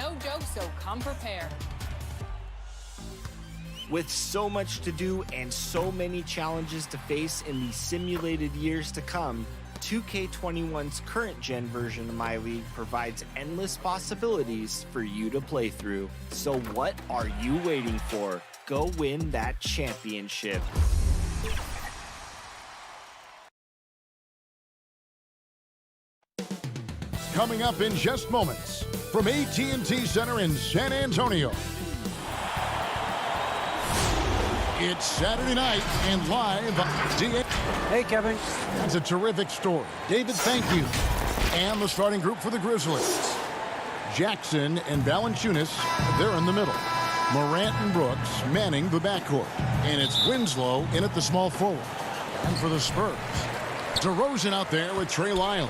no joke, so come prepared. With so much to do and so many challenges to face in the simulated years to come, 2K21's current-gen version of My League provides endless possibilities for you to play through. So what are you waiting for? Go win that championship. Coming up in just moments from AT&T Center in San Antonio. It's Saturday night and live. Hey, Kevin. That's a terrific story. David, thank you. And the starting group for the Grizzlies. Jackson and Valanciunas, they're in the middle. Morant and Brooks manning the backcourt. And it's Winslow in at the small forward. And for the Spurs, DeRozan out there with Trey Lyles.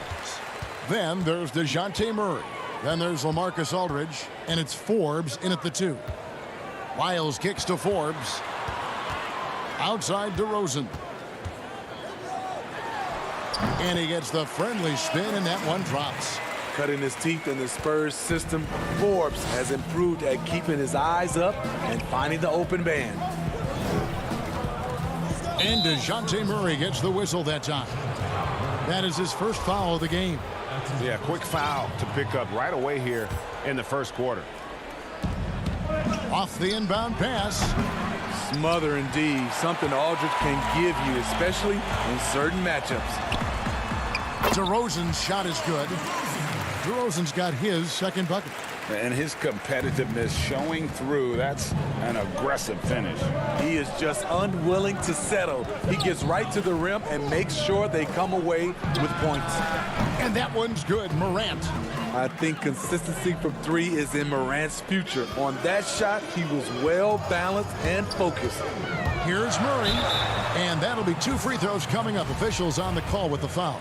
Then there's DeJounte Murray. Then there's LaMarcus Aldridge. And it's Forbes in at the 2. Lyles kicks to Forbes. Outside DeRozan. And he gets the friendly spin, and that one drops. Cutting his teeth in the Spurs system, Forbes has improved at keeping his eyes up and finding the open man. And DeJounte Murray gets the whistle that time. That is his first foul of the game. Yeah, quick foul to pick up right away here in the first quarter. Off the inbound pass. Smother indeed, something Aldridge can give you, especially in certain matchups. DeRozan's shot is good. DeRozan's got his second bucket. And his competitiveness showing through. That's an aggressive finish. He is just unwilling to settle. He gets right to the rim and makes sure they come away with points. And that one's good. Morant. I think consistency from 3 is in Morant's future. On that shot, he was well balanced and focused. Here's Murray. And that'll be 2 free throws coming up. Officials on the call with the foul.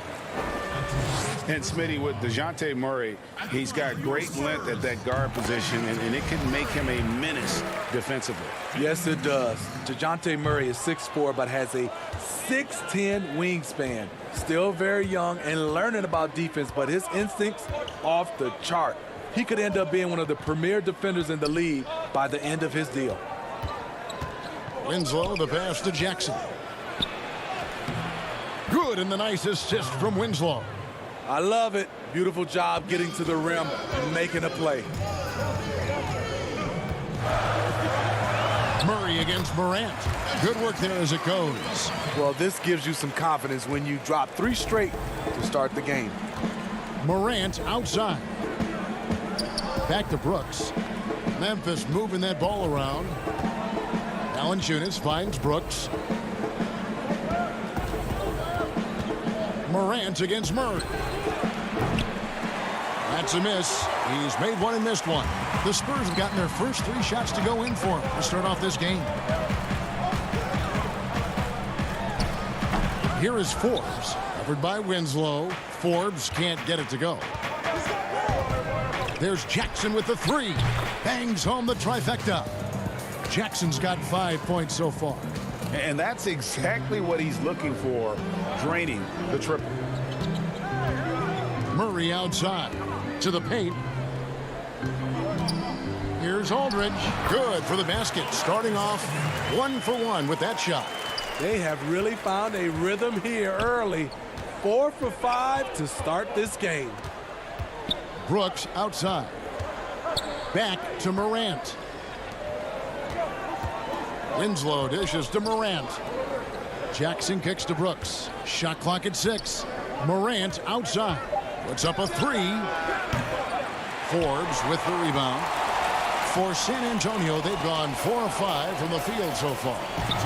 And Smitty, with DeJounte Murray, he's got great length at that guard position, and it can make him a menace defensively. Yes, it does. DeJounte Murray is 6'4", but has a 6'10" wingspan. Still very young and learning about defense, but his instincts off the chart. He could end up being one of the premier defenders in the league by the end of his deal. Winslow, the pass to Jackson. Good, and the nice assist from Winslow. I love it. Beautiful job getting to the rim and making a play. Murray against Morant. Good work there as it goes. Well, this gives you some confidence when you drop 3 straight to start the game. Morant outside. Back to Brooks. Memphis moving that ball around. Valanciunas finds Brooks. Morant against Murray. That's a miss. He's made one and missed one. The Spurs have gotten their first 3 shots to go in for him to start off this game. Here is Forbes, covered by Winslow. Forbes can't get it to go. There's Jackson with the 3. Bangs home the trifecta. Jackson's got 5 points so far. And that's exactly what he's looking for, draining the triple. Murray outside to the paint. Here's Aldridge. Good for the basket. Starting off 1 for 1 with that shot. They have really found a rhythm here early. 4 for 5 to start this game. Brooks outside. Back to Morant. Winslow dishes to Morant. Jackson kicks to Brooks. Shot clock at 6. Morant outside. Puts up a 3. Forbes with the rebound. For San Antonio, they've gone 4 of 5 from the field so far.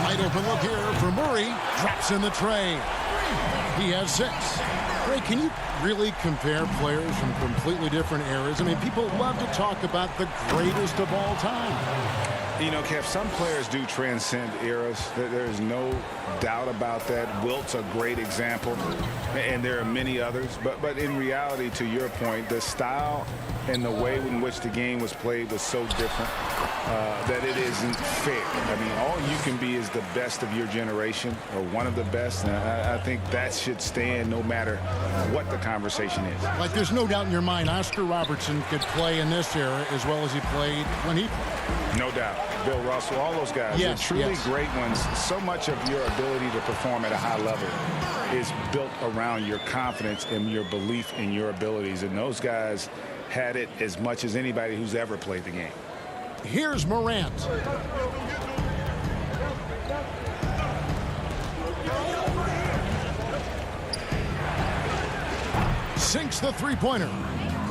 Wide open look here for Murray. Drops in the tray. He has 6. Ray, can you really compare players from completely different eras? I mean, people love to talk about the greatest of all time. You know, Kev, some players do transcend eras. There's no doubt about that. Wilt's a great example, and there are many others. But in reality, to your point, the style and the way in which the game was played was so different that it isn't fair. I mean, all you can be is the best of your generation or one of the best. And I think that should stand no matter what the conversation is. Like, there's no doubt in your mind Oscar Robertson could play in this era as well as he played when he played. No doubt. Bill Russell, all those guys, yes, they're truly yes. great ones. So much of your ability to perform at a high level is built around your confidence and your belief in your abilities. And those guys had it as much as anybody who's ever played the game. Here's Morant. Sinks the three-pointer.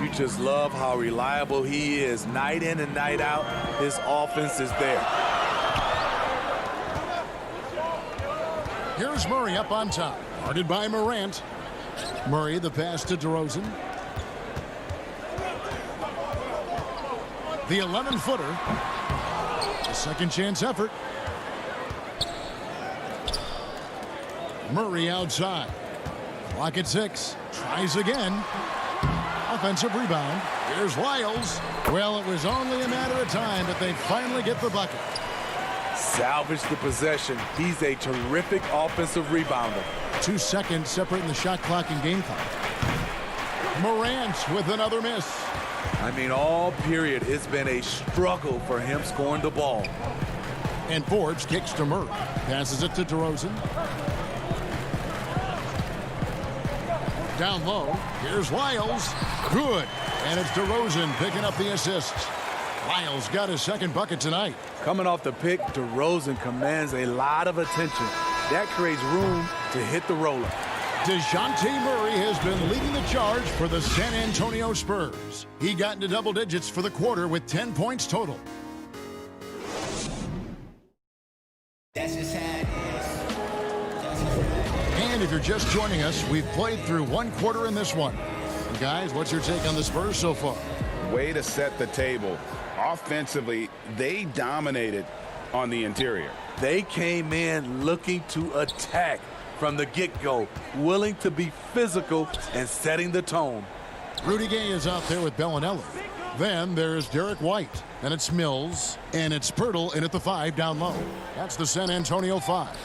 You just love how reliable he is. Night in and night out, his offense is there. Here's Murray up on top. Guarded by Morant. Murray, the pass to DeRozan. The 11-footer. A second chance effort. Murray outside. Clock at 6. Tries again. Offensive rebound. Here's Wiles. Well, it was only a matter of time, but they finally get the bucket. Salvage the possession. He's a terrific offensive rebounder. 2 seconds separating the shot clock and game clock. Morant with another miss. I mean, all period, it's been a struggle for him scoring the ball. And Forbes kicks to Murray. Passes it to DeRozan. Down low. Here's Wiles. Good. And it's DeRozan picking up the assist. Wiles got his second bucket tonight. Coming off the pick, DeRozan commands a lot of attention. That creates room to hit the roller. DeJounte Murray has been leading the charge for the San Antonio Spurs. He got into double digits for the quarter with 10 points total. That's just how it is. And if you're just joining us, we've played through one quarter in this one. And guys, what's your take on the Spurs so far? Way to set the table. Offensively, they dominated on the interior. They came in looking to attack from the get-go, willing to be physical and setting the tone. Rudy Gay is out there with Bellinelli. Then there's Derek White. And it's Mills. And it's Pirtle in at the 5 down low. That's the San Antonio 5.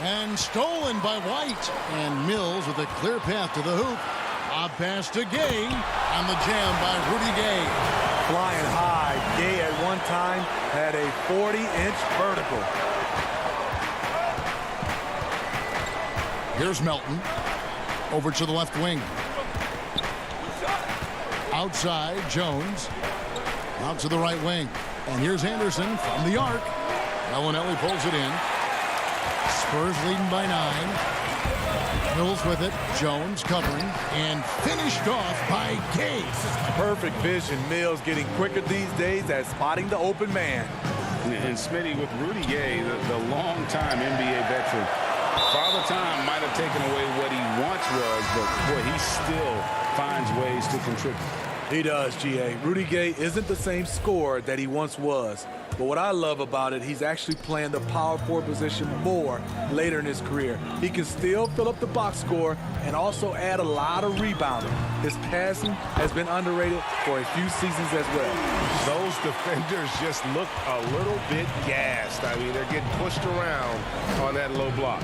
And stolen by White. And Mills with a clear path to the hoop. A pass to Gay. On the jam by Rudy Gay. Flying high, Gay at one time had a 40-inch vertical. Here's Melton. Over to the left wing. Outside, Jones. Out to the right wing. And here's Anderson from the arc. Bellinelli pulls it in. Spurs leading by 9. Mills with it. Jones covering. And finished off by Gay. Perfect vision. Mills getting quicker these days at spotting the open man. And Smitty, with Rudy Gay, the long-time NBA veteran, Father Time might have taken away what he once was, but boy, he still finds ways to contribute. He does, G.A. Rudy Gay isn't the same scorer that he once was. But what I love about it, he's actually playing the power forward position more later in his career. He can still fill up the box score and also add a lot of rebounding. His passing has been underrated for a few seasons as well. Those defenders just look a little bit gassed. I mean, they're getting pushed around on that low block.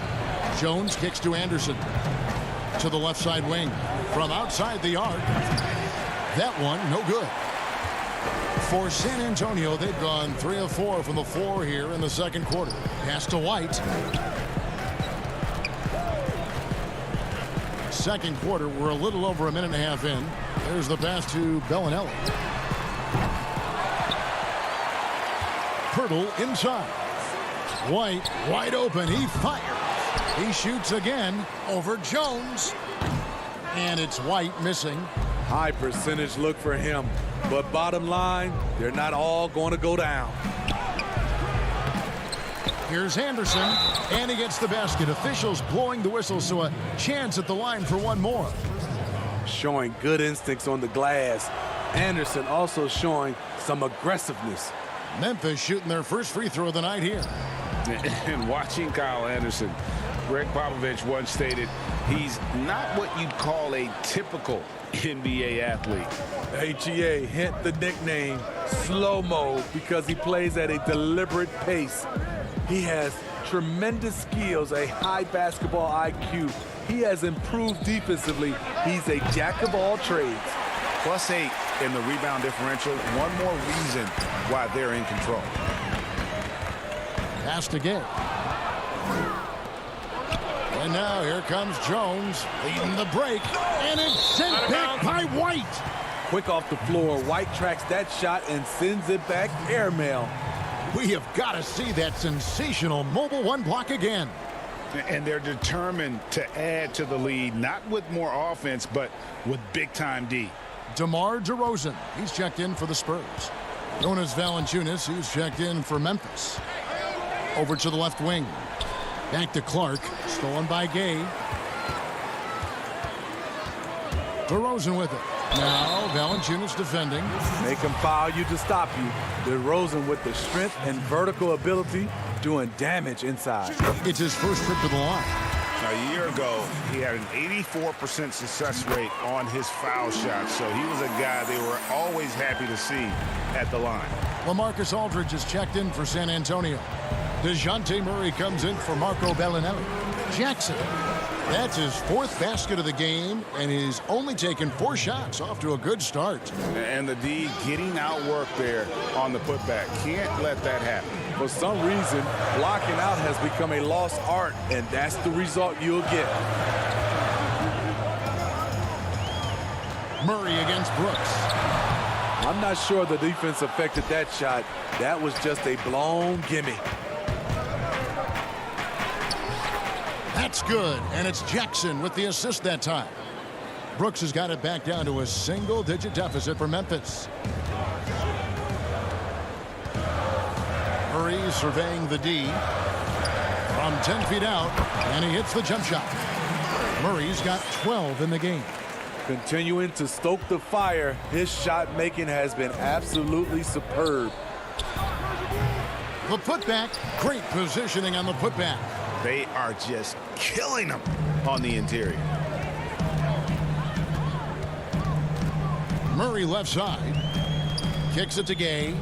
Jones kicks to Anderson. To the left side wing. From outside the arc. That one, no good. For San Antonio, they've gone 3 of 4 from the floor here in the second quarter. Pass to White. Second quarter, we're a little over a minute and a half in. There's the pass to Bellinelli. Pirtle inside. White wide open. He fires. He shoots again over Jones. And it's White missing. High percentage look for him. But bottom line, they're not all going to go down. Here's Anderson, and he gets the basket. Officials blowing the whistle, so a chance at the line for one more. Showing good instincts on the glass. Anderson also showing some aggressiveness. Memphis shooting their first free throw of the night here. And watching Kyle Anderson, Greg Popovich once stated he's not what you'd call a typical NBA athlete. HEA, hint the nickname slow-mo because he plays at a deliberate pace. He has tremendous skills, a high basketball IQ. He has improved defensively. He's a jack of all trades. +8 in the rebound differential. One more reason why they're in control. Pass to Gay. And now here comes Jones leading the break. And it's sent back by White. Quick off the floor. White tracks that shot and sends it back airmail. We have got to see that sensational mobile one block again. And they're determined to add to the lead, not with more offense, but with big-time D. DeMar DeRozan, he's checked in for the Spurs. Jonas Valanciunas, he's checked in for Memphis. Over to the left wing. Back to Clark, stolen by Gay. DeRozan with it. Now Valanciunas defending. Make him foul you to stop you. DeRozan with the strength and vertical ability, doing damage inside. It's his first trip to the line. A year ago, he had an 84% success rate on his foul shots, so he was a guy they were always happy to see at the line. LaMarcus Aldridge is checked in for San Antonio. DeJounte Murray comes in for Marco Bellinelli. Jackson, that's his 4th basket of the game, and he's only taken 4 shots, off to a good start. And the D getting outworked there on the putback. Can't let that happen. For some reason, blocking out has become a lost art, and that's the result you'll get. Murray against Brooks. I'm not sure the defense affected that shot. That was just a blown gimme. That's good, and it's Jackson with the assist that time. Brooks has got it back down to a single-digit deficit for Memphis. Murray surveying the D from 10 feet out, and he hits the jump shot. Murray's got 12 in the game. Continuing to stoke the fire, his shot making has been absolutely superb. The putback, great positioning on the putback. They are just killing them on the interior. Murray left side. Kicks it to Gay.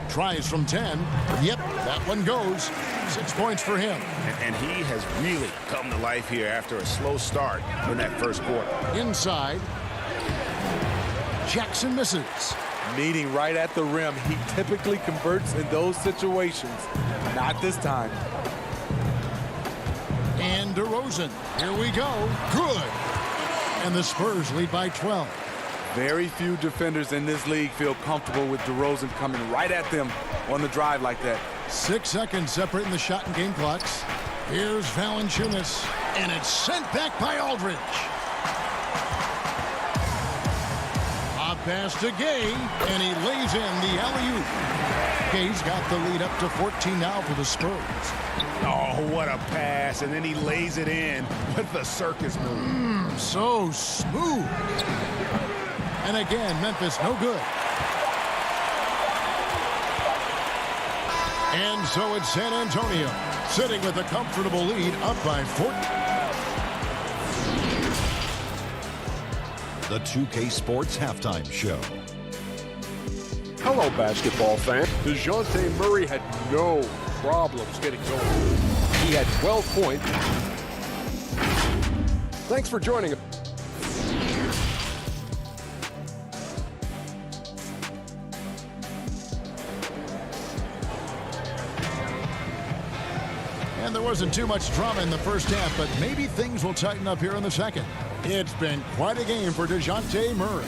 Tries from 10. Yep, that one goes. 6 points for him. And he has really come to life here after a slow start in that first quarter. Inside. Jackson misses. Meeting right at the rim, he typically converts in those situations. Not this time. And DeRozan. Here we go. Good. And the Spurs lead by 12. Very few defenders in this league feel comfortable with DeRozan coming right at them on the drive like that. 6 seconds separating the shot and game clocks. Here's Valanciunas. And it's sent back by Aldridge. Hop pass to Gay. And he lays in the alley-oop. Gay's got the lead up to 14 now for the Spurs. Oh, what a pass. And then he lays it in with the circus move. So smooth. And again, Memphis no good. And so it's San Antonio sitting with a comfortable lead up by 14. The 2K Sports Halftime Show. Hello, basketball fan. DeJounte Murray had no problems getting going. He had 12 points. Thanks for joining us. And there wasn't too much drama in the first half, but maybe things will tighten up here in the second. It's been quite a game for DeJounte Murray.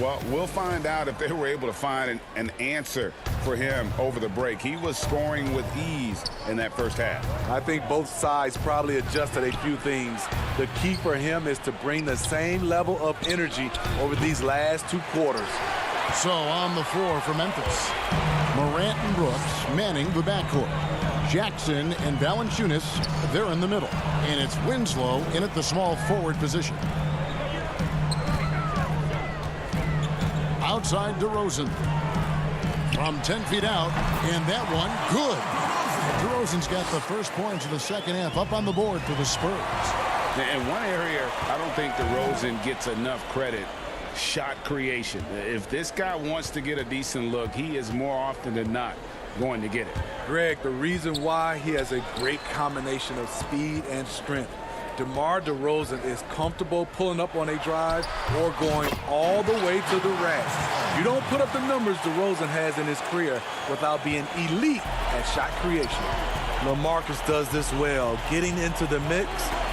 Well, we'll find out if they were able to find an answer for him over the break. He was scoring with ease in that first half. I think both sides probably adjusted a few things. The key for him is to bring the same level of energy over these last 2 quarters. So on the floor for Memphis, Morant and Brooks manning the backcourt. Jackson and Valanciunas, they're in the middle. And it's Winslow in at the small forward position. Outside DeRozan. From 10 feet out, and that one, good. DeRozan's got the first points of the second half up on the board for the Spurs. In one area, I don't think DeRozan gets enough credit. Shot creation. If this guy wants to get a decent look, he is more often than not going to get it. Greg, the reason why he has a great combination of speed and strength. DeMar DeRozan is comfortable pulling up on a drive or going all the way to the rack. You don't put up the numbers DeRozan has in his career without being elite at shot creation. LaMarcus does this well, getting into the mix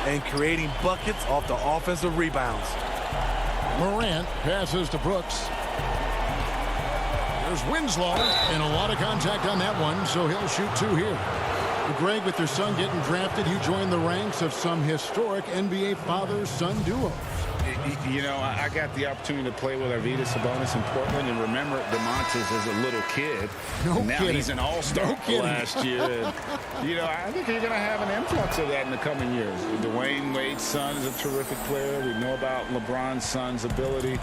and creating buckets off the offensive rebounds. Morant passes to Brooks. There's Winslow, and a lot of contact on that one, so he'll shoot two here. Greg, with their son getting drafted, you joined the ranks of some historic NBA father-son duos. You know, I got the opportunity to play with Arvydas Sabonis in Portland, and remember DeMontis as a little kid. Now he's an all-star last year. And, you know, I think you're going to have an influx of that in the coming years. Dwayne Wade's son is a terrific player. We know about LeBron's son's ability.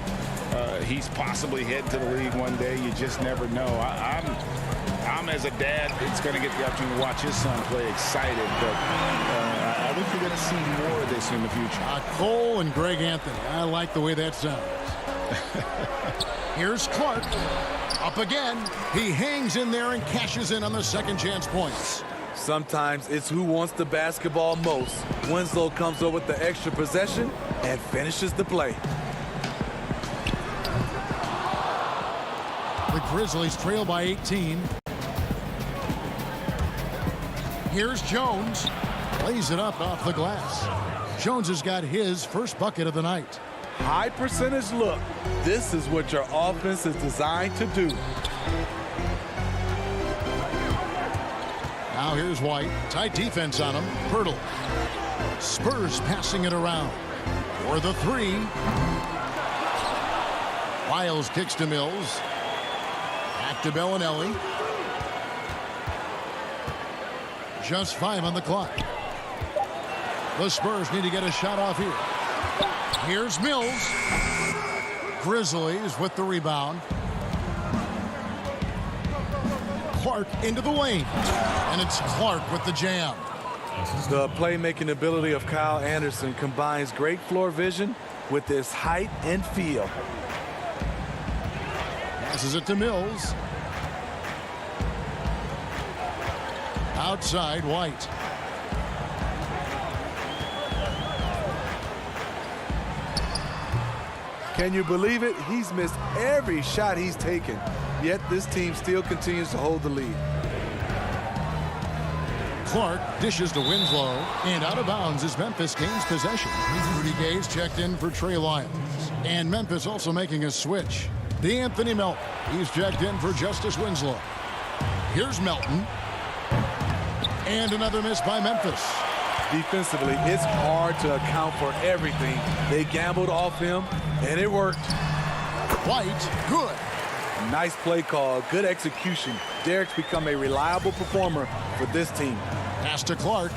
He's possibly heading to the league one day. You just never know. I'm as a dad, it's going to get the opportunity to watch his son play excited, but I think you're going to see more of this in the future. Cole and Greg Anthony. I like the way that sounds. Here's Clark. Up again. He hangs in there and cashes in on the second chance points. Sometimes it's who wants the basketball most. Winslow comes up with the extra possession and finishes the play. The Grizzlies trail by 18. Here's Jones. Lays it up off the glass. Jones has got his first bucket of the night. High percentage look. This is what your offense is designed to do. Now here's White. Tight defense on him. Pirtle. Spurs passing it around. For the three. Wiles kicks to Mills. Back to Bellinelli. Just 5 on the clock. The Spurs need to get a shot off here. Here's Mills. Grizzlies with the rebound. Clark into the lane. And it's Clark with the jam. The playmaking ability of Kyle Anderson combines great floor vision with his height and feel. Passes it to Mills. Outside, White. Can you believe it? He's missed every shot he's taken, yet this team still continues to hold the lead. Clark dishes to Winslow, and out of bounds as Memphis gains possession. Rudy Gay's checked in for Trey Lyons. And Memphis also making a switch. DeAnthony Melton. He's checked in for Justice Winslow. Here's Melton. And another miss by Memphis. Defensively, it's hard to account for everything. They gambled off him, and it worked. White, good. Nice play call, good execution. Derek's become a reliable performer for this team. Pass to Clark.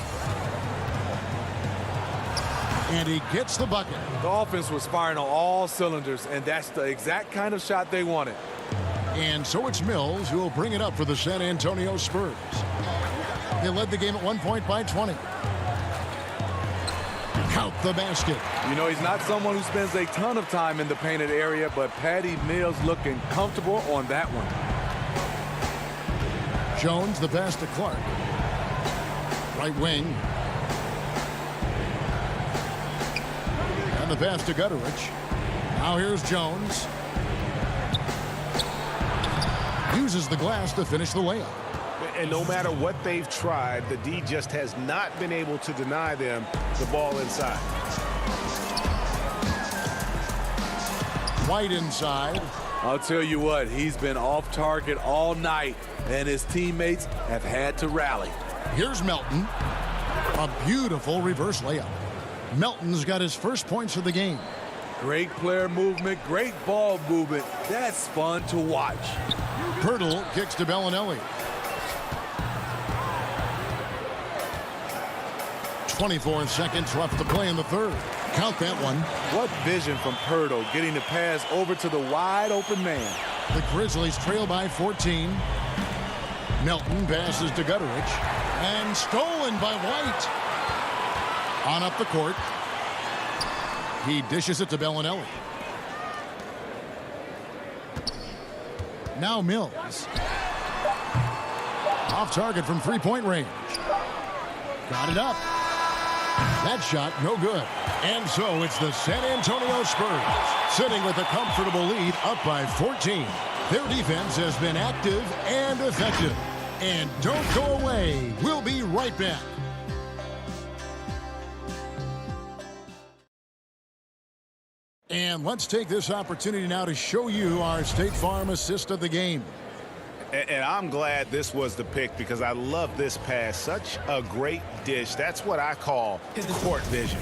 And he gets the bucket. The offense was firing on all cylinders, and that's the exact kind of shot they wanted. And so it's Mills who will bring it up for the San Antonio Spurs. They led the game at 1 point by 20. Count the basket. You know, he's not someone who spends a ton of time in the painted area, but Patty Mills looking comfortable on that one. Jones, the pass to Clark. Right wing. And the pass to Gutterich. Now here's Jones. Uses the glass to finish the layup. And no matter what they've tried, the D just has not been able to deny them the ball inside. White inside. I'll tell you what, he's been off target all night, and his teammates have had to rally. Here's Melton. A beautiful reverse layup. Melton's got his first points of the game. Great player movement, great ball movement. That's fun to watch. Pirtle kicks to Bellinelli. 24 seconds left to play in the third. Count that one. What vision from Pirtle, getting the pass over to the wide open man. The Grizzlies trail by 14. Melton passes to Gutterich. And stolen by White. On up the court. He dishes it to Bellinelli. Now Mills. Off target from three-point range. Got it up. That shot no good. And so it's the San Antonio Spurs sitting with a comfortable lead up by 14. Their defense has been active and effective. And don't go away. We'll be right back. And let's take this opportunity now to show you our State Farm assist of the game. And I'm glad this was the pick because I love this pass. Such a great dish. That's what I call court vision.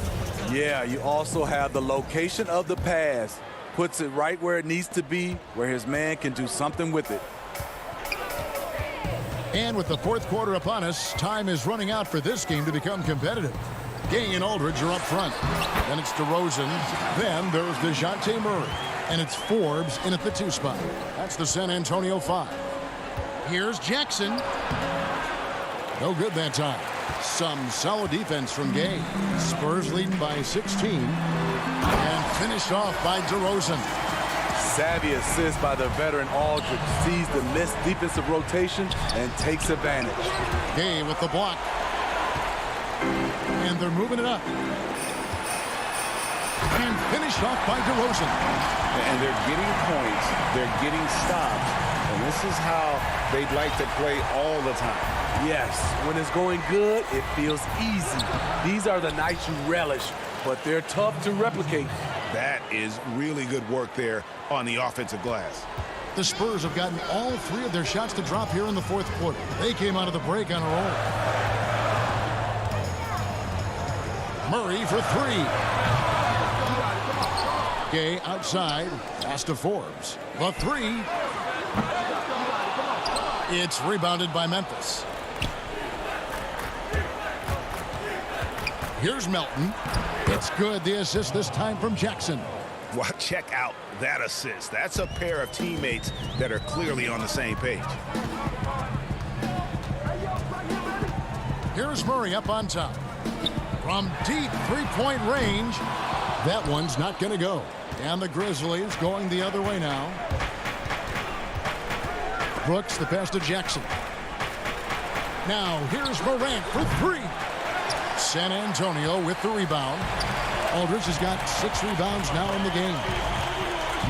Yeah, you also have the location of the pass. Puts it right where it needs to be, where his man can do something with it. And with the fourth quarter upon us, time is running out for this game to become competitive. Gang and Aldridge are up front. Then it's DeRozan. Then there's DeJounte Murray. And it's Forbes in at the 2 spot. That's the San Antonio 5. Here's Jackson. No good that time. Some solid defense from Gay. Spurs leading by 16. And finished off by DeRozan. Savvy assist by the veteran Aldridge. Sees the missed defensive rotation and takes advantage. Gay with the block. And they're moving it up. And finished off by DeRozan. And they're getting points. They're getting stops. And this is how they'd like to play all the time. Yes, when it's going good, it feels easy. These are the nights you relish, but they're tough to replicate. That is really good work there on the offensive glass. The Spurs have gotten all 3 of their shots to drop here in the fourth quarter. They came out of the break on a roll. Murray for 3. Gay outside. Pass to Forbes. The 3. It's rebounded by Memphis. Here's Melton. It's good. The assist this time from Jackson. Well, check out that assist. That's a pair of teammates that are clearly on the same page. Here's Murray up on top. From deep three-point range. That one's not going to go. And the Grizzlies going the other way now. Brooks, the pass to Jackson. Now, here's Morant for 3. San Antonio with the rebound. Aldridge has got 6 rebounds now in the game.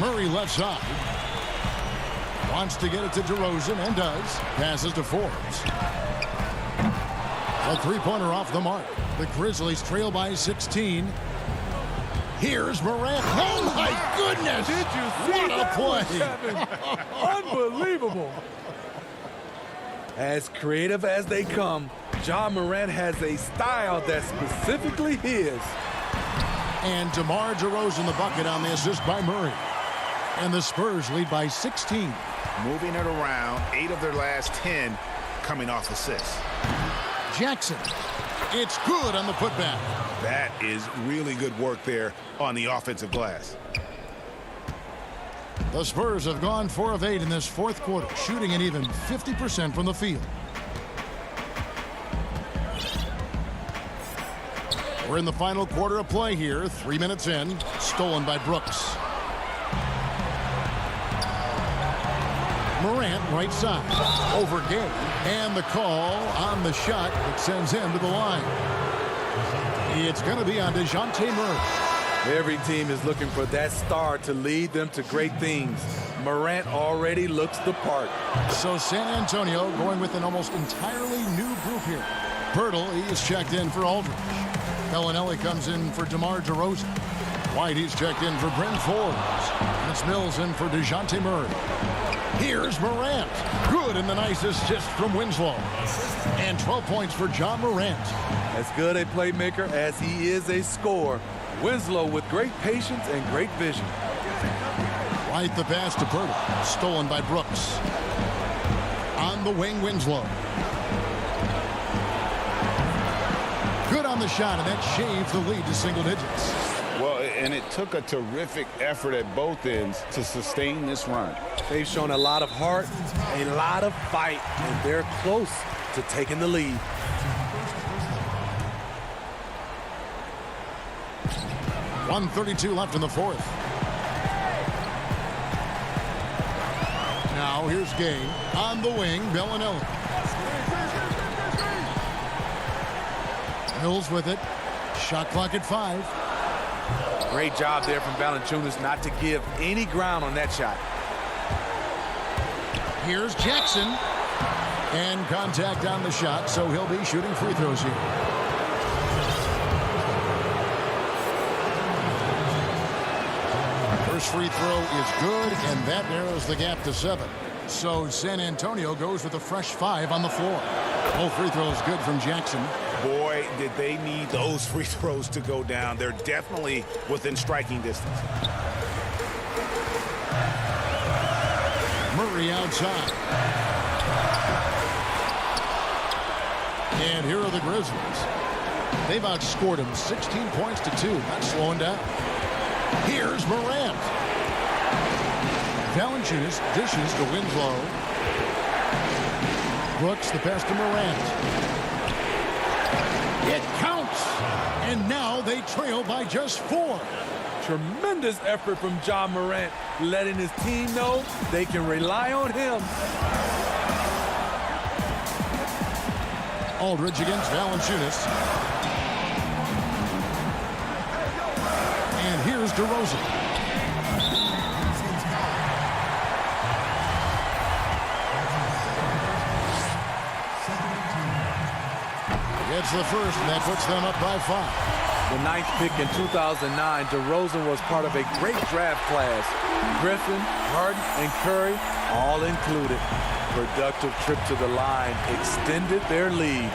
Murray left side. Wants to get it to DeRozan and does. Passes to Forbes. A three-pointer off the mark. The Grizzlies trail by 16. Here's Morant. Oh, my goodness! Did you see what a play? Unbelievable. As creative as they come, Ja Morant has a style that's specifically his. And DeMar DeRozan the bucket on the assist by Murray. And the Spurs lead by 16. Moving it around, 8 of their last 10 coming off assists. Jackson. It's good on the putback. That is really good work there on the offensive glass. The Spurs have gone 4 of 8 in this fourth quarter, shooting an even 50% from the field. We're in the final quarter of play here. 3 minutes in. Stolen by Brooks. Morant right side. Over Gay. And the call on the shot that sends him to the line. It's going to be on DeJounte Murray. Every team is looking for that star to lead them to great things. Morant already looks the part. So San Antonio going with an almost entirely new group here. Pirtle, he is checked in for Aldridge. Bellinelli comes in for DeMar DeRozan. White, he's checked in for Bryn Forbes. And it's Mills in for DeJounte Murray. Here's Morant. Good, and the nice assist from Winslow. And 12 points for Ja Morant. As good a playmaker as he is a scorer, Winslow with great patience and great vision. White the pass to Pirtle. Stolen by Brooks. On the wing, Winslow. Good on the shot, and that shaves the lead to single digits. and it took a terrific effort at both ends to sustain this run. They've shown a lot of heart, a lot of fight, and they're close to taking the lead. .132 left in the fourth. Now here's Gay on the wing. Bellinelli. Mills with it. Shot clock at 5. Great job there from Valanciunas not to give any ground on that shot. Here's Jackson. And contact on the shot, so he'll be shooting free throws here. First free throw is good, and that narrows the gap to 7. So San Antonio goes with a fresh 5 on the floor. Both free throws good from Jackson. Boy, did they need those free throws to go down. They're definitely within striking distance. Murray outside. And here are the Grizzlies. They've outscored him 16 points to 2. Not slowing down. Here's Morant. Valanciunas dishes to Winslow. Brooks the pass to Morant. It counts. And now they trail by just 4. Tremendous effort from Ja Morant, letting his team know they can rely on him. Aldridge against Valanciunas. And here's DeRozan. Gets the first, and that puts them up by 5. The 9th pick in 2009, DeRozan was part of a great draft class. Griffin, Harden, and Curry all included. Productive trip to the line extended their lead.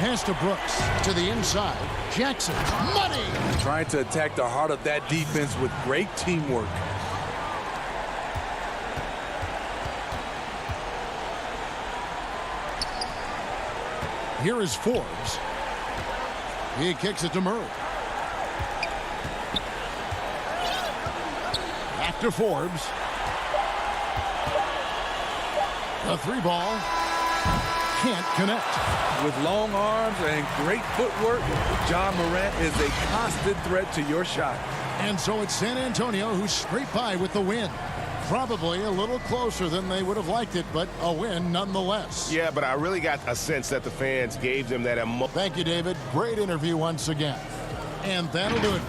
Pass to Brooks to the inside. Jackson, money! Trying to attack the heart of that defense with great teamwork. Here is Forbes. He kicks it to Murray. Back to Forbes. The 3 ball. Can't connect. With long arms and great footwork, Ja Morant is a constant threat to your shot. And so it's San Antonio who scraped by with the win. Probably a little closer than they would have liked it, but a win nonetheless. Yeah, but I really got a sense that the fans gave them that emotion. Thank you, David. Great interview once again. And that'll do it.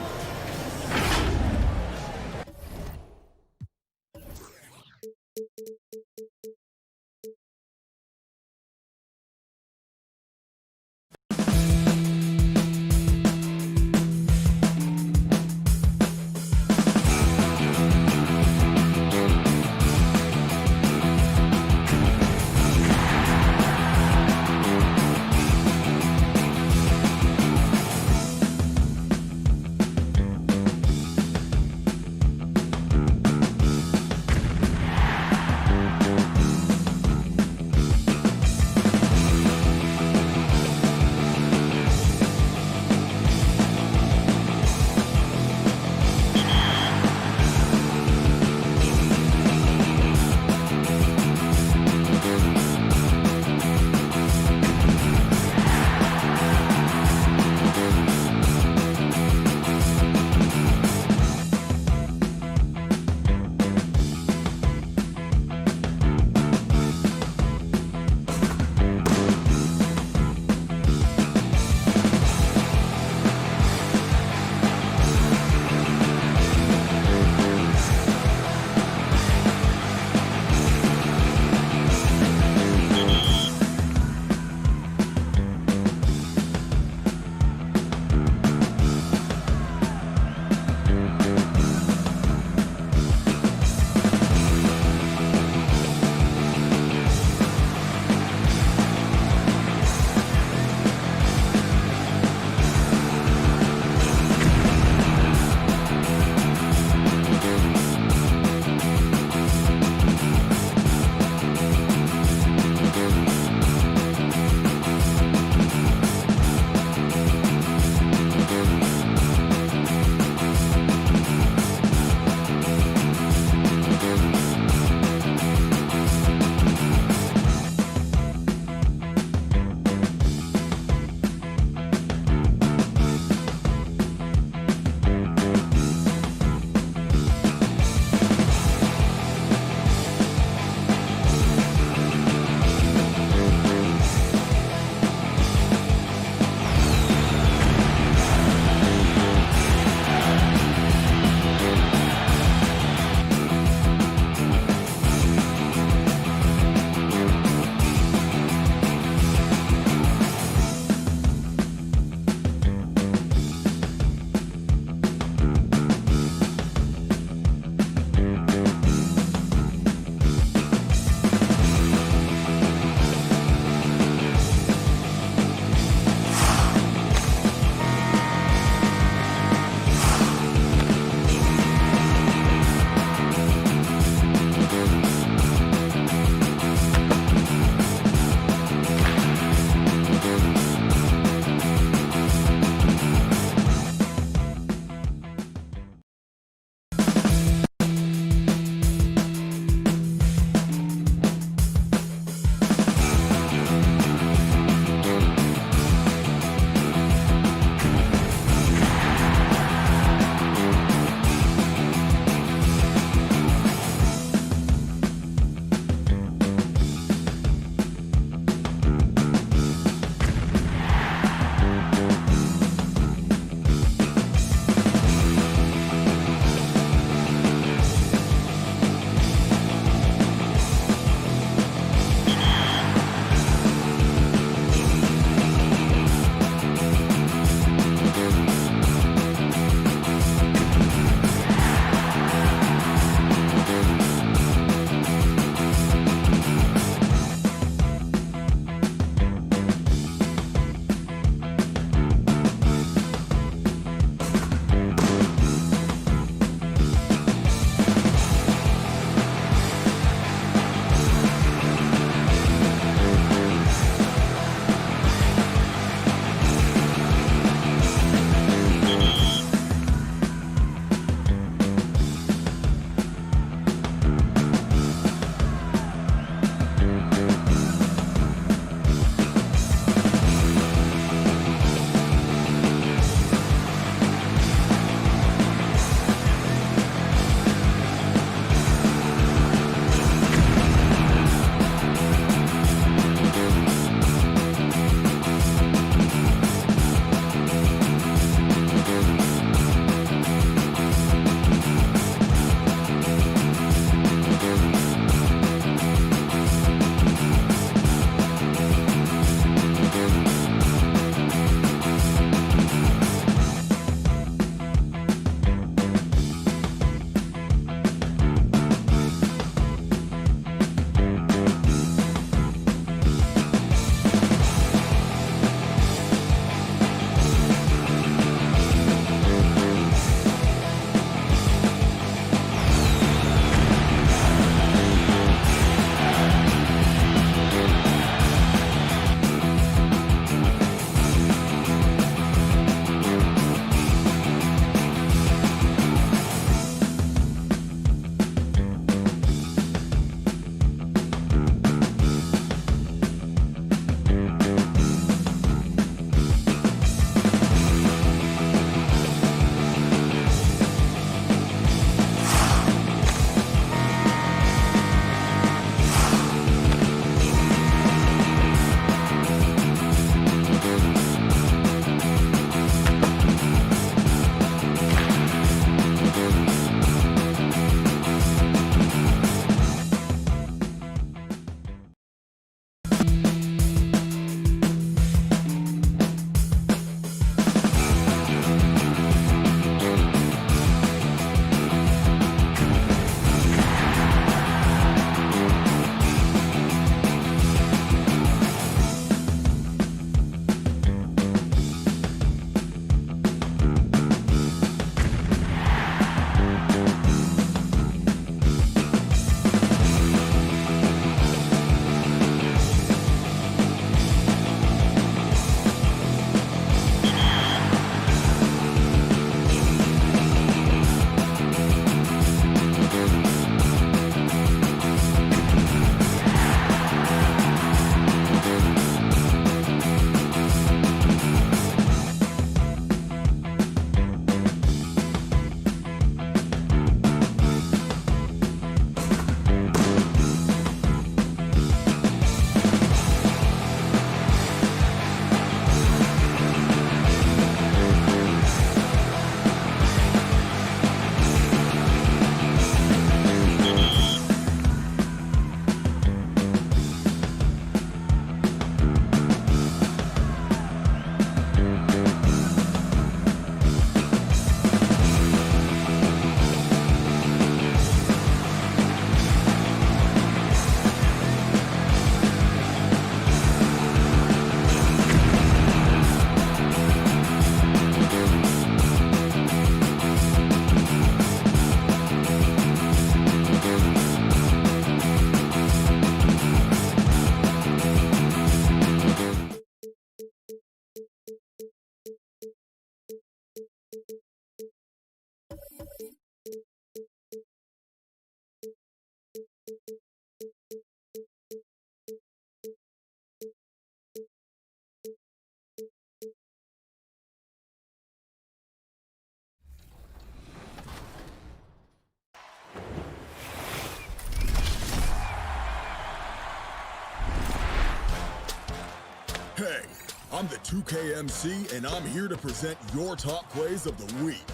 I'm the 2K MC, and I'm here to present your top plays of the week.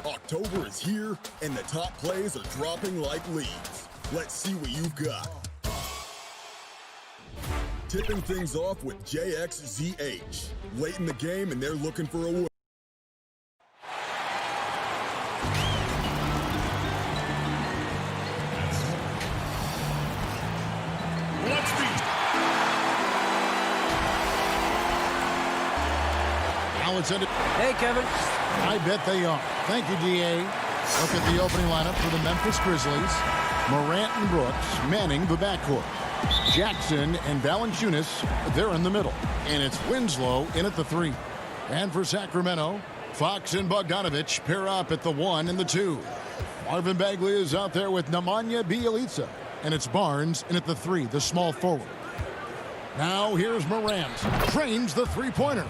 October is here, and the top plays are dropping like leaves. Let's see what you've got. Tipping things off with JXZH. Late in the game, and they're looking for a win. Hey, Kevin. I bet they are. Thank you, DA. Look at the opening lineup for the Memphis Grizzlies. Morant and Brooks manning the backcourt. Jackson and Valanciunas, they're in the middle. And it's Winslow in at the 3. And for Sacramento, Fox and Bogdanovich pair up at the 1 and the 2. Marvin Bagley is out there with Nemanja Bjelica. And it's Barnes in at the 3, the small forward. Now here's Morant. Trains the three-pointer.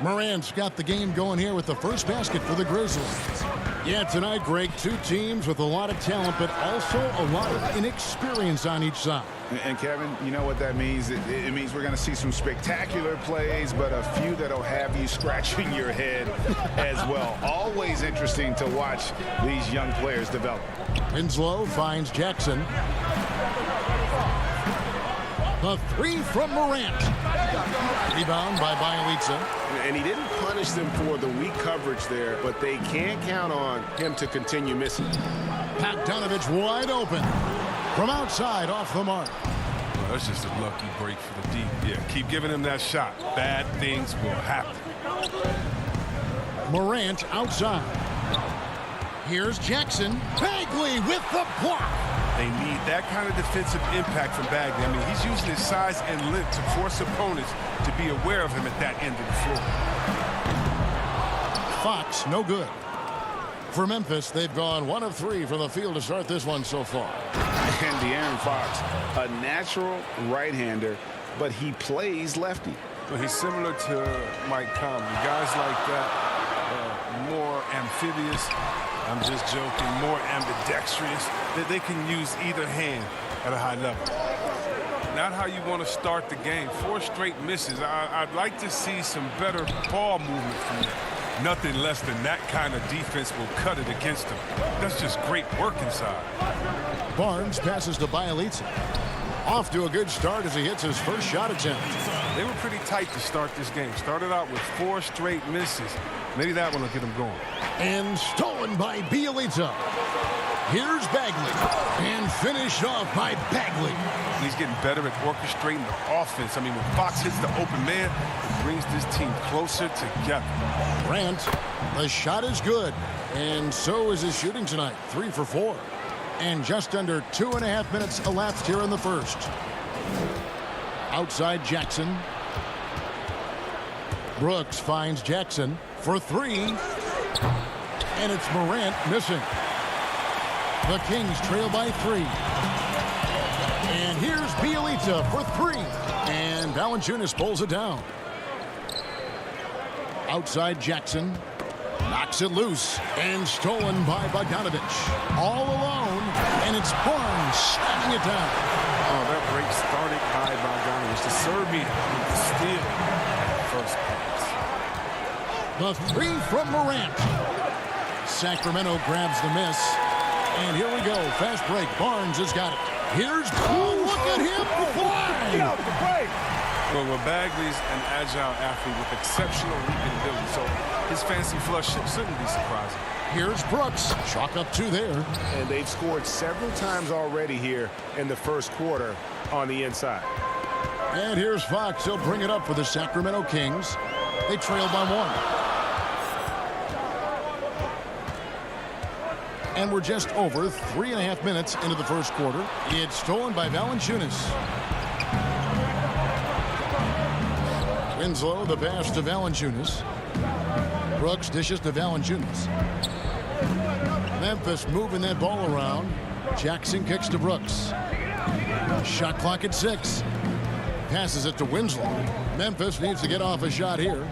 Morant's got the game going here with the first basket for the Grizzlies. Yeah, tonight, Greg, two teams with a lot of talent, but also a lot of inexperience on each side. And Kevin, you know what that means? It means we're going to see some spectacular plays, but a few that'll have you scratching your head as well. Always interesting to watch these young players develop. Winslow finds Jackson. The 3 from Morant. Rebound by Bjelica. And he didn't punish them for the weak coverage there, but they can't count on him to continue missing. Bogdanovich wide open. From outside, off the mark. Well, that's just a lucky break for the D. Yeah, keep giving him that shot. Bad things will happen. Morant outside. Here's Jackson. Bagley with the block. They need that kind of defensive impact from Bagley. I mean, he's using his size and length to force opponents to be aware of him at that end of the floor. Fox, no good. For Memphis, they've gone 1 of 3 from the field to start this one so far. And De'Aaron Fox, a natural right-hander, but he plays lefty. Well, he's similar to Mike Conley. Guys like that, more amphibious. I'm just joking, more ambidextrous, that they can use either hand at a high level. Not how you want to start the game. 4 straight misses. I'd like to see some better ball movement from them. Nothing less than that kind of defense will cut it against them. That's just great work inside. Barnes passes to Bjelica. Off to a good start as he hits his first shot attempt. They were pretty tight to start this game. Started out with 4 straight misses. Maybe that one will get them going. And stolen by Bjelica. Here's Bagley. And finished off by Bagley. He's getting better at orchestrating the offense. I mean, when Fox hits the open man, it brings this team closer together. Grant, the shot is good. And so is his shooting tonight. 3 for 4. And just under 2.5 minutes elapsed here in the first. Outside Jackson. Brooks finds Jackson for 3. And it's Morant missing. The Kings trail by 3. And here's Bjelica for 3. And Valanciunas pulls it down. Outside Jackson. Knocks it loose. And stolen by Bogdanovich. All alone. And it's Barnes slapping it down. Oh, that break started by Bogdanovich. The Serbian steal first pass. The 3 from Morant. Sacramento grabs the miss. And here we go. Fast break. Barnes has got it. Here's look at him fly. Get out the break. Well, Bagley's an agile athlete with exceptional leaping ability, so his fancy flush shouldn't be surprising. Here's Brooks. Chalk up 2 there. And they've scored several times already here in the first quarter on the inside. And here's Fox. He'll bring it up for the Sacramento Kings. They trail by 1. And we're just over 3.5 minutes into the first quarter. It's stolen by Valanciunas. Winslow, the pass to Valanciunas. Brooks dishes to Valanciunas. Memphis moving that ball around. Jackson kicks to Brooks. Shot clock at 6. Passes it to Winslow. Memphis needs to get off a shot here.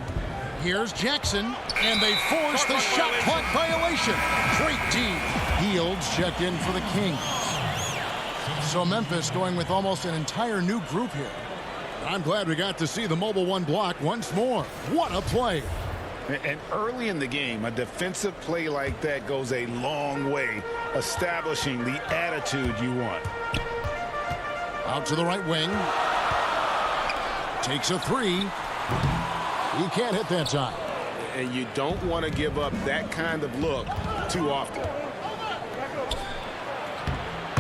Here's Jackson, and they force the shot clock violation. Great D. Fields checked in for the Kings. So Memphis going with almost an entire new group here. I'm glad we got to see the mobile one block once more. What a play. And early in the game, a defensive play like that goes a long way, establishing the attitude you want. Out to the right wing. Takes a three. He can't hit that time. And you don't want to give up that kind of look too often.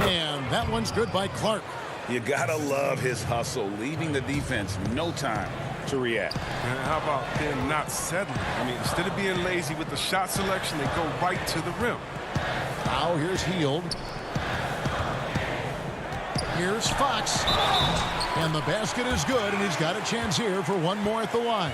And that one's good by Clark. You got to love his hustle, leaving the defense no time to react. And how about them not settling? I mean, instead of being lazy with the shot selection, they go right to the rim. Now here's Hield. Here's Fox. And the basket is good, and he's got a chance here for one more at the line.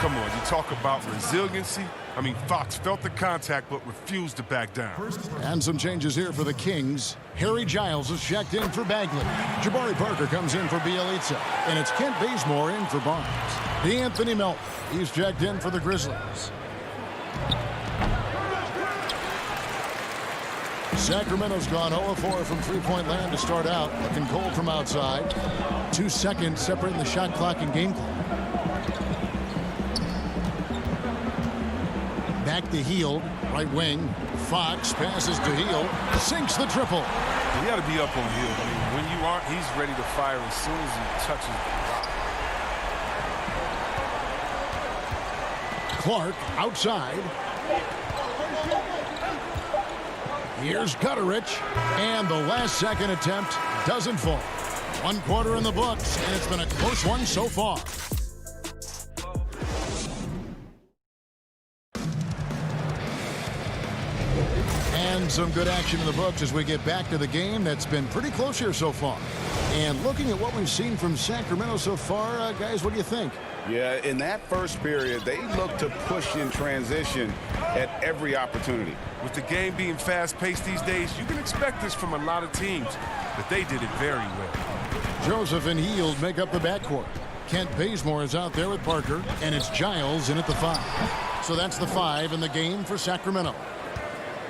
Come on, you talk about resiliency. I mean, Fox felt the contact but refused to back down. And some changes here for the Kings. Harry Giles is checked in for Bagley. Jabari Parker comes in for Bielitsa. And it's Kent Bazemore in for Barnes. D'Anthony Melton, he's checked in for the Grizzlies. Sacramento's gone 0-4 from three-point land to start out. Looking cold from outside. 2 seconds separating the shot clock and game clock. Back to Hield, right wing. Fox passes to Hield, sinks the triple. You got to be up on Hield. I mean, when you aren't, he's ready to fire as soon as he touches the rock. Clark outside. Here's Gutterich, and the last second attempt doesn't fall. 1 quarter in the books, and it's been a close one so far. And some good action in the books as we get back to the game that's been pretty close here so far. And looking at what we've seen from Sacramento so far, guys, what do you think? Yeah, in that first period, they looked to push in transition at every opportunity. With the game being fast-paced these days, you can expect this from a lot of teams, but they did it very well. Joseph and Hield make up the backcourt. Kent Bazemore is out there with Parker, and it's Giles in at the 5. So that's the 5 in the game for Sacramento.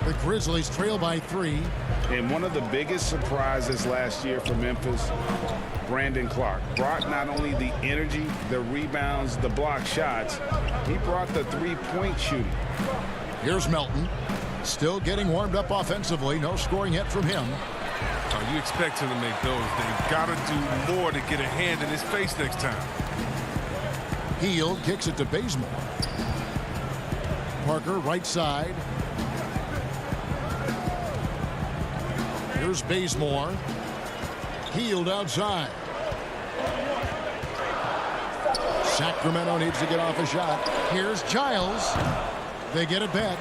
The Grizzlies trail by 3. And one of the biggest surprises last year for Memphis, Brandon Clark, brought not only the energy, the rebounds, the block shots, he brought the three-point shooting. Here's Melton, still getting warmed up offensively. No scoring yet from him. You expect him to make those. They've got to do more to get a hand in his face next time. Hield kicks it to Bazemore. Parker right side. Here's Bazemore. Hield outside. Sacramento needs to get off a shot. Here's Giles. They get it back.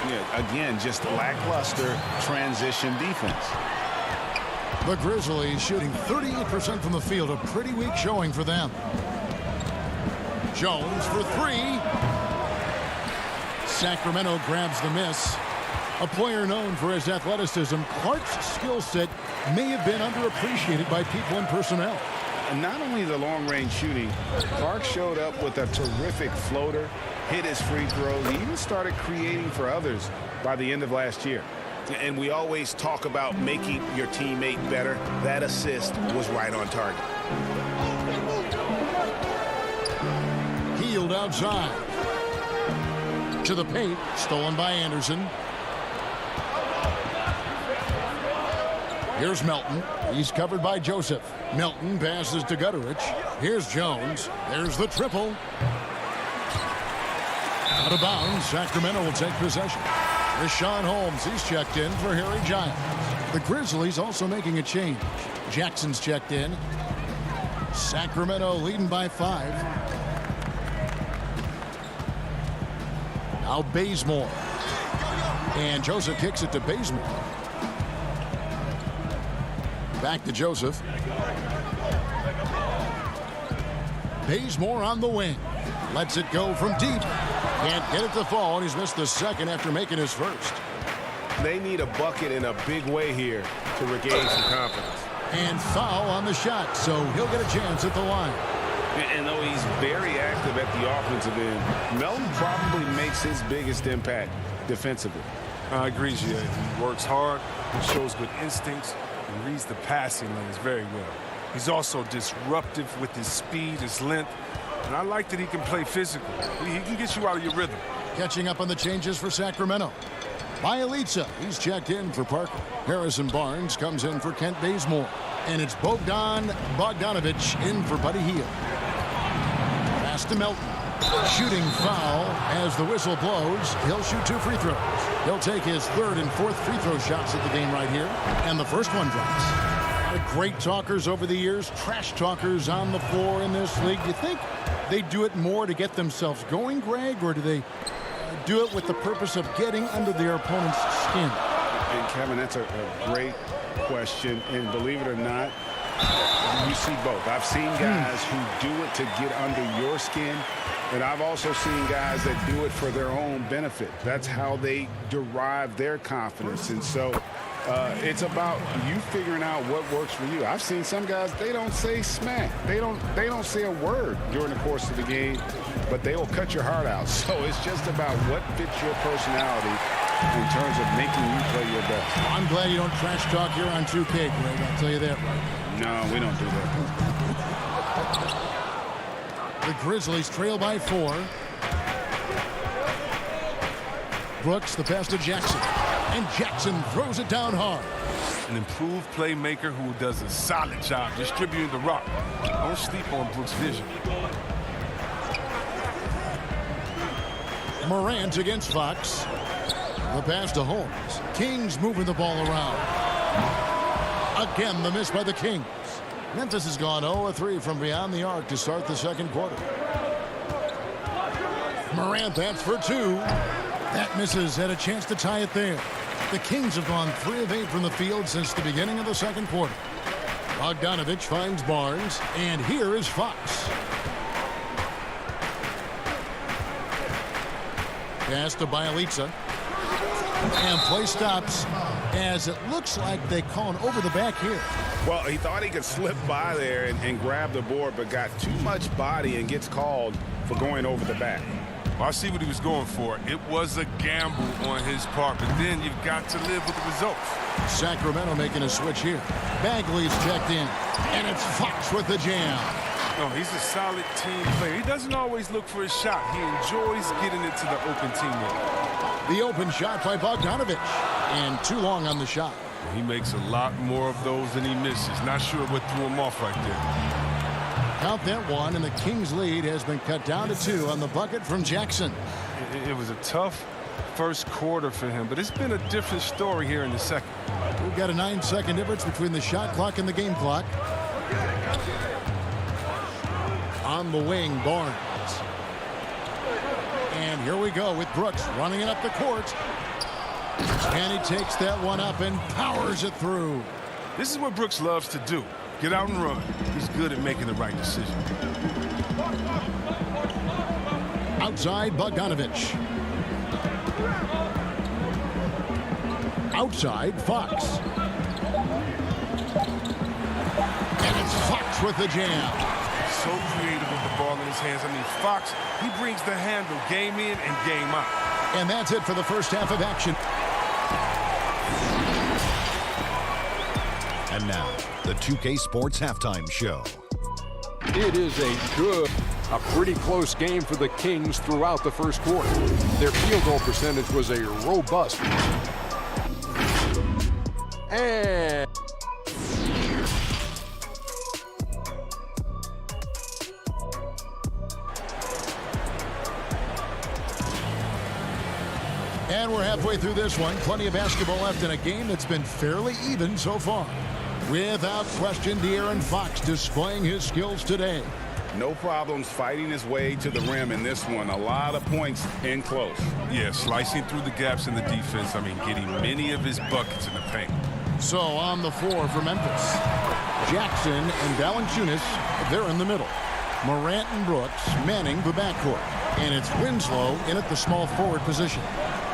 Yeah, again, just lackluster transition defense. The Grizzlies shooting 38% from the field. A pretty weak showing for them. Jones for 3. Sacramento grabs the miss. A player known for his athleticism, Clark's skill set may have been underappreciated by people and personnel. And not only the long-range shooting, Clark showed up with a terrific floater, hit his free throws. He even started creating for others by the end of last year. And we always talk about making your teammate better. That assist was right on target. Hield outside. To the paint, stolen by Anderson. Here's Melton. He's covered by Joseph. Melton passes to Gutterich. Here's Jones. There's the triple. Out of bounds. Sacramento will take possession. Rashawn Holmes, he's checked in for Harry Giles. The Grizzlies also making a change. Jackson's checked in. Sacramento leading by 5. Now Bazemore. And Joseph kicks it to Bazemore. Back to Joseph. Bazemore on the wing. Lets it go from deep. Can't get it to fall, and he's missed the second after making his first. They need a bucket in a big way here to regain some confidence. And foul on the shot, so he'll get a chance at the line. And though he's very active at the offensive end, Melton probably makes his biggest impact defensively. I agree, Jay. He works hard, he shows good instincts, and reads the passing lanes very well. He's also disruptive with his speed, his length. And I like that he can play physical. He can get you out of your rhythm. Catching up on the changes for Sacramento. Bielitsa, he's checked in for Parker. Harrison Barnes comes in for Kent Bazemore. And it's Bogdanovich in for Buddy Hield. Pass to Melton. Shooting foul as the whistle blows. He'll shoot 2 free throws. He'll take his 3rd and 4th free throw shots at the game right here. And the first one drops. Great talkers over the years, trash talkers on the floor in this league. Do you think they do it more to get themselves going, Greg, or do they do it with the purpose of getting under their opponent's skin? And Kevin, that's a great question, and believe it or not, you see both. I've seen guys who do it to get under your skin, and I've also seen guys that do it for their own benefit. That's how they derive their confidence. And so it's about you figuring out what works for you. I've seen some guys, they don't say smack. They don't say a word during the course of the game, but they will cut your heart out. So it's just about what fits your personality in terms of making you play your best. I'm glad you don't trash talk here on 2K, Greg. I'll tell you that right. No, we don't do that. The Grizzlies trail by 4. Brooks, the pass to Jackson. And Jackson throws it down hard. An improved playmaker who does a solid job distributing the rock. Don't sleep on Brooks' vision. Morant against Fox. The pass to Holmes. Kings moving the ball around. Again, the miss by the Kings. Memphis has gone 0-3 from beyond the arc to start the second quarter. Morant, that's for 2. That misses. Had a chance to tie it there. The Kings have gone 3 of 8 from the field since the beginning of the second quarter. Bogdanovich finds Barnes, and here is Fox. Pass to Bielitsa. And play stops as it looks like they call an over the back here. Well, he thought he could slip by there and grab the board, but got too much body and gets called for going over the back. Well, I see what he was going for. It was a gamble on his part, but then you've got to live with the results. Sacramento making a switch here. Bagley's checked in, and it's Fox with the jam. No, he's a solid team player. He doesn't always look for his shot. He enjoys getting it to the open teammate. The open shot by Bogdanovich, and too long on the shot. He makes a lot more of those than he misses. Not sure what threw him off right there. Count that one, and the Kings' lead has been cut down to 2 on the bucket from Jackson. It was a tough first quarter for him, but it's been a different story here in the second. We've got a 9-second difference between the shot clock and the game clock. On the wing, Barnes. And here we go with Brooks running it up the court. And he takes that one up and powers it through. This is what Brooks loves to do. Get out and run. He's good at making the right decision. Outside, Bogdanovich. Outside, Fox. And it's Fox with the jam. So creative with the ball in his hands. I mean, Fox, he brings the handle game in and game out. And that's it for the first half of action. And now, the 2K Sports Halftime Show. It is a pretty close game for the Kings throughout the first quarter. Their field goal percentage was a robust. And we're halfway through this one. Plenty of basketball left in a game that's been fairly even so far. Without question, De'Aaron Fox displaying his skills today. No problems fighting his way to the rim in this one. A lot of points in close. Yeah, slicing through the gaps in the defense. I mean, getting many of his buckets in the paint. So on the floor for Memphis, Jackson and Valanciunas, they're in the middle. Morant and Brooks manning the backcourt. And it's Winslow in at the small forward position.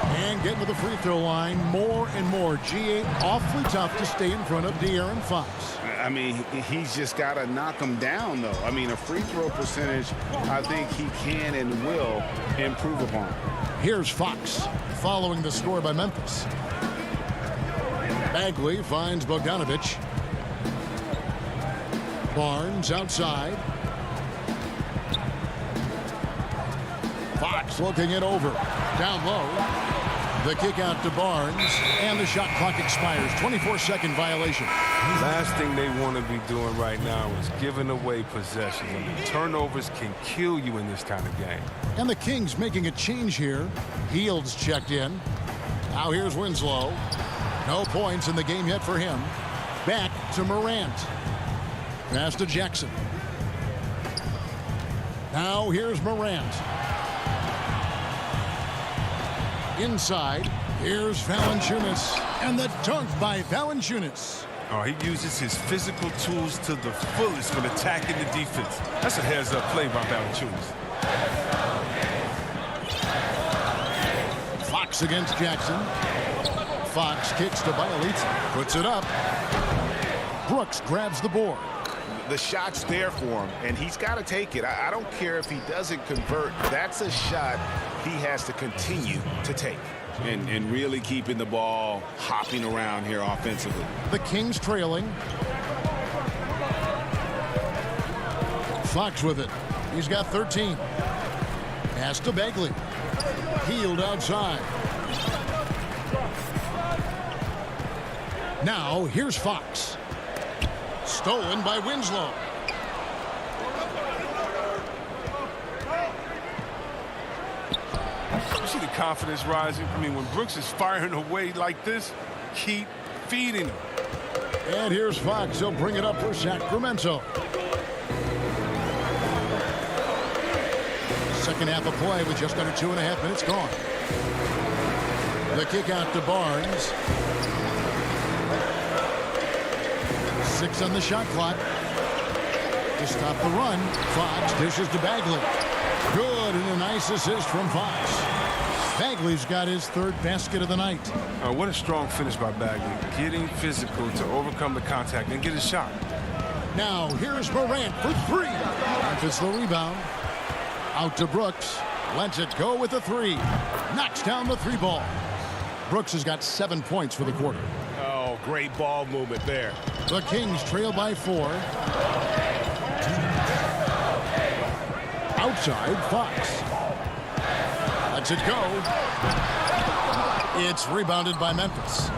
And getting to the free throw line more and more. G8 awfully tough to stay in front of De'Aaron Fox. I mean, he's just got to knock him down, though. I mean, a free throw percentage, I think he can and will improve upon. Here's Fox following the score by Memphis. Bagley finds Bogdanovich. Barnes outside. Fox looking it over. Down low. The kick out to Barnes. And the shot clock expires. 24-second violation. Last thing they want to be doing right now is giving away possessions. I mean, turnovers can kill you in this kind of game. And the Kings making a change here. Heald's checked in. Now here's Winslow. No points in the game yet for him. Back to Morant. Pass to Jackson. Now here's Morant. Inside. Here's Valanciunas. And the dunk by Valanciunas. Oh, he uses his physical tools to the fullest when attacking the defense. That's a heads-up play by Valanciunas. Fox against Jackson. Fox kicks to Bielitsa. Puts it up. Brooks grabs the board. The shot's there for him, and he's got to take it. I don't care if he doesn't convert. That's a shot he has to continue to take. And really keeping the ball hopping around here offensively. The Kings trailing. Fox with it. He's got 13. Pass to Bagley. Hield outside. Now here's Fox. Stolen by Winslow. You see the confidence rising? I mean, when Brooks is firing away like this, keep feeding him. And here's Fox. He'll bring it up for Sacramento. Second half of play with just under 2.5 minutes gone. The kick out to Barnes. 6 on the shot clock. To stop the run, Fox dishes to Bagley. Good, and a nice assist from Fox. Bagley's got his third basket of the night. What a strong finish by Bagley. Getting physical to overcome the contact and get a shot. Now here's Morant for 3. Memphis the rebound. Out to Brooks. Lets it go with the 3. Knocks down the 3 ball. Brooks has got 7 points for the quarter. Oh, great ball movement there. The Kings trail by 4. Outside, Fox. Lets it go. It's rebounded by Memphis.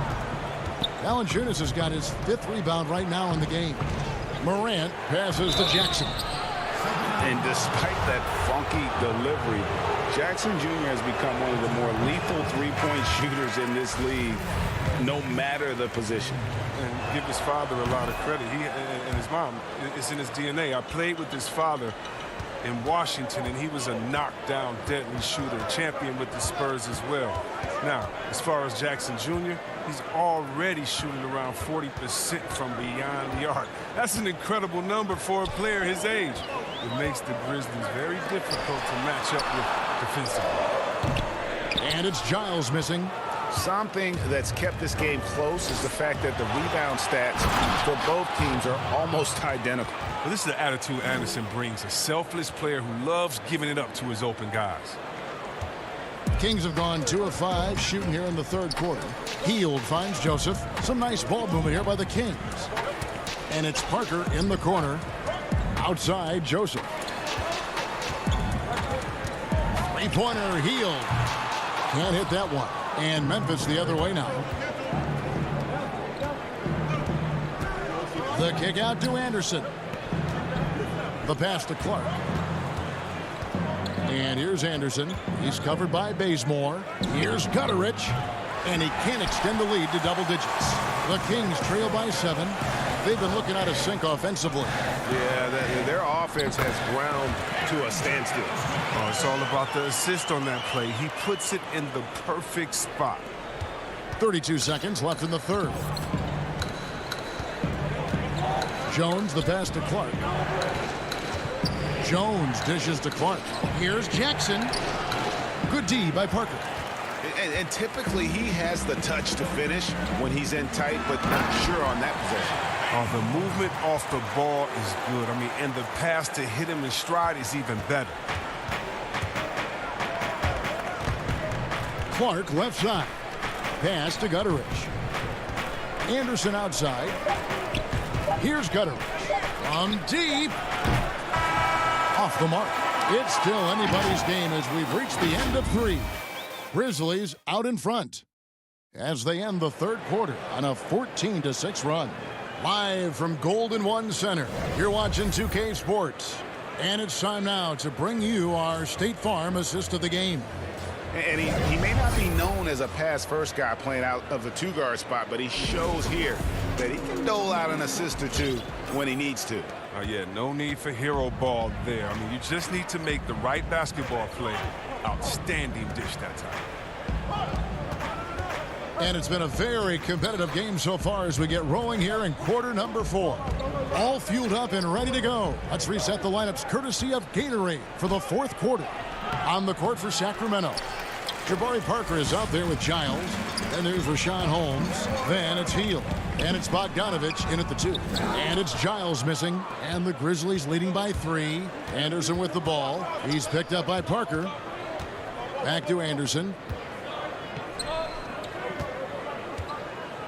Valanciunas has got his 5th rebound right now in the game. Morant passes to Jackson. And despite that funky delivery, Jackson Jr. has become one of the more lethal three-point shooters in this league, no matter the position. And give his father a lot of credit. He and his mom, it's in his DNA. I played with his father in Washington, and he was a knockdown, deadly shooter, champion with the Spurs as well. Now, as far as Jackson Jr., he's already shooting around 40% from beyond the arc. That's an incredible number for a player his age. It makes the Grizzlies very difficult to match up with defensively. And it's Giles missing. Something that's kept this game close is the fact that the rebound stats for both teams are almost identical. Well, this is the attitude Anderson brings, a selfless player who loves giving it up to his open guys. Kings have gone 2 of 5 shooting here in the 3rd quarter. Hield finds Joseph. Some nice ball movement here by the Kings. And it's Parker in the corner. Outside, Joseph. 3-pointer, Hield. Can't hit that one. And Memphis the other way now. The kick out to Anderson. The pass to Clark. And here's Anderson. He's covered by Bazemore. Here's Gutteridge. And he can't extend the lead to double digits. The Kings trail by 7. They've been looking out of sync offensively. Yeah, their offense has ground to a standstill. Oh, it's all about the assist on that play. He puts it in the perfect spot. 32 seconds left in the 3rd. Jones, the pass to Clark. Jones dishes to Clark. Here's Jackson. Good D by Parker. And typically he has the touch to finish when he's in tight, but not sure on that possession. Oh, the movement off the ball is good. I mean, and the pass to hit him in stride is even better. Clark left side. Pass to Gutteridge. Anderson outside. Here's Gutteridge. From deep. Off the mark. It's still anybody's game as we've reached the end of 3. Grizzlies out in front as they end the third quarter on a 14-6 run. Live from Golden One Center, you're watching 2K Sports. And it's time now to bring you our State Farm assist of the game. And he may not be known as a pass-first guy playing out of the 2-guard spot, but he shows here that he can dole out an assist or two when he needs to. Yeah, no need for hero ball there. I mean, you just need to make the right basketball play. Outstanding dish that time. And it's been a very competitive game so far as we get rolling here in quarter number 4. All fueled up and ready to go. Let's reset the lineups courtesy of Gatorade for the fourth quarter. On the court for Sacramento, Jabari Parker is out there with Giles. Then there's Rashawn Holmes. Then it's Hield. And it's Bogdanovich in at the 2. And it's Giles missing. And the Grizzlies leading by 3. Anderson with the ball. He's picked up by Parker. Back to Anderson.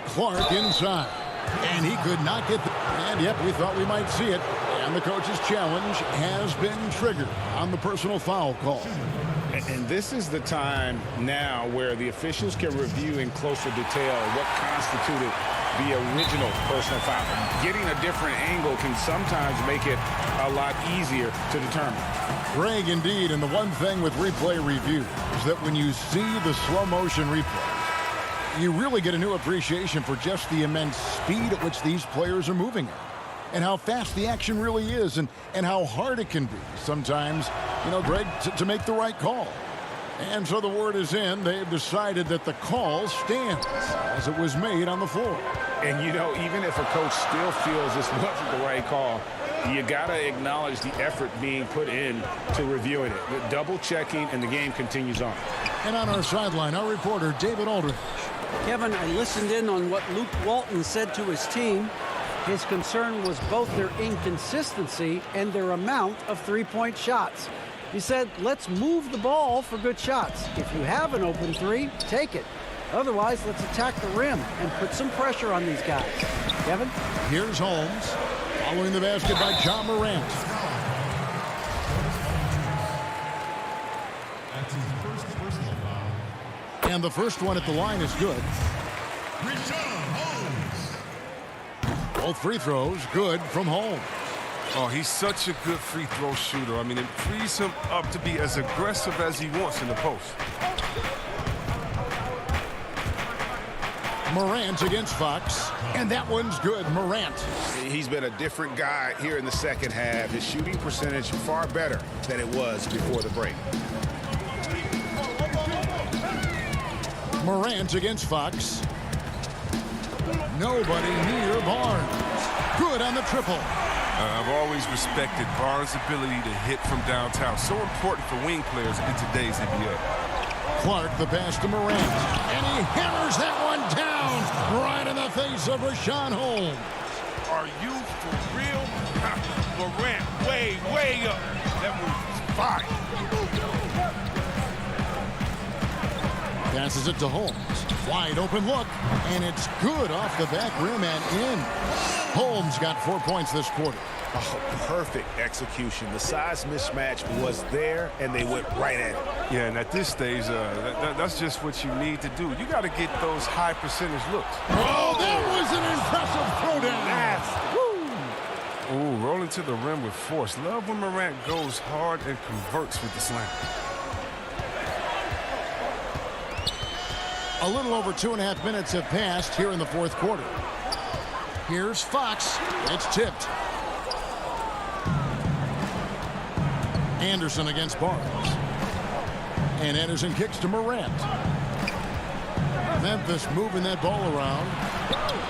Clark inside. And he could not get the... And yep, we thought we might see it. And the coach's challenge has been triggered on the personal foul call. And this is the time now where the officials can review in closer detail what constituted the original personal foul. Getting a different angle can sometimes make it a lot easier to determine. Greg, indeed, and the one thing with replay review is that when you see the slow motion replay, you really get a new appreciation for just the immense speed at which these players are moving at. And how fast the action really is, and how hard it can be sometimes, you know, Greg, to make the right call. And so the word is in. They've decided that the call stands as it was made on the floor. And, you know, even if a coach still feels this wasn't the right call, you got to acknowledge the effort being put in to reviewing it. The double checking, and the game continues on. And on our sideline, our reporter, David Aldridge. Kevin, I listened in on what Luke Walton said to his team. His concern was both their inconsistency and their amount of three-point shots. He said, let's move the ball for good shots. If you have an open 3, take it. Otherwise, let's attack the rim and put some pressure on these guys. Kevin? Here's Holmes. Following the basket by John Morant. That's his first personal foul. And the first one at the line is good. Both free throws good from Holmes. Oh, he's such a good free throw shooter. I mean, it frees him up to be as aggressive as he wants in the post. Morant against Fox, and that one's good. Morant. He's been a different guy here in the second half. His shooting percentage far better than it was before the break. Morant against Fox. Nobody near Barnes. Good on the triple. I've always respected Barnes' ability to hit from downtown. So important for wing players in today's NBA. Clark, the pass to Morant. And he hammers that one down right in the face of Rashawn Holmes. Are you for real? Morant, way up. That move is fine. Passes it to Holmes. Wide open look, and it's good off the back rim and in. Holmes got 4 points this quarter. Oh, perfect execution. The size mismatch was there, and they went right at it. Yeah, and at this stage, that's just what you need to do. You got to get those high percentage looks. Oh, that was an impressive throwdown. Ooh, rolling to the rim with force. Love when Morant goes hard and converts with the slam. A little over 2.5 minutes have passed here in the fourth quarter. Here's Fox. It's tipped. Anderson against Barnes. And Anderson kicks to Morant. Memphis moving that ball around.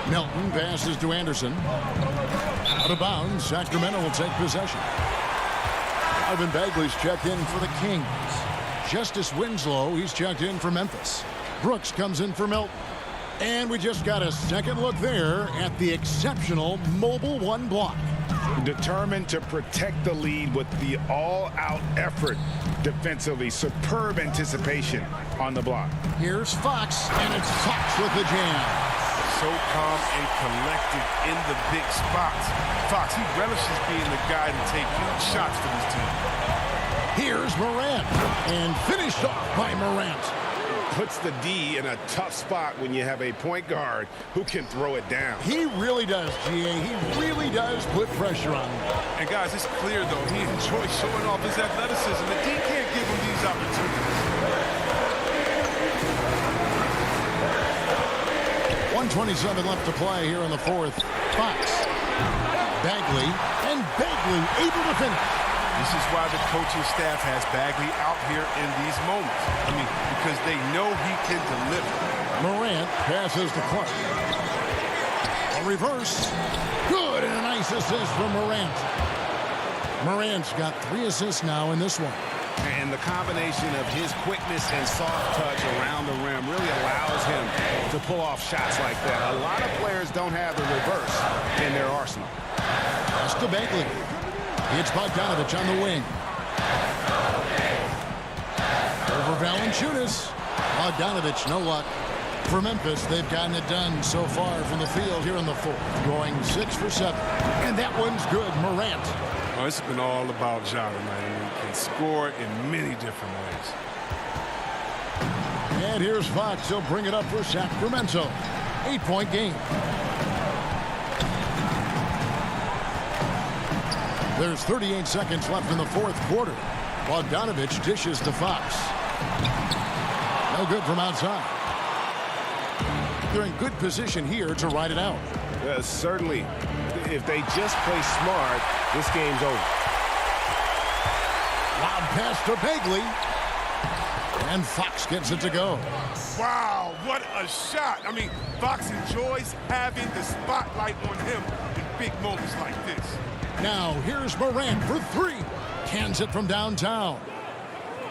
Melton passes to Anderson. Out of bounds. Sacramento will take possession. Marvin Bagley's checked in for the Kings. Justice Winslow, he's checked in for Memphis. Brooks comes in for Melton. And we just got a second look there at the exceptional mobile one block. Determined to protect the lead with the all-out effort defensively. Superb anticipation on the block. Here's Fox, and it's Fox with the jam. so calm and collected in the big spots. Fox, he relishes being the guy to take huge shots for this team. Here's Morant, and finished off by Morant. Puts the D in a tough spot when you have a point guard who can throw it down. He really does, GA. He really does put pressure on him. And guys, it's clear though, he enjoys showing off his athleticism. The D can't give him these opportunities. 1:27 left to play here in the fourth. Fox, Bagley, and Bagley able to finish. This is why the coaching staff has Bagley out here in these moments. I mean, because they know he can deliver. Morant passes to Clark. A reverse. Good, and a nice assist from Morant. Morant's got 3 assists now in this one. And the combination of his quickness and soft touch around the rim really allows him to pull off shots like that. A lot of players don't have the reverse in their arsenal. Pass to Bagley. It's Bogdanovich on the wing. Over Valanciunas. Bogdanovich, no luck. For Memphis, they've gotten it done so far from the field here in the fourth, going 6 for 7. And that one's good. Morant. Oh, it's been all about Ja tonight. I mean, he can score in many different ways. And here's Fox. He'll bring it up for Sacramento. 8-point game. There's 38 seconds left in the fourth quarter. Bogdanovich dishes to Fox. No good from outside. They're in good position here to ride it out. Certainly, if they just play smart, this game's over. Lob pass to Bagley. And Fox gets it to go. Wow, what a shot. I mean, Fox enjoys having the spotlight on him in big moments like this. Now, here's Morant for 3. Cans it from downtown.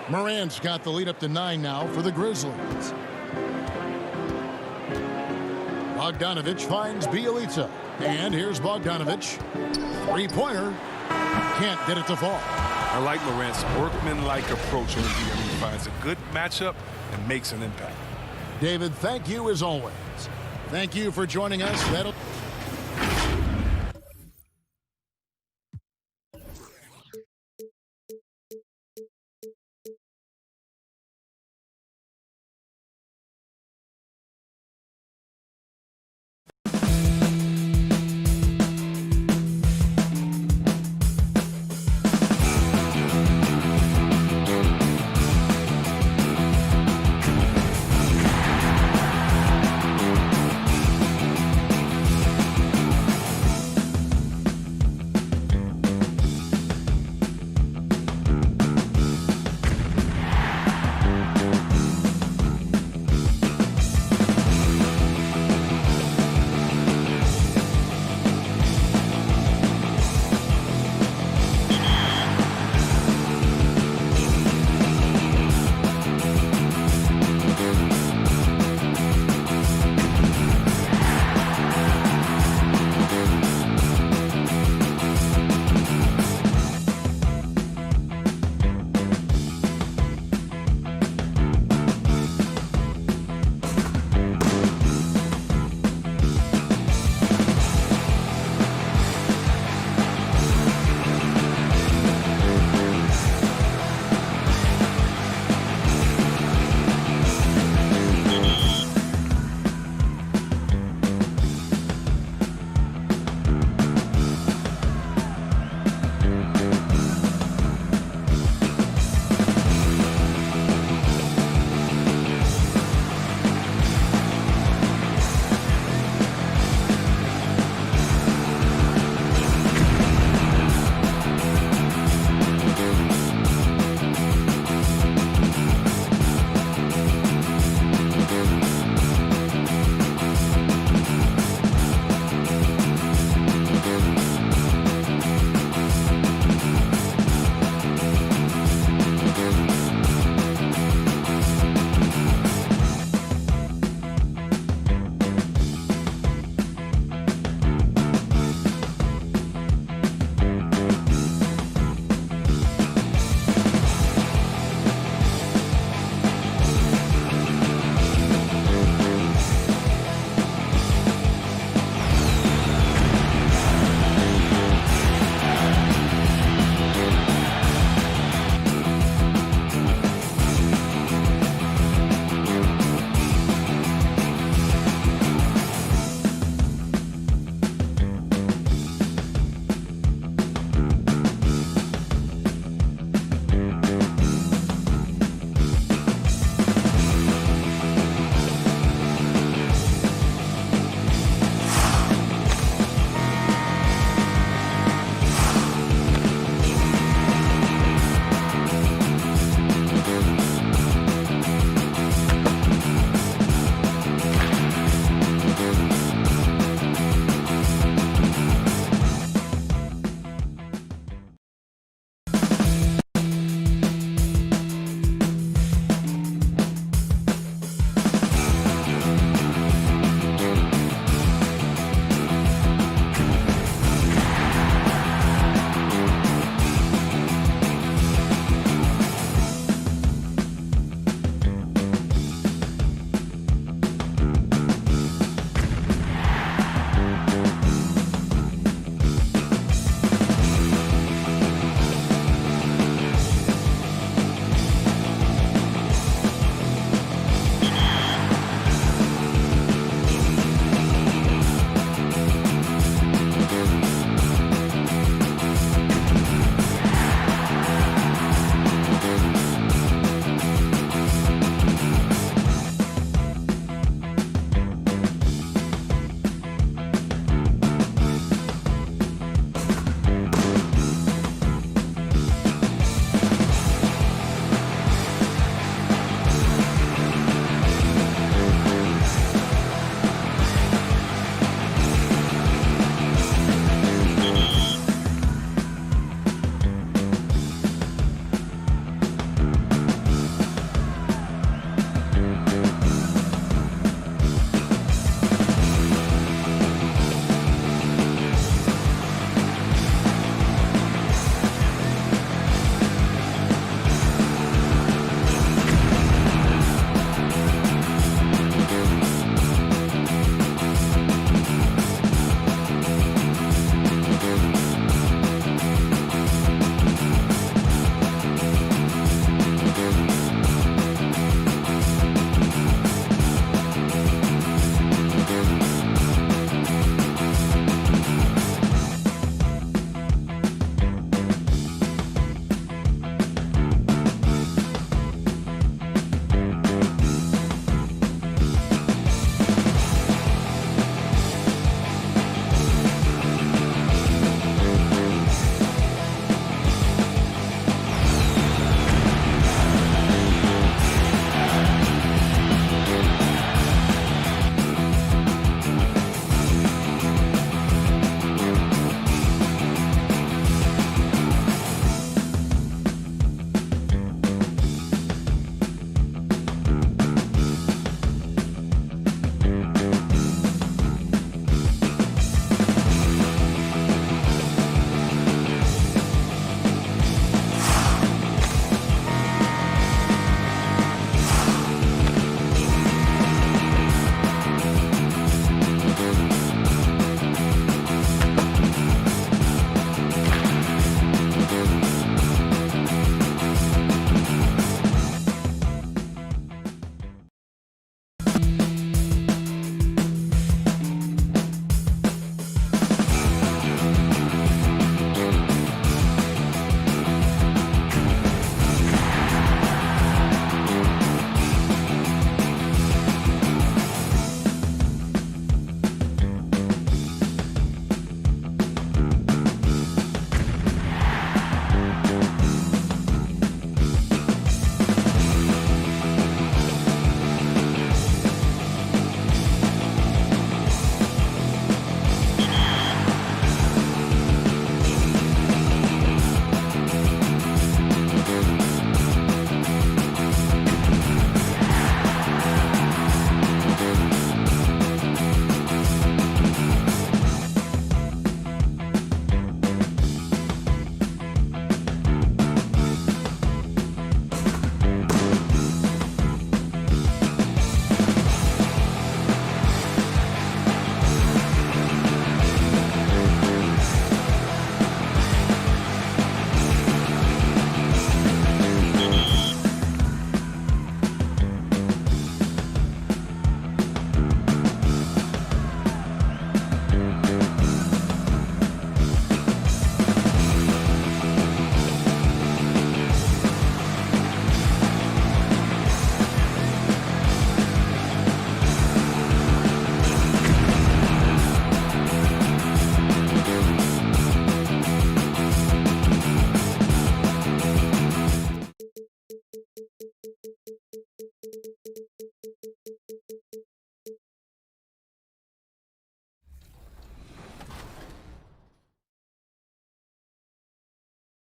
Morant's got the lead up to 9 now for the Grizzlies. Bogdanovich finds Bielitsa. And here's Bogdanovich. 3-pointer. Can't get it to fall. I like Morant's workman-like approach on the D. I mean, he finds a good matchup and makes an impact. David, thank you as always. Thank you for joining us. That'll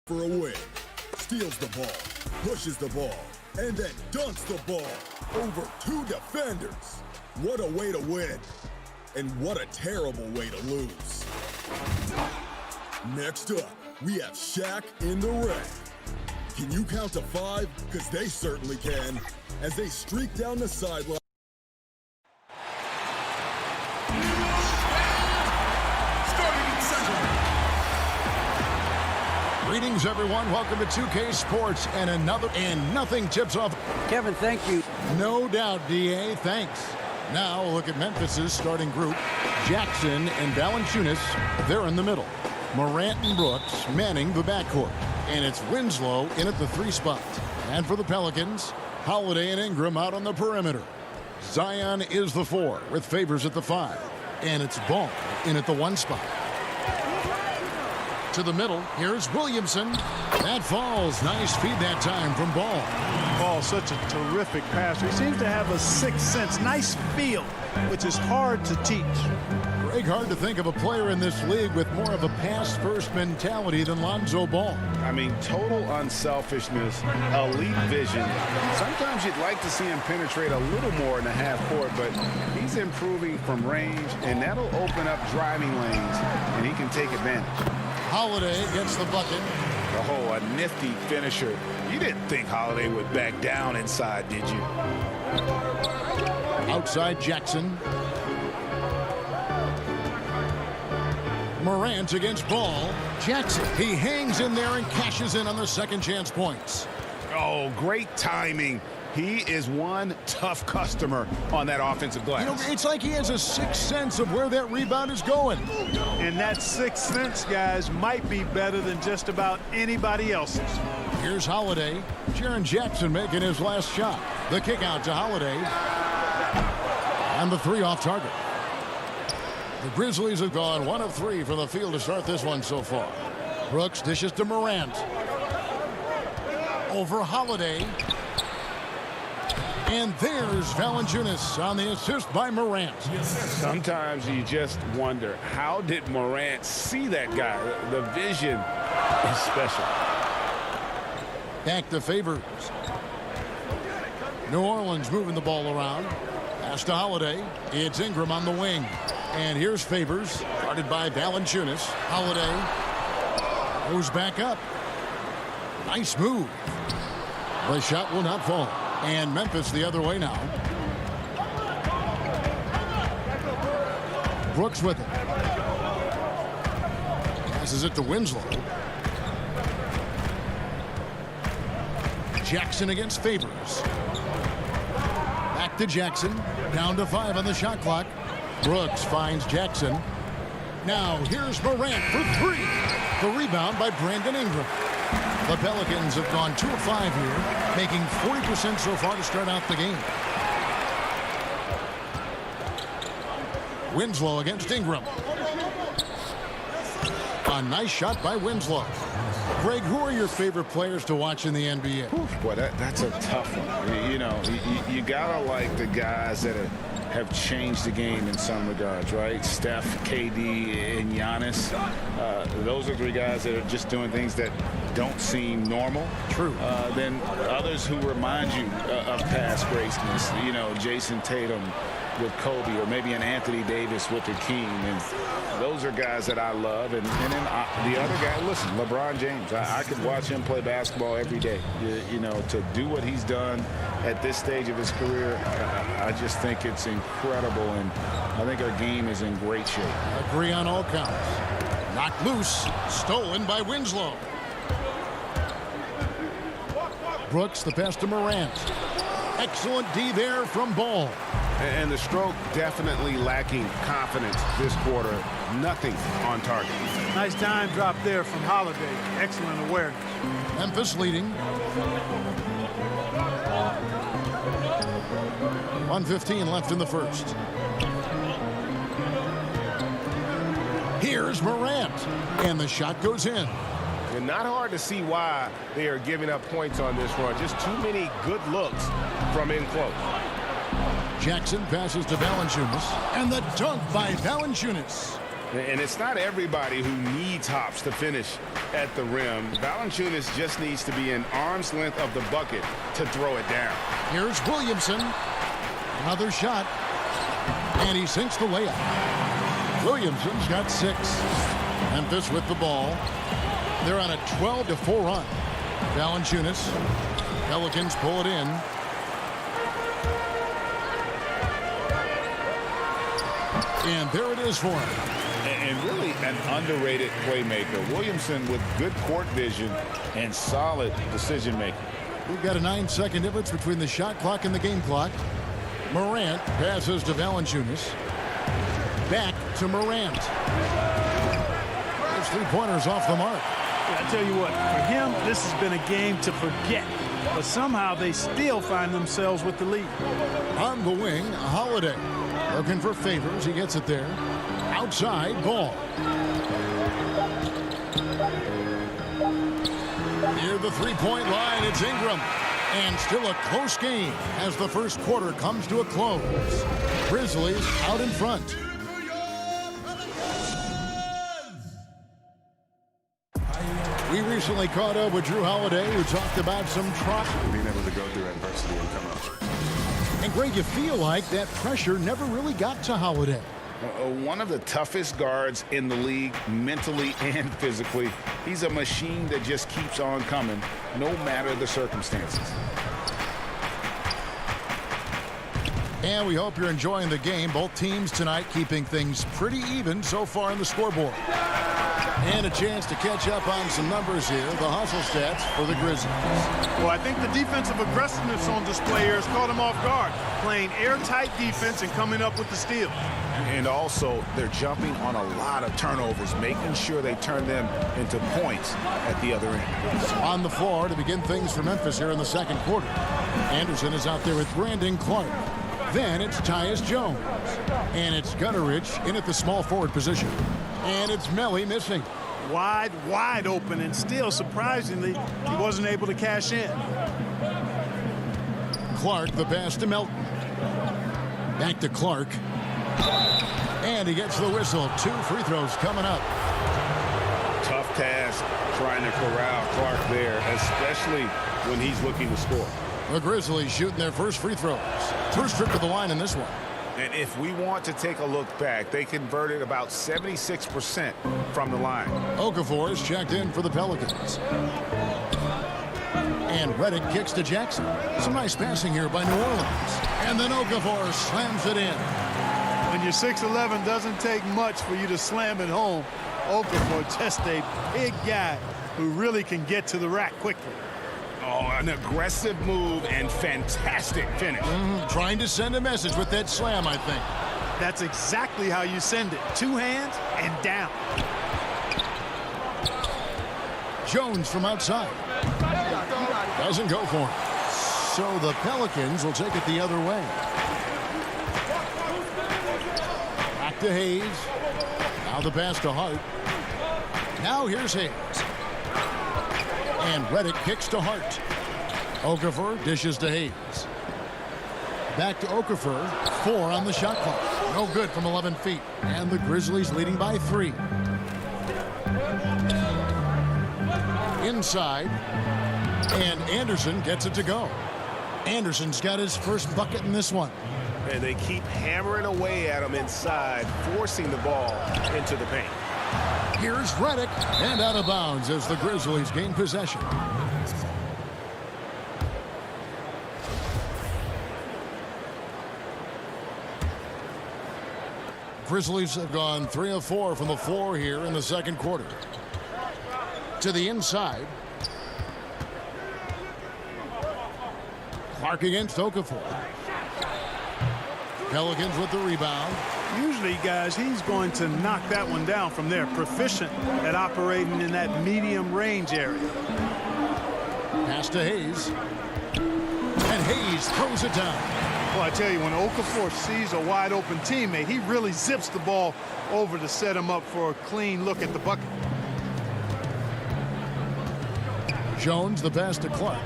for a win. Steals the ball, pushes the ball, and then dunks the ball over 2 defenders. What a way to win. And what a terrible way to lose. Next up, we have Shaq in the red. Can you count to 5? Because they certainly can. As they streak down the sideline. Greetings, everyone. Welcome to 2K Sports and nothing tips off. Kevin, thank you. No doubt, DA. Thanks. Now, look at Memphis's starting group. Jackson and Valanciunas, they're in the middle. Morant and Brooks manning the backcourt. And it's Winslow in at the 3 spot. And for the Pelicans, Holiday and Ingram out on the perimeter. Zion is the 4 with Favors at the 5. And it's Ball in at the 1 spot. To the middle, here's Williamson. That falls. Nice feed that time from Ball. Ball, such a terrific passer. He seems to have a sixth sense, nice feel, which is hard to teach. Greg, hard to think of a player in this league with more of a pass-first mentality than Lonzo Ball. I mean, total unselfishness, elite vision. Sometimes you'd like to see him penetrate a little more in the half court, but he's improving from range, and that'll open up driving lanes, and he can take advantage. Holiday gets the bucket. Oh, a nifty finisher. You didn't think Holiday would back down inside, did you? Outside Jackson. Morant against Ball. Jackson, he hangs in there and cashes in on the second chance points. Oh, great timing. He is one tough customer on that offensive glass. You know, it's like he has a sixth sense of where that rebound is going. And that sixth sense, guys, might be better than just about anybody else's. Here's Holiday. Jaren Jackson making his last shot. The kick out to Holiday. And the 3 off target. The Grizzlies have gone 1 of 3 from the field to start this one so far. Brooks dishes to Morant. Over Holiday. And there's Valanciunas on the assist by Morant. Sometimes you just wonder, how did Morant see that guy? The vision is special. Back to Favors. New Orleans moving the ball around. Pass to Holiday. It's Ingram on the wing. And here's Favors, guarded by Valanciunas. Holiday goes back up. Nice move. The shot will not fall. And Memphis the other way now. Brooks with it. Passes it to Winslow. Jackson against Favors. Back to Jackson. Down to 5 on the shot clock. Brooks finds Jackson. Now here's Morant for 3. The rebound by Brandon Ingram. The Pelicans have gone 2 of 5 here, making 40% so far to start out the game. Winslow against Ingram. A nice shot by Winslow. Greg, who are your favorite players to watch in the NBA? Boy, that's a tough one. You know, you gotta like the guys that have changed the game in some regards, right? Steph, KD, and Giannis. Those are 3 guys that are just doing things that don't seem normal. True. Then others who remind you of past greatness. You know, Jason Tatum with Kobe, or maybe an Anthony Davis with Hakeem. And those are guys that I love. And then the other guy, listen, LeBron James. I could watch him play basketball every day. You know, to do what he's done at this stage of his career, I just think it's incredible. And I think our game is in great shape. Agree on all counts. Knocked loose. Stolen by Winslow. Brooks, the pass to Morant. Excellent D there from Ball. And the stroke definitely lacking confidence this quarter. Nothing on target. Nice dime drop there from Holiday. Excellent awareness. Memphis leading. 1:15 left in the first. Here's Morant. And the shot goes in. And not hard to see why they are giving up points on this run. Just too many good looks from in close. Jackson passes to Valanciunas. And the dunk by Valanciunas. And it's not everybody who needs hops to finish at the rim. Valanciunas just needs to be an arm's length of the bucket to throw it down. Here's Williamson. Another shot. And he sinks the layup. Williamson's got 6. Memphis with the ball. They're on a 12-4 run. Valanciunas. Pelicans pull it in. And there it is for him. And really an underrated playmaker. Williamson with good court vision and solid decision making. We've got a 9-second difference between the shot clock and the game clock. Morant passes to Valanciunas. Back to Morant. His 3-pointers off the mark. I tell you what, for him, this has been a game to forget. But somehow they still find themselves with the lead. On the wing, Holiday. Looking for Favors. He gets it there. Outside, Ball. Near the 3-point line, it's Ingram. And still a close game as the first quarter comes to a close. Grizzlies out in front. We recently caught up with Drew Holiday, who talked about some being able to go through adversity and come out. And Greg, you feel like that pressure never really got to Holiday. One of the toughest guards in the league, mentally and physically. He's a machine that just keeps on coming, no matter the circumstances. And we hope you're enjoying the game. Both teams tonight keeping things pretty even so far in the scoreboard. And a chance to catch up on some numbers here. The hustle stats for the Grizzlies. Well, I think the defensive aggressiveness on display here has caught them off guard. Playing airtight defense and coming up with the steal. And also, they're jumping on a lot of turnovers, making sure they turn them into points at the other end. On the floor to begin things for Memphis here in the second quarter. Anderson is out there with Brandon Clark. Then it's Tyus Jones. And it's Gutteridge in at the small forward position. And it's Melly missing. Wide open, and still, surprisingly, he wasn't able to cash in. Clark, the pass to Melton. Back to Clark. And he gets the whistle. 2 free throws coming up. Tough task trying to corral Clark there, especially when he's looking to score. The Grizzlies shooting their first free throws. First trip to the line in this one. And if we want to take a look back, they converted about 76% from the line. Okafor is checked in for the Pelicans. And Redick kicks to Jackson. Some nice passing here by New Orleans. And then Okafor slams it in. When you're 6'11", doesn't take much for you to slam it home. Okafor, just a big guy who really can get to the rack quickly. Oh, an aggressive move and fantastic finish. Trying to send a message with that slam, I think. That's exactly how you send it. 2 hands and down. Jones from outside. Doesn't go for him. So the Pelicans will take it the other way. Back to Hayes. Now the pass to Hart. Now here's Hayes. And Redick kicks to Hart. Okafor dishes to Hayes. Back to Okafor. 4 on the shot clock. No good from 11 feet. And the Grizzlies leading by 3. Inside. And Anderson gets it to go. Anderson's got his first bucket in this one. And they keep hammering away at him inside, forcing the ball into the paint. Here's Redick, and out of bounds as the Grizzlies gain possession. Grizzlies have gone 3 of 4 from the floor here in the second quarter. To the inside. Clark against Okafor. Pelicans with the rebound. Usually, guys, he's going to knock that one down from there. Proficient at operating in that medium range area. Pass to Hayes. And Hayes throws it down. Well, I tell you, when Okafor sees a wide open teammate, he really zips the ball over to set him up for a clean look at the bucket. Jones, the pass to Clark.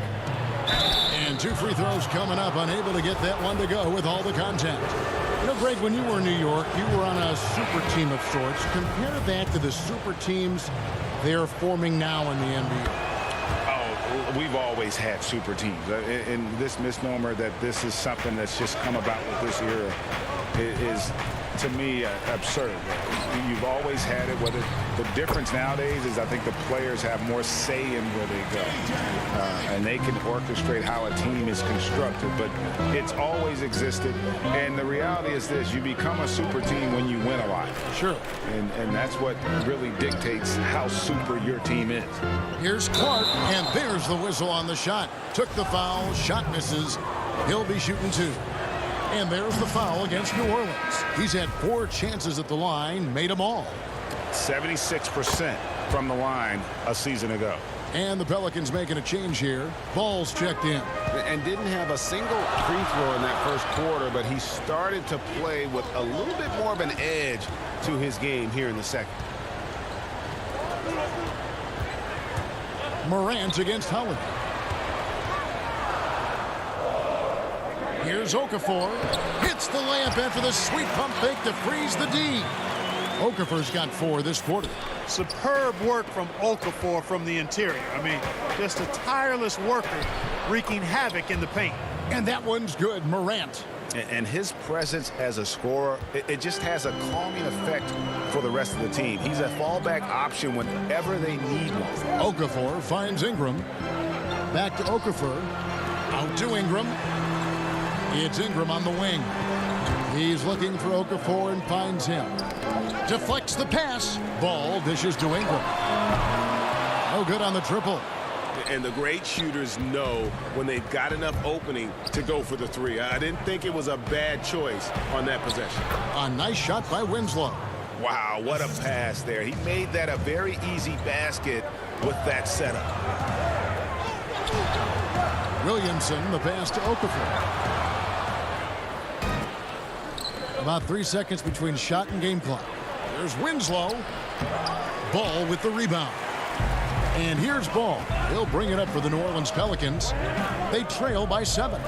And 2 free throws coming up, unable to get that one to go with all the contact. You know, Greg, when you were in New York, you were on a super team of sorts. Compare that to the super teams they're forming now in the NBA. Oh, we've always had super teams. And this misnomer that this is something that's just come about with this era is, to me, absurd. You've always had it. Whether the difference nowadays is I think the players have more say in where they go. And they can orchestrate how a team is constructed. But it's always existed. And the reality is this. You become a super team when you win a lot. Sure. And that's what really dictates how super your team is. Here's Clark, and there's the whistle on the shot. Took the foul. Shot misses. He'll be shooting 2. And there's the foul against New Orleans. He's had 4 chances at the line, made them all. 76% from the line a season ago. And the Pelicans making a change here. Ball's checked in. And didn't have a single free throw in that first quarter, but he started to play with a little bit more of an edge to his game here in the second. Morant against Holiday. Here's Okafor. Hits the layup after the sweet pump fake to freeze the D. Okafor's got 4 this quarter. Superb work from Okafor from the interior. I mean, just a tireless worker wreaking havoc in the paint. And that one's good. Morant. And his presence as a scorer, it just has a calming effect for the rest of the team. He's a fallback option whenever they need one. Okafor finds Ingram. Back to Okafor. Out to Ingram. It's Ingram on the wing. He's looking for Okafor and finds him. Deflects the pass. Ball dishes to Ingram. No good on the triple. And the great shooters know when they've got enough opening to go for the 3. I didn't think it was a bad choice on that possession. A nice shot by Winslow. Wow, what a pass there. He made that a very easy basket with that setup. Williamson, the pass to Okafor. About 3 seconds between shot and game clock. There's Winslow. Ball with the rebound. And here's Ball. He'll bring it up for the New Orleans Pelicans. They trail by 7.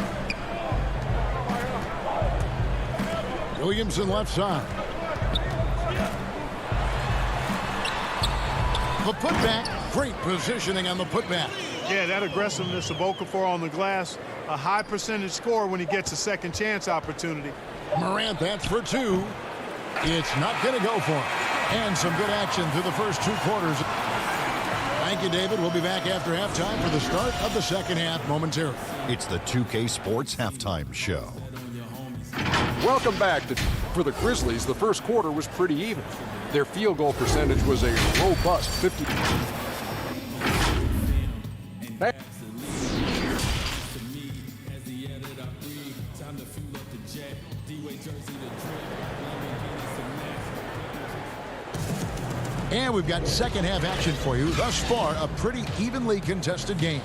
Williamson left side. The putback. Great positioning on the putback. Yeah, that aggressiveness of Okafor on the glass. A high percentage score when he gets a second chance opportunity. Morant, that's for 2. It's not going to go for him. And some good action through the first 2 quarters. Thank you, David. We'll be back after halftime for the start of the second half momentarily. It's the 2K Sports Halftime Show. Welcome back. For the Grizzlies, the first quarter was pretty even. Their field goal percentage was a robust 50. And we've got second half action for you. Thus far, a pretty evenly contested game.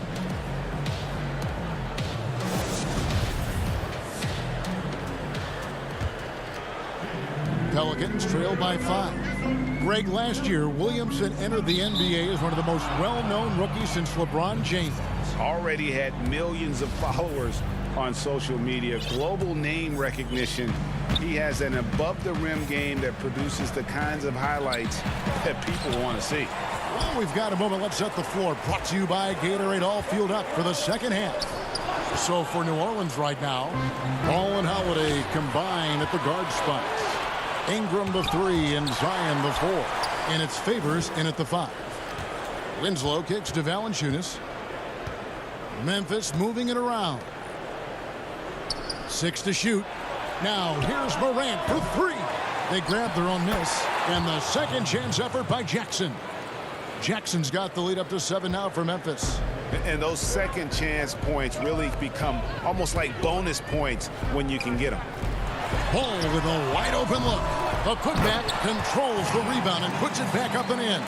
Pelicans trail by 5. Greg, last year, Williamson entered the NBA as one of the most well-known rookies since LeBron James. Already had millions of followers on social media, global name recognition. He has an above-the-rim game that produces the kinds of highlights that people want to see. Well, we've got a moment. Let's set the floor. Brought to you by Gatorade. All fueled up for the second half. So for New Orleans right now, Ball and Holiday combine at the guard spots. Ingram the 3 and Zion the 4. And it's Favors in at the 5. Winslow kicks to Valanciunas. Memphis moving it around. 6 to shoot. Now here's Morant for 3. They grab their own miss. And the second chance effort by Jackson. Jackson's got the lead up to 7 now for Memphis. And those second chance points really become almost like bonus points when you can get them. Ball with a wide open look. The putback controls the rebound and puts it back up and in.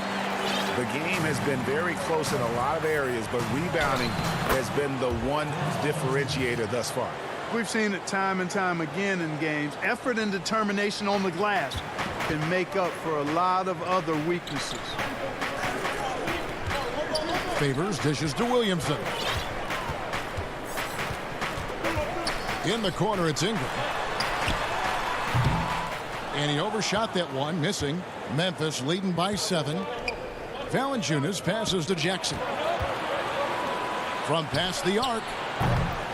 The game has been very close in a lot of areas, but rebounding has been the one differentiator thus far. We've seen it time and time again in games. Effort and determination on the glass can make up for a lot of other weaknesses. Favors dishes to Williamson. In the corner, it's Ingram. And he overshot that one, missing. Memphis leading by 7. Valanciunas passes to Jackson. From past the arc,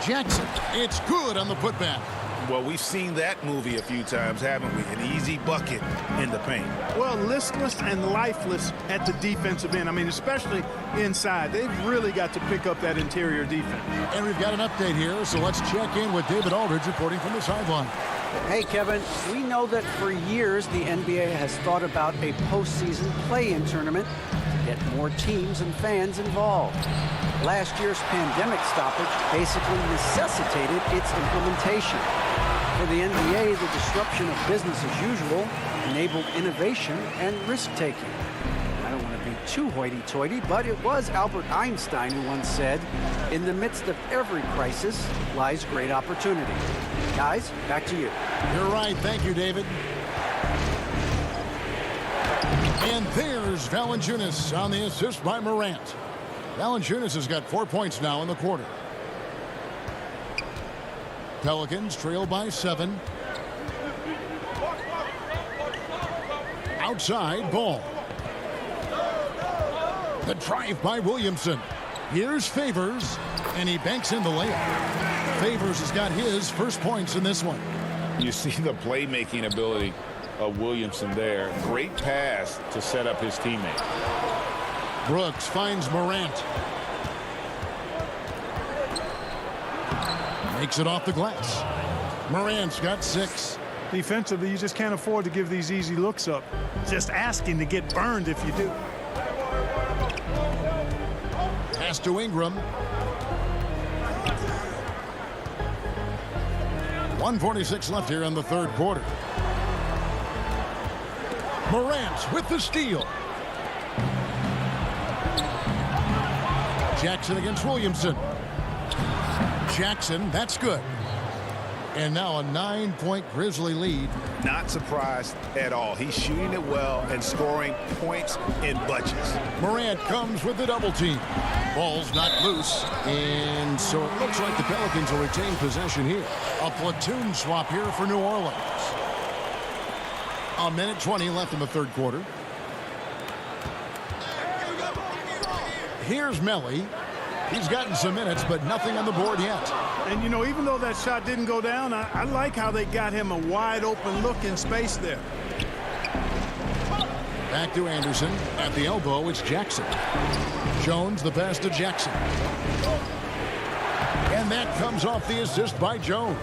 Jackson. It's good on the putback. Well, we've seen that movie a few times, haven't we? An easy bucket in the paint. Well, listless and lifeless at the defensive end. I mean, especially inside. They've really got to pick up that interior defense. And we've got an update here, so let's check in with David Aldridge reporting from the sideline. Hey, Kevin, we know that for years the NBA has thought about a postseason play-in tournament to get more teams and fans involved. Last year's pandemic stoppage basically necessitated its implementation. For the NBA, the disruption of business as usual enabled innovation and risk-taking. I don't want to be too hoity-toity, but it was Albert Einstein who once said, "In the midst of every crisis lies great opportunity." Guys, back to you. You're right. Thank you, David. And there's Valanciunas on the assist by Morant. Valanciunas has got 4 points now in the quarter. Pelicans trail by 7. Outside, Ball. The drive by Williamson. Here's Favors, and he banks in the layup. Favors has got his first points in this one. You see the playmaking ability of Williamson there. Great pass to set up his teammate. Brooks finds Morant. Makes it off the glass. Morant's got 6. Defensively, you just can't afford to give these easy looks up. Just asking to get burned if you do. Pass to Ingram. 1:46 left here in the third quarter. Morant with the steal. Jackson against Williamson. Jackson, that's good. And now a 9-point Grizzly lead. Not surprised at all. He's shooting it well and scoring points in bunches. Morant comes with the double team. Ball's not loose. And so it looks like the Pelicans will retain possession here. A platoon swap here for New Orleans. 1:20 left in the third quarter. Here's Melly. He's gotten some minutes, but nothing on the board yet. And, you know, even though that shot didn't go down, I like how they got him a wide open look in space there. Back to Anderson. At the elbow, it's Jackson. Jones, the pass to Jackson. And that comes off the assist by Jones.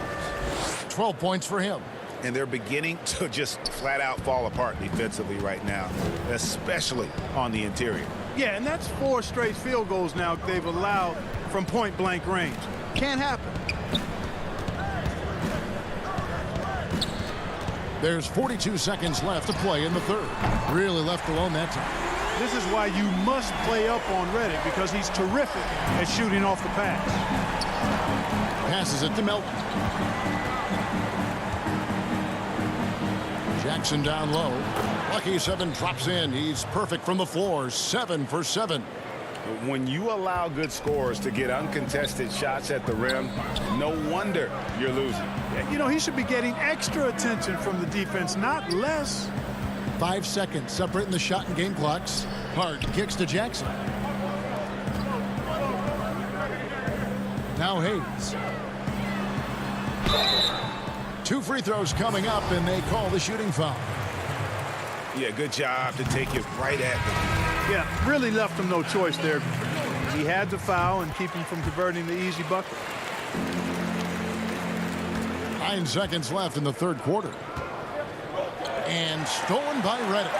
12 points for him. And they're beginning to just flat out fall apart defensively right now, especially on the interior. Yeah, and that's 4 straight field goals now they've allowed from point-blank range. Can't happen. There's 42 seconds left to play in the third. Really left alone that time. This is why you must play up on Reddick, because he's terrific at shooting off the pass. Passes it to Melton. Jackson down low. Lucky 7 drops in. He's perfect from the floor. 7 for 7. When you allow good scorers to get uncontested shots at the rim, no wonder you're losing. You know, he should be getting extra attention from the defense, not less. 5 seconds separating the shot and game clocks. Hart kicks to Jackson. Now Hayes. 2 free throws coming up, and they call the shooting foul. Yeah, good job to take it right at them. Yeah, really left him no choice there. He had to foul and keep him from converting the easy bucket. 9 seconds left in the third quarter. And stolen by Reddick.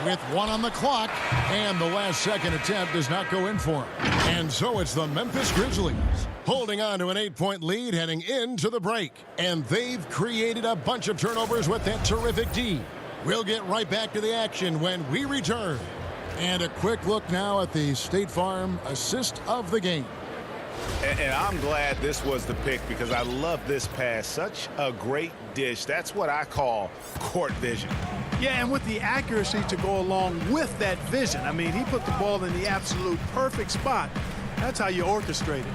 With 1 on the clock, and the last second attempt does not go in for him. And so it's the Memphis Grizzlies holding on to an 8-point lead heading into the break. And they've created a bunch of turnovers with that terrific D. We'll get right back to the action when we return. And a quick look now at the State Farm assist of the game. And I'm glad this was the pick because I love this pass. Such a great dish. That's what I call court vision. Yeah, and with the accuracy to go along with that vision. I mean, he put the ball in the absolute perfect spot. That's how you orchestrate it.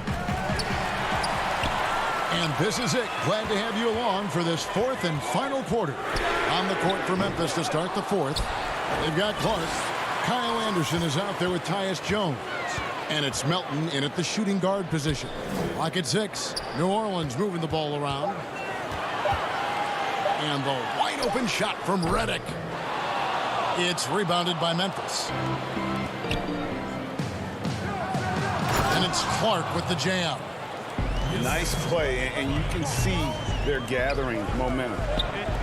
And this is it. Glad to have you along for this fourth and final quarter. On the court for Memphis to start the fourth. They've got Clark. Kyle Anderson is out there with Tyus Jones. And it's Melton in at the shooting guard position. Lock at 6. New Orleans moving the ball around. And the wide open shot from Redick. It's rebounded by Memphis. And it's Clark with the jam. Nice play, and you can see they're gathering momentum.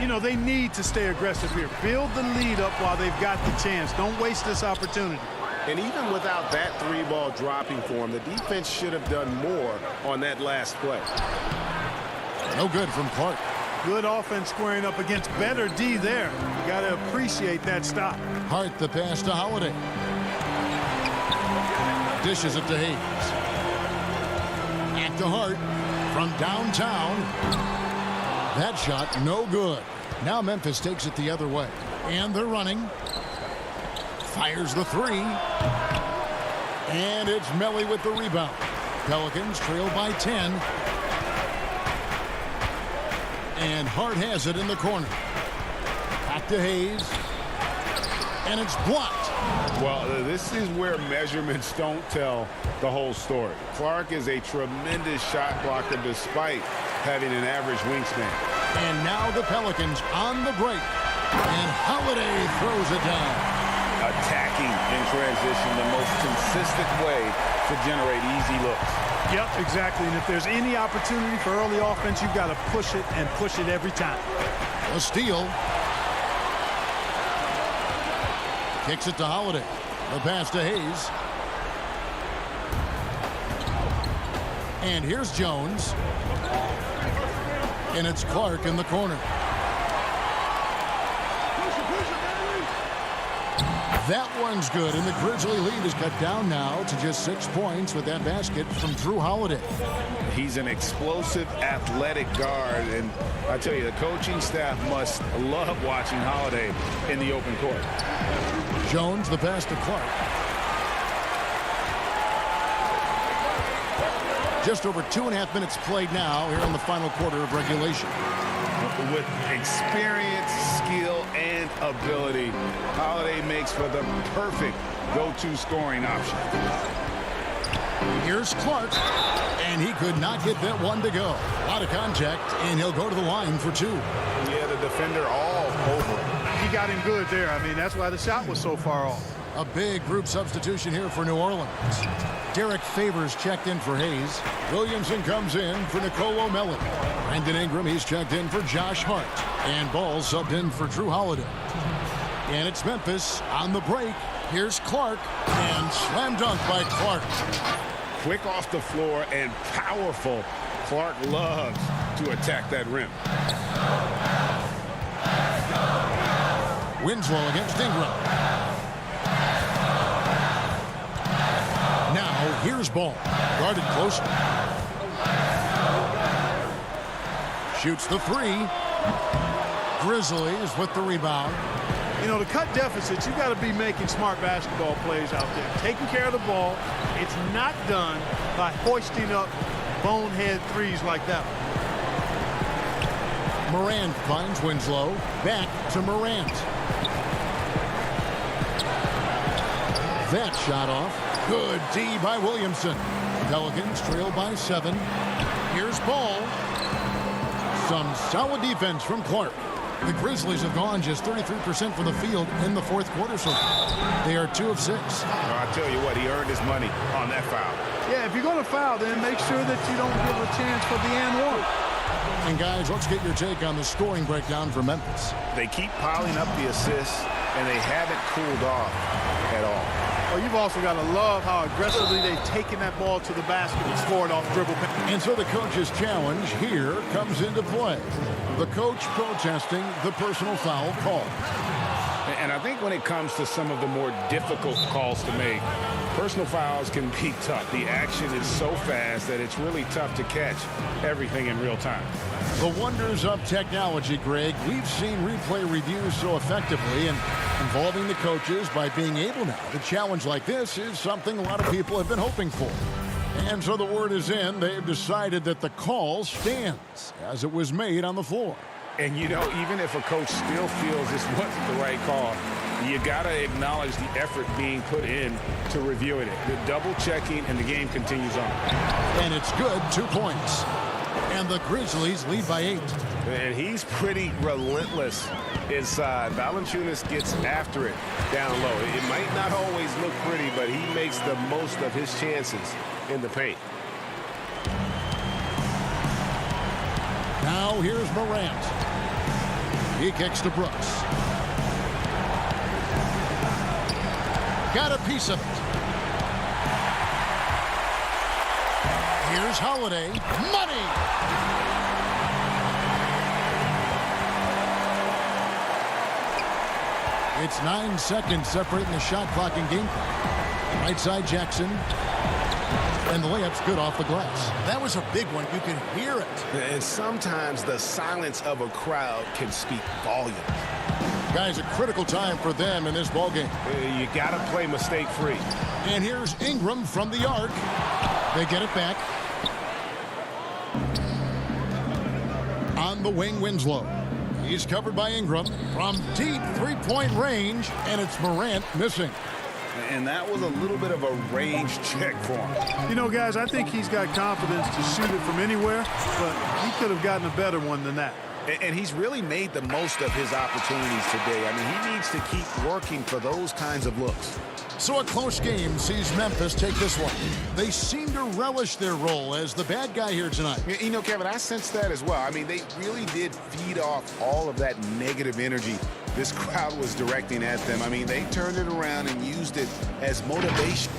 You know, they need to stay aggressive here. Build the lead up while they've got the chance. Don't waste this opportunity. And even without that 3-ball dropping for him, the defense should have done more on that last play. No good from Clark. Good offense squaring up against better D there. You got to appreciate that stop. Hart the pass to Holiday. Dishes it to Hayes. Back to Hart from downtown. That shot no good. Now Memphis takes it the other way. And they're running. Fires the 3. And it's Melly with the rebound. Pelicans trail by 10. And Hart has it in the corner. Back to Hayes. And it's blocked. Well, this is where measurements don't tell the whole story. Clark is a tremendous shot blocker despite having an average wingspan. And now the Pelicans on the break. And Holiday throws it down. Attacking in transition, the most consistent way to generate easy looks. Yep, exactly. And if there's any opportunity for early offense, you've got to push it and push it every time. A steal. Kicks it to Holiday. The pass to Hayes. And here's Jones. And it's Clark in the corner. That one's good, and the Grizzly lead is cut down now to just 6 points with that basket from Drew Holiday. He's an explosive, athletic guard, and I tell you, the coaching staff must love watching Holiday in the open court. Jones, the pass to Clark. Just over 2.5 minutes played now here in the final quarter of regulation. With experience, skill, and ability, Holiday makes for the perfect go-to scoring option. Here's Clark, and he could not get that one to go. A lot of contact, and he'll go to the line for 2. Yeah, the defender all over him. He got him good there. I mean, that's why the shot was so far off. A big group substitution here for New Orleans. Derek Favors checked in for Hayes. Williamson comes in for Nicole O'Malley. Brandon Ingram, he's checked in for Josh Hart. And Ball subbed in for Drew Holiday. And it's Memphis on the break. Here's Clark, and slam dunk by Clark. Quick off the floor and powerful. Clark loves to attack that rim. Winslow against Ingram. Now here's Ball. Guarded closely. Shoots the 3. Grizzlies with the rebound. You know, to cut deficits, you got to be making smart basketball plays out there. Taking care of the ball. It's not done by hoisting up bonehead threes like that one. Morant finds Winslow. Back to Morant. That shot off. Good D by Williamson. Pelicans trail by 7. Here's Ball. Some solid defense from Clark. The Grizzlies have gone just 33% from the field in the fourth quarter so far. They are 2 of 6. I tell you what, he earned his money on that foul. Yeah, if you're going to foul, then make sure that you don't give a chance for the and one. And guys, let's get your take on the scoring breakdown for Memphis. They keep piling up the assists, and they haven't cooled off at all. Well, you've also got to love how aggressively they've taken that ball to the basket and scored off dribble. And so the coach's challenge here comes into play. The coach protesting the personal foul call. And I think when it comes to some of the more difficult calls to make, personal fouls can be tough. The action is so fast that it's really tough to catch everything in real time. The wonders of technology, Greg. We've seen replay reviews so effectively, and involving the coaches by being able now to challenge like this is something a lot of people have been hoping for. And so the word is in. They've decided that the call stands as it was made on the floor. And, you know, even if a coach still feels this wasn't the right call, you got to acknowledge the effort being put in to reviewing it. The double checking, and the game continues on. And it's good, 2 points. And the Grizzlies lead by 8. And he's pretty relentless inside. Valanciunas gets after it down low. It might not always look pretty, but he makes the most of his chances in the paint. Now here's Morant. He kicks to Brooks. Got a piece of it. Here's Holiday. Money! It's 9 seconds separating the shot clock and game clock. Right side Jackson. And the layup's good off the glass. That was a big one. You can hear it. And sometimes the silence of a crowd can speak volumes. Guys, a critical time for them in this ballgame. You got to play mistake-free. And here's Ingram from the arc. They get it back. On the wing, Winslow. He's covered by Ingram from deep three-point range, and it's Morant missing. And that was a little bit of a range check for him. You know, guys, I think he's got confidence to shoot it from anywhere, but he could have gotten a better one than that. And he's really made the most of his opportunities today. I mean, he needs to keep working for those kinds of looks. So a close game sees Memphis take this one. They seem to relish their role as the bad guy here tonight. You know, Kevin, I sense that as well. I mean, they really did feed off all of that negative energy this crowd was directing at them. I mean, they turned it around and used it as motivation.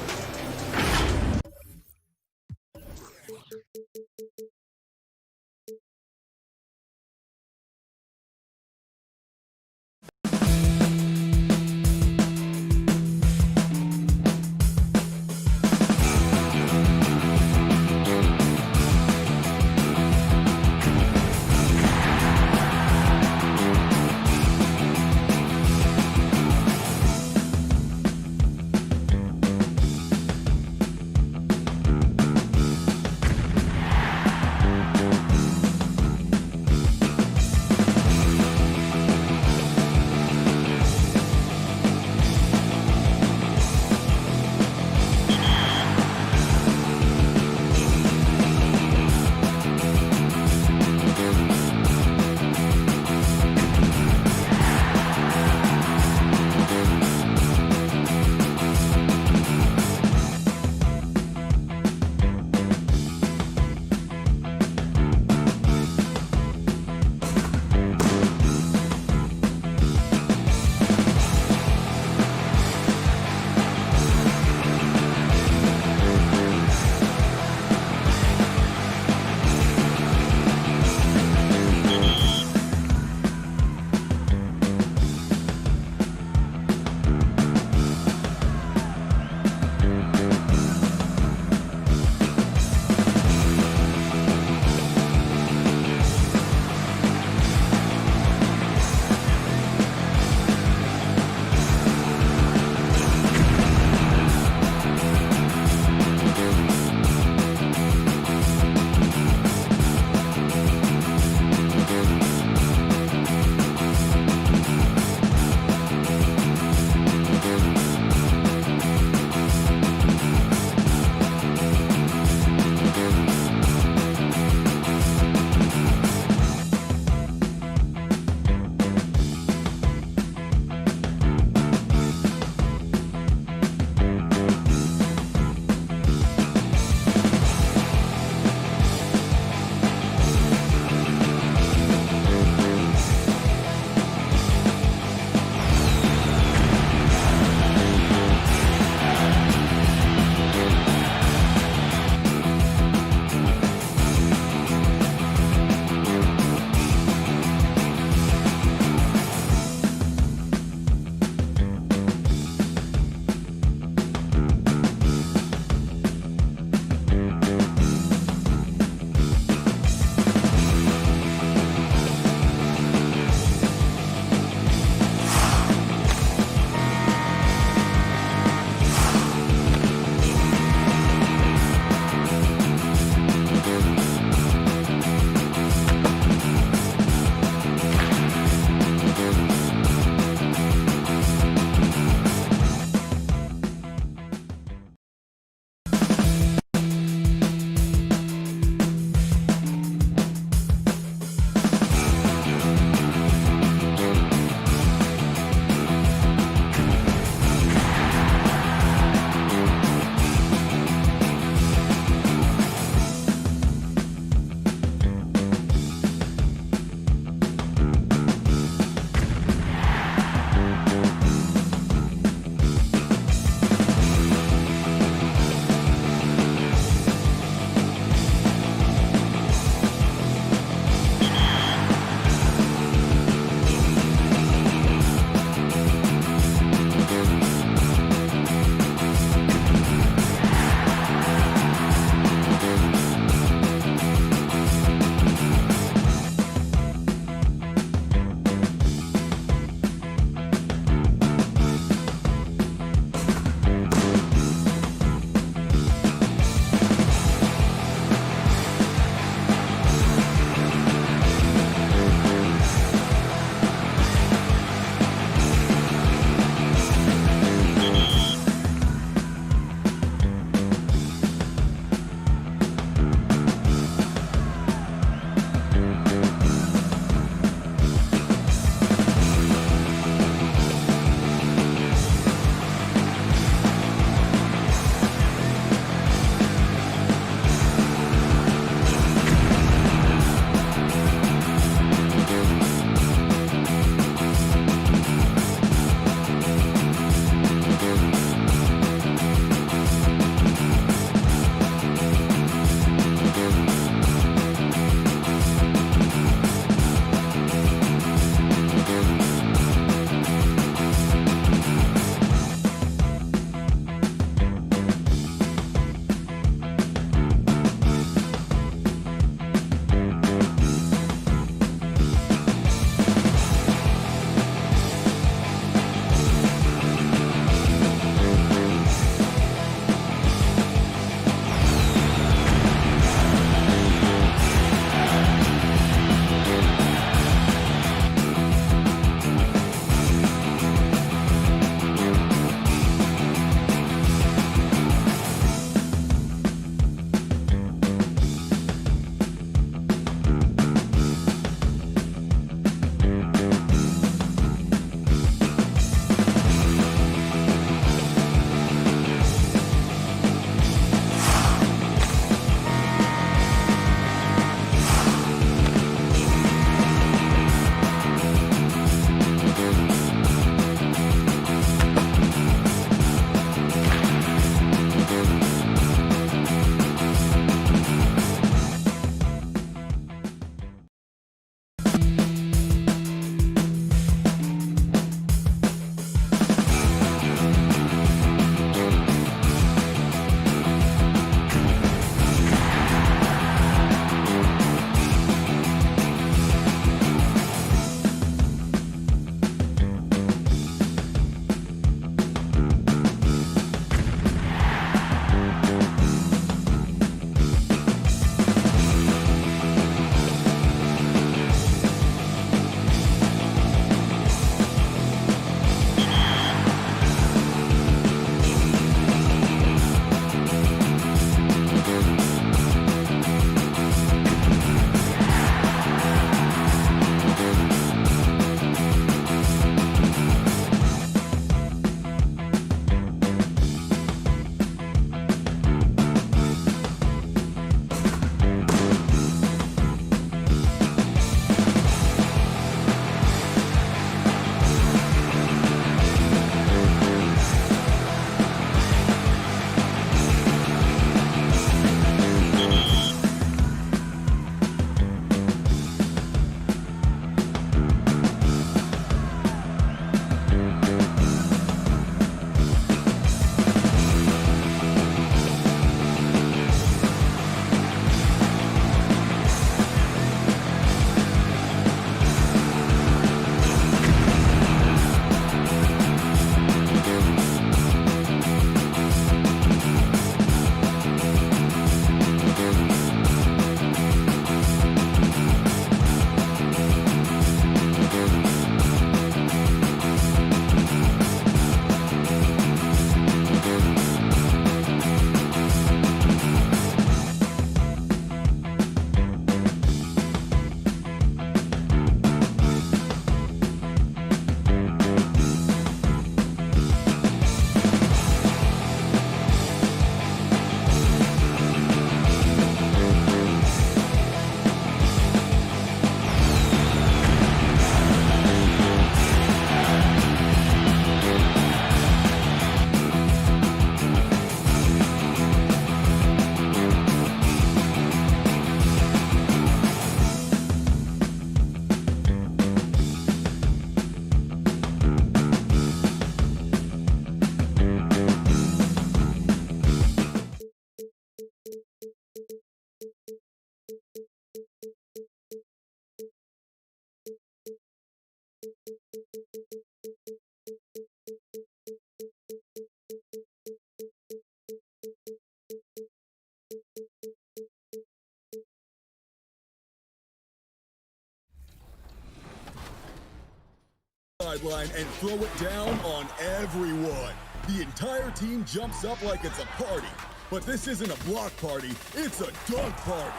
sideline and throw it down on everyone. The entire team jumps up like it's a party. But this isn't a block party, it's a dunk party.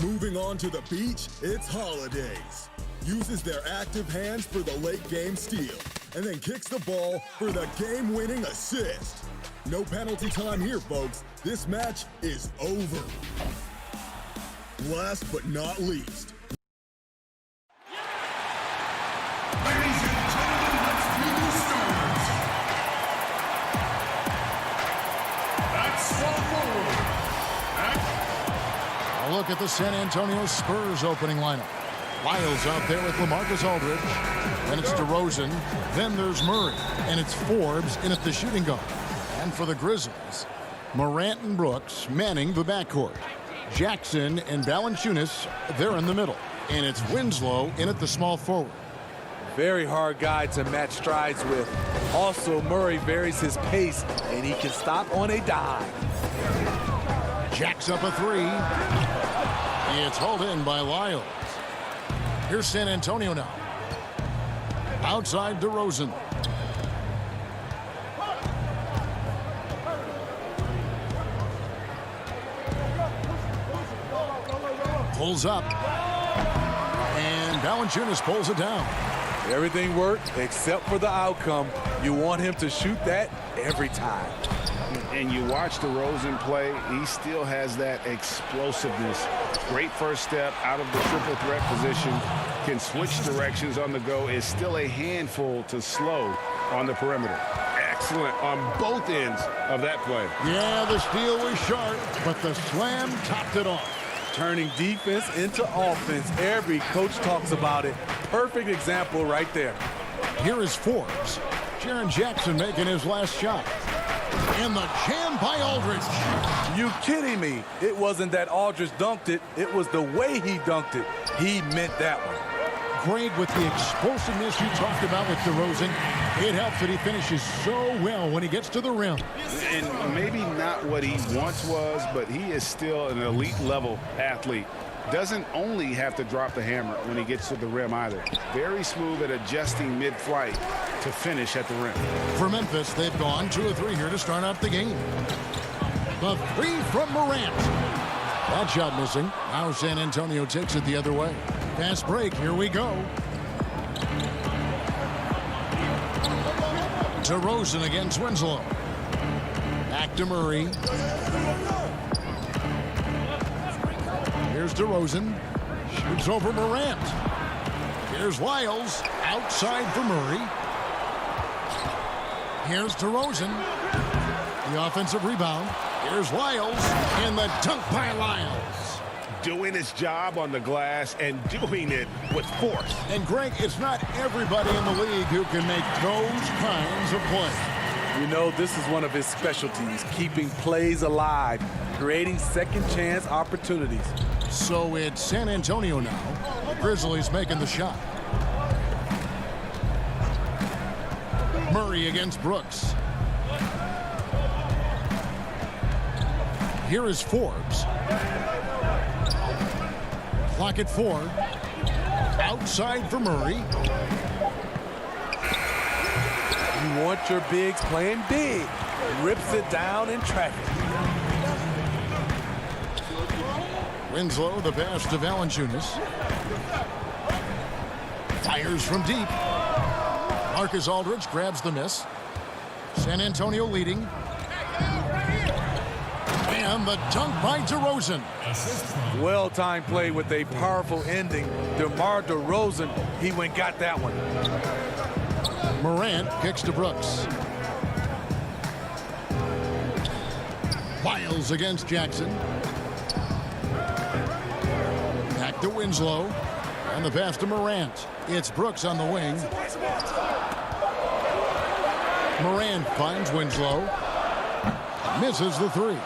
Moving on to the beach, it's Holidays. Uses their active hands for the late game steal, and then kicks the ball for the game-winning assist. No penalty time here, folks. This match is over. Last but not least. Ladies and gentlemen, let's meet the stars. That's small forward. A look at the San Antonio Spurs opening lineup. Lyles out there with LaMarcus Aldridge. Then it's DeRozan. Then there's Murray. And it's Forbes in at the shooting guard. And for the Grizzlies, Morant and Brooks manning the backcourt. Jackson and Valanciunas, they're in the middle. And it's Winslow in at the small forward. Very hard guy to match strides with. Also, Murray varies his pace, and he can stop on a dime. Jacks up a three. It's hauled in by Lyles. Here's San Antonio now. Outside DeRozan. Pulls up. And Valanciunas pulls it down. Everything worked except for the outcome. You want him to shoot that every time. And you watch DeRozan play, he still has that explosiveness. Great first step out of the triple threat position. Can switch directions on the go. Is still a handful to slow on the perimeter. Excellent on both ends of that play. Yeah, the steal was sharp, but the slam topped it off. Turning defense into offense. Every coach talks about it. Perfect example right there. Here is Forbes. Jaren Jackson making his last shot. And the jam by Aldridge. You kidding me? It wasn't that Aldridge dunked it. It was the way he dunked it. He meant that one. Greg, with the explosiveness you talked about with DeRozan, it helps that he finishes so well when he gets to the rim. And maybe not what he once was, but he is still an elite level athlete. Doesn't only have to drop the hammer when he gets to the rim either. Very smooth at adjusting mid-flight to finish at the rim. For Memphis, they've gone 2 of 3 here to start out the game. The three from Morant. That shot missing. Now San Antonio takes it the other way. Fast break. Here we go. DeRozan against Winslow. Back to Murray. Here's DeRozan. Shoots over Morant. Here's Lyles. Outside for Murray. Here's DeRozan. The offensive rebound. Here's Lyles. And the dunk by Lyles. Doing his job on the glass and doing it with force. And Greg, it's not everybody in the league who can make those kinds of plays. You know, this is one of his specialties, keeping plays alive, creating second chance opportunities. So it's San Antonio now. The Grizzlies making the shot. Murray against Brooks. Here is Forbes. Clock at 4. Outside for Murray. You want your bigs playing big. Rips it down in traffic. Winslow, the pass to Valanciunas. Fires from deep. Marcus Aldridge grabs the miss. San Antonio leading. And the dunk by DeRozan. Well-timed play with a powerful ending. DeMar DeRozan, he went got that one. Morant kicks to Brooks. Lyles against Jackson. Back to Winslow. And the pass to Morant. It's Brooks on the wing. Morant finds Winslow. Misses the 3.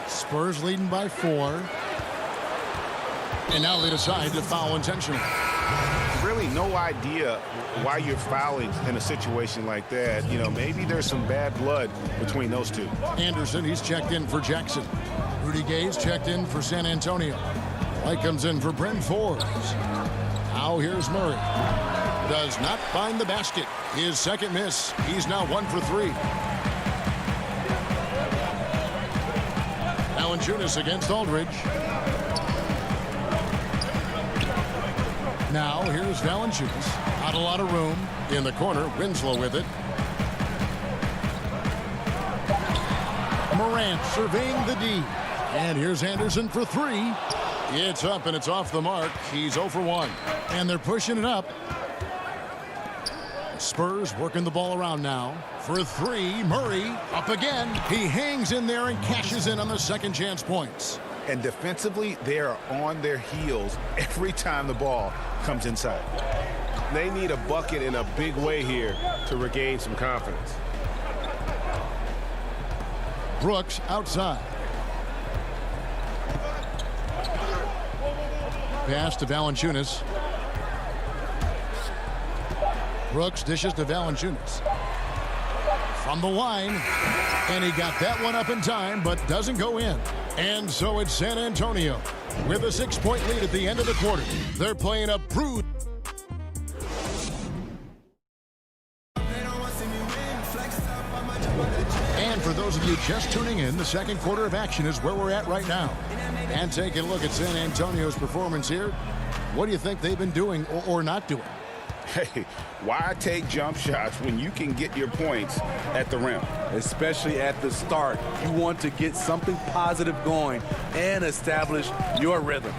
Spurs leading by 4. And now they decide to foul intentionally. Really no idea why you're fouling in a situation like that. You know, maybe there's some bad blood between those two. Anderson, he's checked in for Jackson. Rudy Gay's checked in for San Antonio. White comes in for Bryn Forbes. Now here's Murray. does not find the basket. His second miss. He's now 1 for 3. Valanciunas against Aldridge. Now here's Valanciunas. Not a lot of room in the corner. Winslow with it. Morant surveying the D. And here's Anderson for 3. It's up and it's off the mark. He's 0 for 1. And they're pushing it up. Spurs working the ball around now. For 3, Murray up again. He hangs in there and cashes in on the second chance points. And defensively, they are on their heels every time the ball comes inside. They need a bucket in a big way here to regain some confidence. Brooks outside. Pass to Valanciunas. Brooks dishes to Valanciunas. From the line. And he got that one up in time, but doesn't go in. And so it's San Antonio with a 6-point lead at the end of the quarter. They're playing a brutal. And for those of you just tuning in, the second quarter of action is where we're at right now. And taking a look at San Antonio's performance here. What do you think they've been doing or not doing? Hey, why take jump shots when you can get your points at the rim? Especially at the start. You want to get something positive going and establish your rhythm.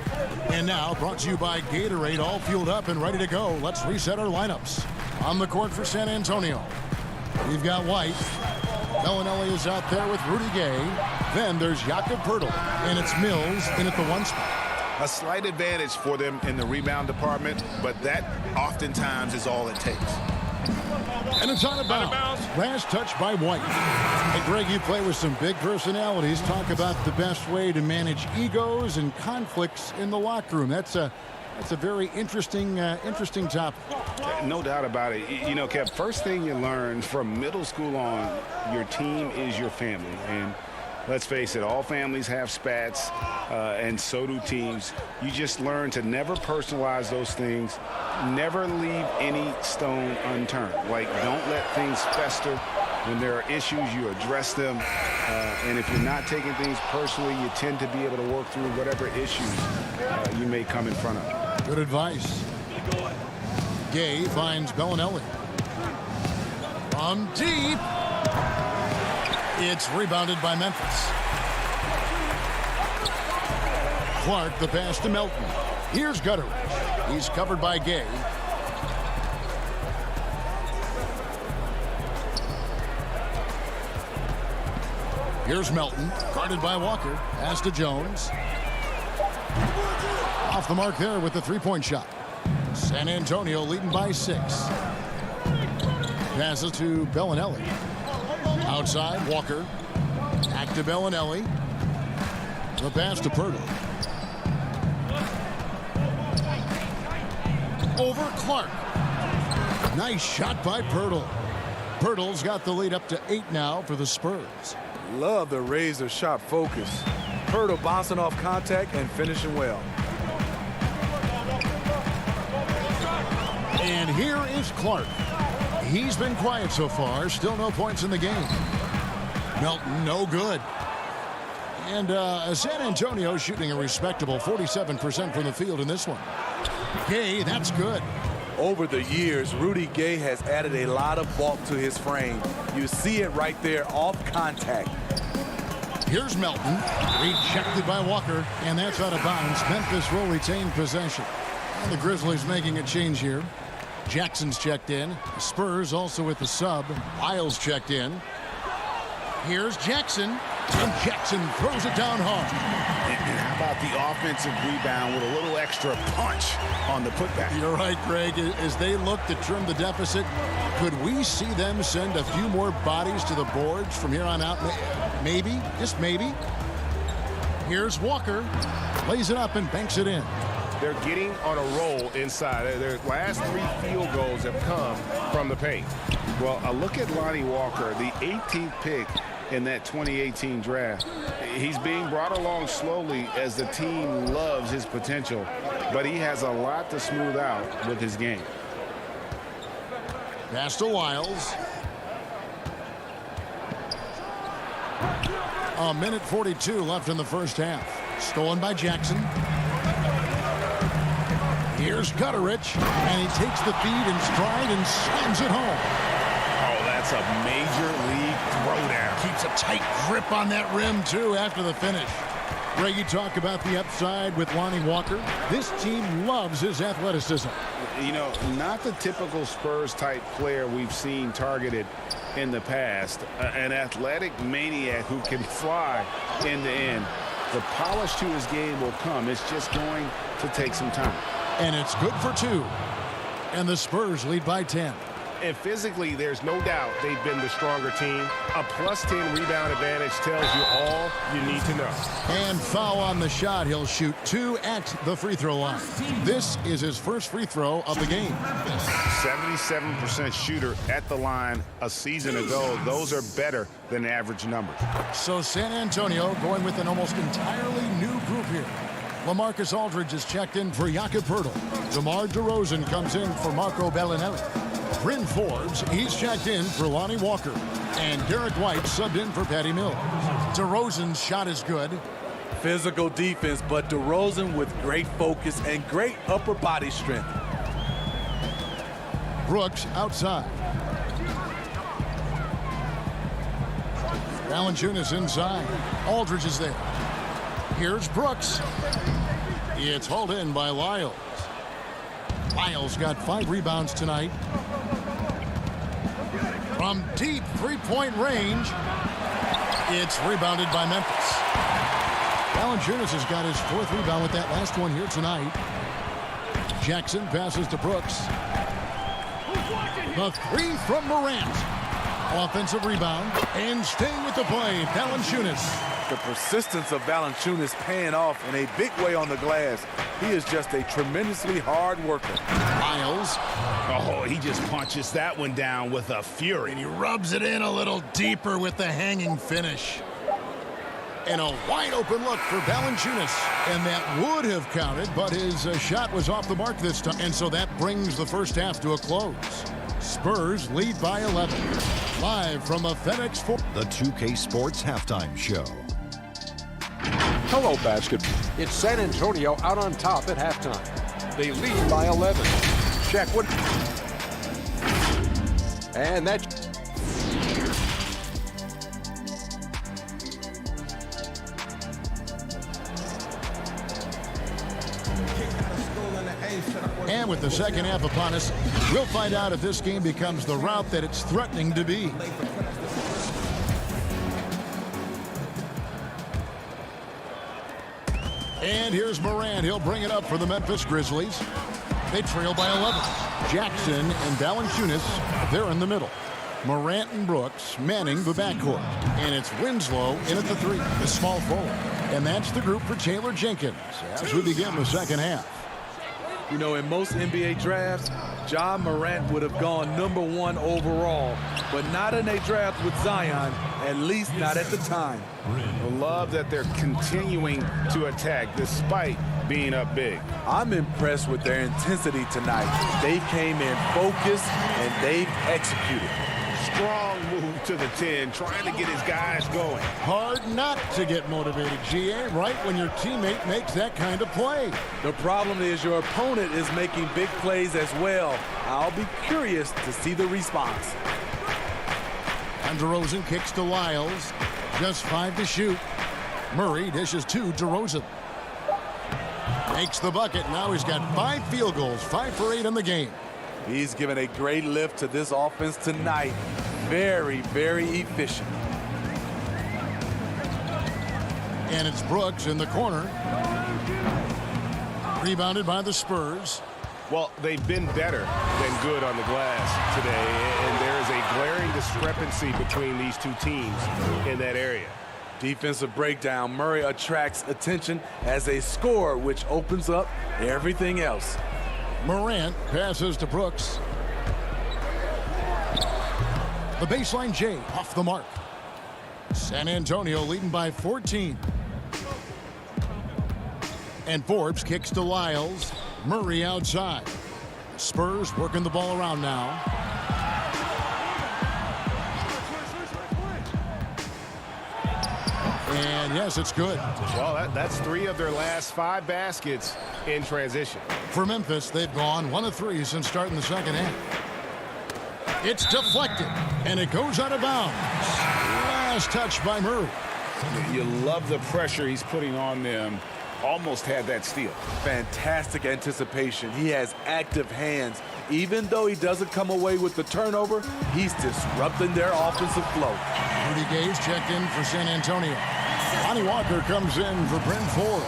And now, brought to you by Gatorade, all fueled up and ready to go. Let's reset our lineups. On the court for San Antonio, we've got White. Bellinelli is out there with Rudy Gay. Then there's Jakob Poeltl, and it's Mills in at the 1 spot. A slight advantage for them in the rebound department, but that oftentimes is all it takes. And it's out of bounds. Last touch by White. Hey, Greg, you play with some big personalities. Talk about the best way to manage egos and conflicts in the locker room. That's a very interesting topic. No doubt about it. You know, Kev, first thing you learn from middle school on, your team is your family. And let's face it, all families have spats, and so do teams. You just learn to never personalize those things. Never leave any stone unturned. Like, don't let things fester. When there are issues, you address them. And if you're not taking things personally, you tend to be able to work through whatever issues you may come in front of. Good advice. Gay finds Bellinelli. From deep. It's rebounded by Memphis. Clark, the pass to Melton. Here's Gutteridge. He's covered by Gay. Here's Melton, guarded by Walker. Pass to Jones. Off the mark there with the three-point shot. San Antonio leading by 6. Passes to Bellinelli. Outside, Walker. Back to Bellinelli. The pass to Poeltl. Over Clark. Nice shot by Poeltl. Poeltl's got the lead up to 8 now for the Spurs. Love the razor sharp focus. Poeltl bouncing off contact and finishing well. And here is Clark. He's been quiet so far. Still no points in the game. Melton, no good. And San Antonio shooting a respectable 47% from the field in this one. Gay, that's good. Over the years, Rudy Gay has added a lot of bulk to his frame. You see it right there off contact. Here's Melton. Rejected by Walker, and that's out of bounds. Memphis will retain possession. And the Grizzlies making a change here. Jackson's checked in. The Spurs also with the sub. Wiles checked in. Here's Jackson. And Jackson throws it down hard. And how about the offensive rebound with a little extra punch on the putback? You're right, Greg. As they look to trim the deficit, could we see them send a few more bodies to the boards from here on out? Maybe, just maybe. Here's Walker. Lays it up and banks it in. They're getting on a roll inside. Their last 3 field goals have come from the paint. Well, a look at Lonnie Walker, the 18th pick in that 2018 draft. He's being brought along slowly as the team loves his potential, but he has a lot to smooth out with his game. Pass to Lyles. A minute 42 left in the first half. Stolen by Jackson. Here's Gutterich, and he takes the feed in stride and slams it home. Oh, that's a major league throwdown. Keeps a tight grip on that rim, too, after the finish. Ray, you talk about the upside with Lonnie Walker. This team loves his athleticism. You know, not the typical Spurs-type player we've seen targeted in the past. An athletic maniac who can fly end to end. The polish to his game will come. It's just going to take some time. And it's good for 2. And the Spurs lead by 10. And physically, there's no doubt they've been the stronger team. A +10 rebound advantage tells you all you need to know. And foul on the shot. He'll shoot 2 at the free throw line. This is his first free throw of the game. 77% shooter at the line a season ago. Those are better than average numbers. So San Antonio going with an almost entirely new group here. LaMarcus Aldridge is checked in for Jakob Poeltl. DeMar DeRozan comes in for Marco Bellinelli. Bryn Forbes, he's checked in for Lonnie Walker. And Derek White subbed in for Patty Mills. DeRozan's shot is good. Physical defense, but DeRozan with great focus and great upper body strength. Brooks outside. Valanciunas inside. Aldridge is there. Here's Brooks. It's hauled in by Lyles. Lyles got 5 rebounds tonight. From deep three-point range, it's rebounded by Memphis. Valanciunas has got his 4th rebound with that last one here tonight. Jackson passes to Brooks. The 3 from Morant. Offensive rebound, and staying with the play, Valanciunas. The persistence of Valanciunas paying off in a big way on the glass. He is just a tremendously hard worker. Lyles. Oh, he just punches that one down with a fury. And he rubs it in a little deeper with the hanging finish. And a wide open look for Valanciunas. And that would have counted, but his shot was off the mark this time. And so that brings the first half to a close. Spurs lead by 11. Live from a FedEx Forum. The 2K Sports Halftime Show. Hello, basketball. It's San Antonio out on top at halftime. They lead by 11. Check what. And that. And with the second half upon us, we'll find out if this game becomes the route that it's threatening to be. And here's Morant. He'll bring it up for the Memphis Grizzlies. They trail by 11. Jackson and Valanciunas, they're in the middle. Morant and Brooks manning the backcourt. And it's Winslow in at the 3, the small forward. And that's the group for Taylor Jenkins as we begin the second half. You know, in most NBA drafts, Ja Morant would have gone #1 overall, but not in a draft with Zion, at least not at the time. I love that they're continuing to attack despite being up big. I'm impressed with their intensity tonight. They came in focused and they've executed. Strong move to the 10, trying to get his guys going. Hard not to get motivated, GA, right when your teammate makes that kind of play. The problem is your opponent is making big plays as well. I'll be curious to see the response. And DeRozan kicks to Lyles. Just 5 to shoot. Murray dishes to DeRozan. Makes the bucket. Now he's got 5 field goals, 5 for 8 in the game. He's given a great lift to this offense tonight. Very, very efficient. And it's Brooks in the corner. Rebounded by the Spurs. Well, they've been better than good on the glass today, and there is a glaring discrepancy between these two teams in that area. Defensive breakdown. Murray attracts attention as a scorer, which opens up everything else. Morant passes to Brooks. The baseline J off the mark. San Antonio leading by 14. And Forbes kicks to Lyles. Murray outside. Spurs working the ball around now. And yes, it's good. Well, that's 3 of their last 5 baskets in transition. For Memphis, they've gone 1 of 3 since starting the second half. It's deflected, and it goes out of bounds. Last touch by Murray. You love the pressure he's putting on them. Almost had that steal. Fantastic anticipation. He has active hands. Even though he doesn't come away with the turnover, he's disrupting their offensive flow. Rudy Gay's checked in for San Antonio. Lonnie Walker comes in for Brent Forbes.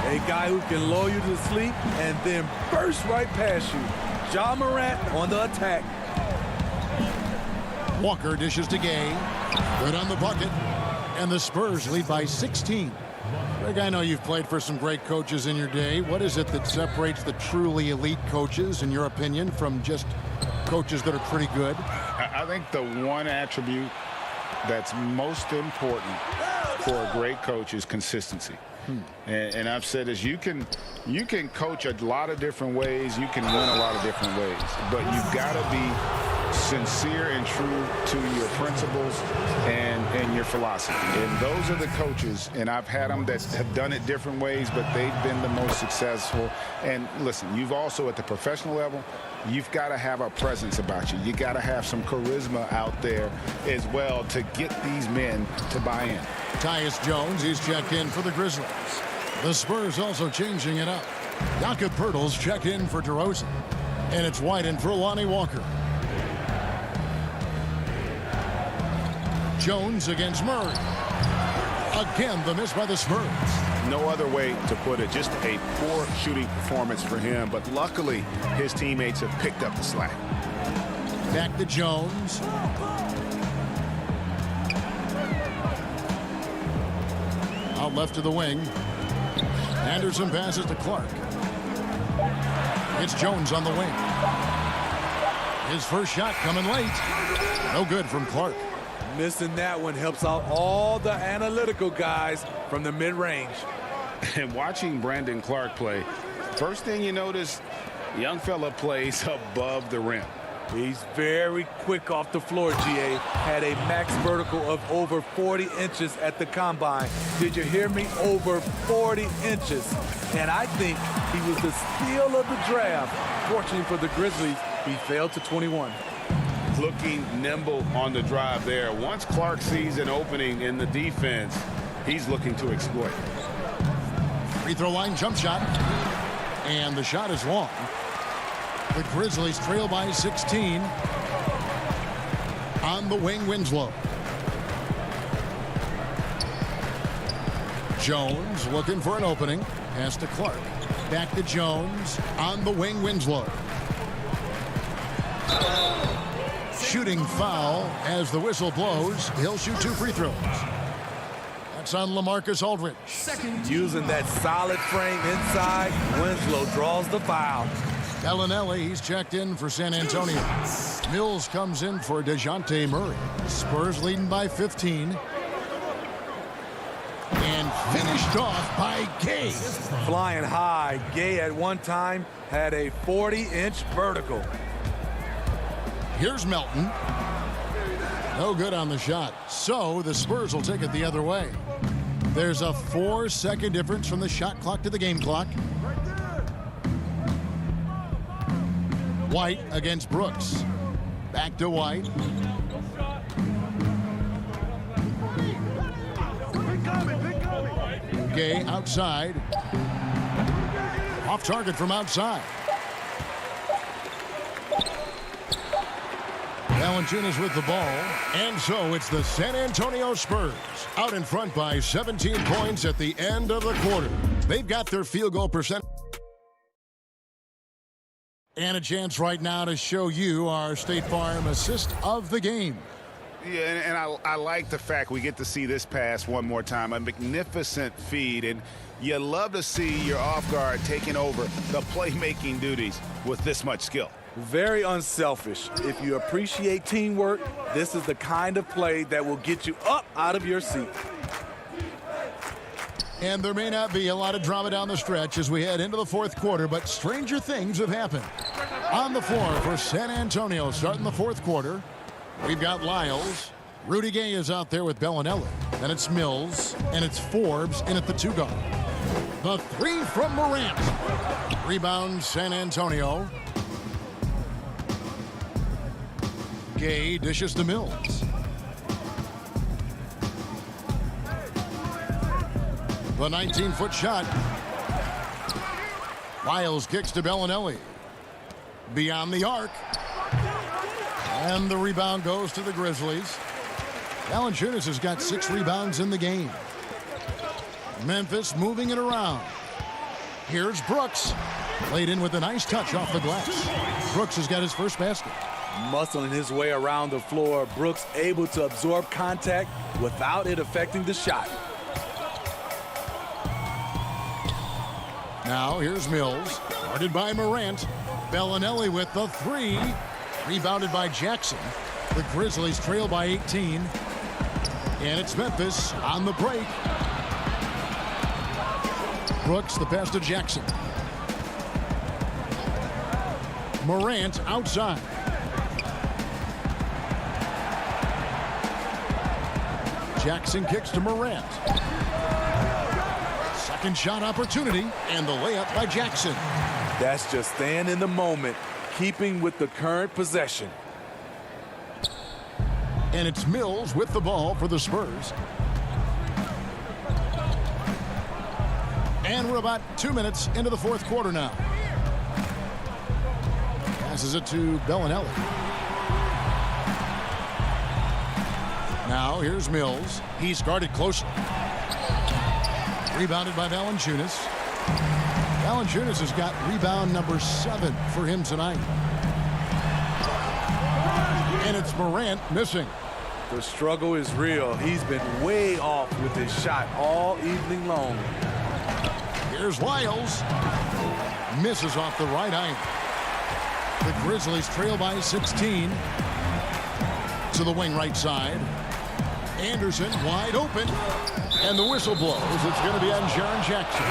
A guy who can lull you to sleep and then burst right past you. Ja Morant on the attack. Walker dishes to Gay. Good on the bucket. And the Spurs lead by 16. Greg, I know you've played for some great coaches in your day. What is it that separates the truly elite coaches, in your opinion, from just coaches that are pretty good? I think the one attribute that's most important for a great coach is consistency. And I've said this, you can coach a lot of different ways, you can win a lot of different ways, but you've got to be sincere and true to your principles and your philosophy. And those are the coaches, and I've had them that have done it different ways, but they've been the most successful. And listen, you've also at the professional level, you've got to have a presence about you. You got to have some charisma out there as well to get these men to buy in. Tyus Jones, he's checked in for the Grizzlies. The Spurs also changing it up. Jakob Poeltl's checked in for DeRozan. And it's White in for Lonnie Walker. Jones against Murray. Again, the miss by the Spurs. No other way to put it. Just a poor shooting performance for him. But luckily, his teammates have picked up the slack. Back to Jones. Out left to the wing. Anderson passes to Clark. It's Jones on the wing. His first shot coming late. No good from Clark. Missing that one helps out all the analytical guys from the mid-range. And watching Brandon Clark play, first thing you notice, young fella plays above the rim. He's very quick off the floor, GA. Had a max vertical of over 40 inches at the combine. Did you hear me? Over 40 inches. And I think he was the steal of the draft. Fortunately for the Grizzlies, he fell to 21. Looking nimble on the drive there. Once Clark sees an opening in the defense, he's looking to exploit. Free throw line jump shot. And the shot is long. The Grizzlies trail by 16. On the wing, Winslow. Jones looking for an opening. Pass to Clark. Back to Jones. On the wing, Winslow. Shooting foul as the whistle blows. He'll shoot 2 free throws. That's on LaMarcus Aldridge. Using that solid frame inside, Winslow draws the foul. Gallinelli, he's checked in for San Antonio. Mills comes in for DeJounte Murray. Spurs leading by 15. And finished off by Gay. Flying high, Gay at one time had a 40-inch vertical. Here's Melton. No good on the shot. So the Spurs will take it the other way. There's a 4-second difference from the shot clock to the game clock. White against Brooks. Back to White. Gay outside. Off target from outside. Valanciunas with the ball. And so it's the San Antonio Spurs out in front by 17 points at the end of the quarter. They've got their field goal percentage. And a chance right now to show you our State Farm assist of the game. Yeah, and I like the fact we get to see this pass one more time. A magnificent feed, and you love to see your off guard taking over the playmaking duties with this much skill. Very unselfish. If you appreciate teamwork, this is the kind of play that will get you up out of your seat. And there may not be a lot of drama down the stretch as we head into the fourth quarter, but stranger things have happened. On the floor for San Antonio starting the fourth quarter, we've got Lyles. Rudy Gay is out there with Bellinelli. Then it's Mills, and it's Forbes in at the 2 guard. The 3 from Morant. Rebound, San Antonio. Gay dishes to Mills. The 19-foot shot. Wiles kicks to Bellinelli. Beyond the arc. And the rebound goes to the Grizzlies. Valanciunas has got 6 rebounds in the game. Memphis moving it around. Here's Brooks. Laid in with a nice touch off the glass. Brooks has got his first basket. Muscling his way around the floor, Brooks able to absorb contact without it affecting the shot. Now here's Mills. Guarded by Morant. Bellinelli with the 3. Rebounded by Jackson. The Grizzlies trail by 18. And it's Memphis on the break. Brooks, the pass to Jackson. Morant outside. Jackson kicks to Morant. Second shot opportunity, and the layup by Jackson. That's just staying in the moment, keeping with the current possession. And it's Mills with the ball for the Spurs. And we're about 2 minutes into the fourth quarter now. Passes it to Bellinelli. Now here's Mills. He's guarded closely. Rebounded by Valanciunas. Valanciunas has got rebound number 7 for him tonight. And it's Morant missing. The struggle is real. He's been way off with his shot all evening long. Here's Wiles. Misses off the right eye. The Grizzlies trail by 16. To the wing right side. Anderson wide open. And the whistle blows. It's going to be on Jaren Jackson.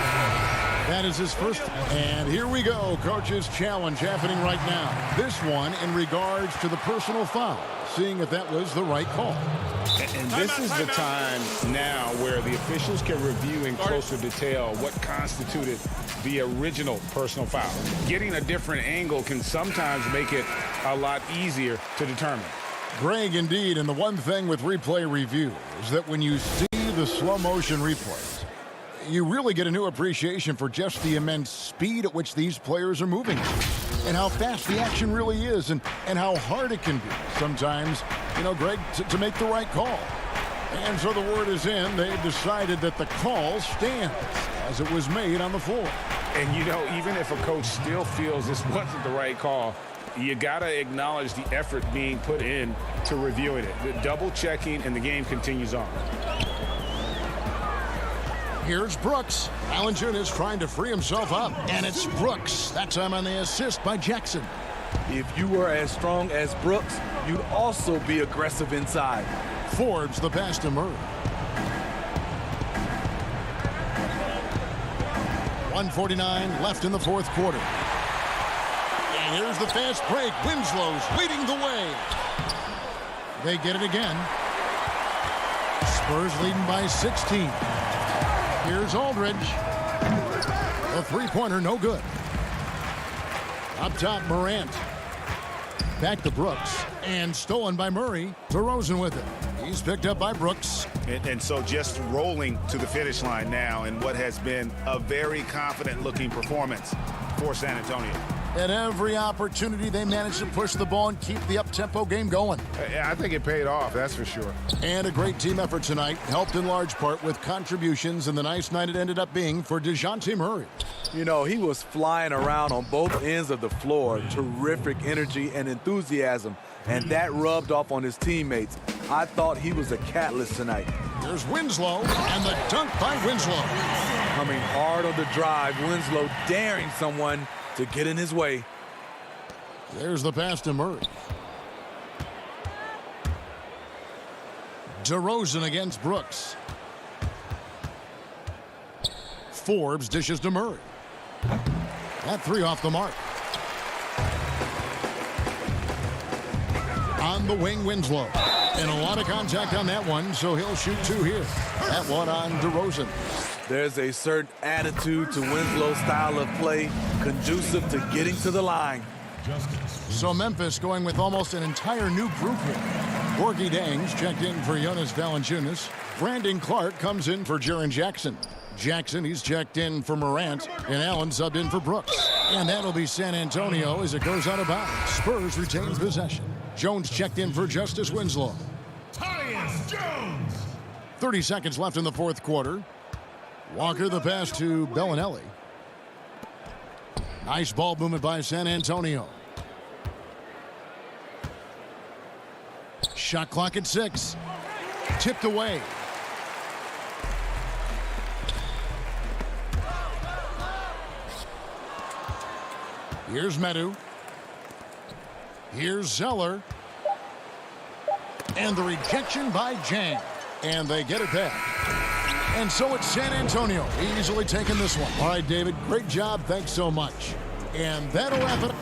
That is his first. And here we go. Coach's challenge happening right now. This one in regards to the personal foul. Seeing if that was the right call. And this is the time now where the officials can review in closer detail what constituted the original personal foul. Getting a different angle can sometimes make it a lot easier to determine. Greg, indeed, and the one thing with replay review is that when you see the slow motion replays, you really get a new appreciation for just the immense speed at which these players are moving and how fast the action really is and how hard it can be sometimes, you know, Greg, to make the right call. And so the word is in. They've decided that the call stands as it was made on the floor. And, you know, even if a coach still feels this wasn't the right call, you got to acknowledge the effort being put in to reviewing it. The double checking, and the game continues on. Here's Brooks. Valanciunas trying to free himself up, and it's Brooks. That time on the assist by Jackson. If you were as strong as Brooks, you'd also be aggressive inside. Forbes the pass to Murray. 1:49 left in the fourth quarter. And here's the fast break. Winslow's leading the way. They get it again. Spurs leading by 16. Here's Aldridge. A three-pointer, no good. Up top, Morant. Back to Brooks. And stolen by Murray. DeRozan with it. He's picked up by Brooks. And so just rolling to the finish line now in what has been a very confident-looking performance for San Antonio. At every opportunity, they managed to push the ball and keep the up-tempo game going. I think it paid off, that's for sure. And a great team effort tonight, helped in large part with contributions, and the nice night it ended up being for DeJounte Murray. You know, he was flying around on both ends of the floor. Terrific energy and enthusiasm, and that rubbed off on his teammates. I thought he was a catalyst tonight. There's Winslow, and the dunk by Winslow. Coming hard on the drive, Winslow daring someone to get in his way. There's the pass to Murray. DeRozan against Brooks. Forbes dishes to Murray. That three off the mark. On the wing, Winslow. And a lot of contact on that one, so he'll shoot 2 here. That one on DeRozan. There's a certain attitude to Winslow's style of play, conducive to getting to the line. So Memphis going with almost an entire new group here. Gorgie Dangs checked in for Jonas Valanciunas. Brandon Clark comes in for Jaren Jackson. Jackson, he's checked in for Morant, and Allen subbed in for Brooks. And that'll be San Antonio as it goes out of bounds. Spurs retain possession. Jones checked in for Justice Winslow. Tyus Jones. 30 seconds left in the fourth quarter. Walker the pass to Bellinelli. Nice ball movement by San Antonio. Shot clock at 6. Tipped away. Here's Medu. Here's Zeller. And the rejection by Jang. And they get it back. And so it's San Antonio easily taking this one. All right, David, great job. Thanks so much. And that'll wrap it up.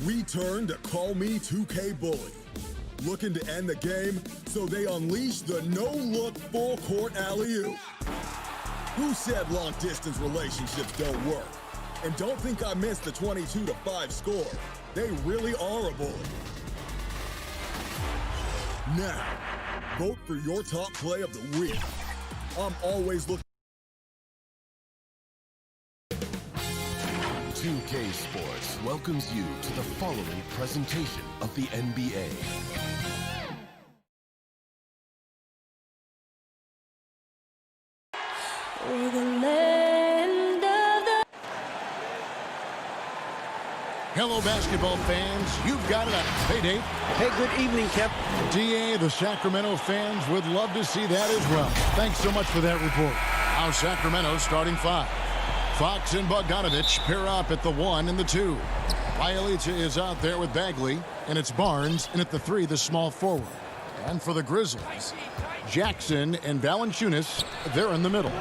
We turn to Call Me 2K Bully. Looking to end the game, so they unleash the no-look full-court alley-oop. Who said long-distance relationships don't work? And don't think I missed the 22-5 score. They really are a bully. Now, vote for your top play of the week. I'm always looking. 2K Sports welcomes you to the following presentation of the NBA. Hello, basketball fans. You've got it up. Hey, Dave. Hey, good evening, Kep. DA, the Sacramento fans would love to see that as well. Thanks so much for that report. Now Sacramento starting 5. Fox and Bogdanovich pair up at the 1 and the 2. Bialica is out there with Bagley, and it's Barnes, and at the 3, the small forward. And for the Grizzlies, Jackson and Valanciunas, they're in the middle.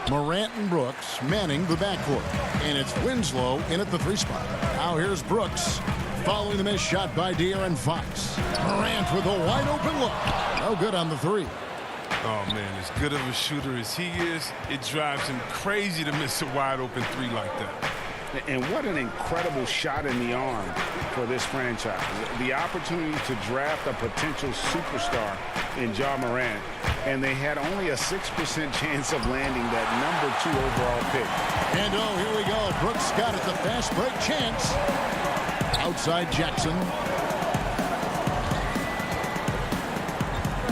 Morant and Brooks manning the backcourt. And it's Winslow in at the 3 spot. Now here's Brooks following the missed shot by De'Aaron Fox. Morant with a wide open look. No good on the 3. Oh, man, as good of a shooter as he is, it drives him crazy to miss a wide open 3 like that. And what an incredible shot in the arm for this franchise. The opportunity to draft a potential superstar in Ja Morant, and they had only a 6% chance of landing that number 2 overall pick. And oh, here we go. Brooks got it, the fast break chance. Outside Jackson.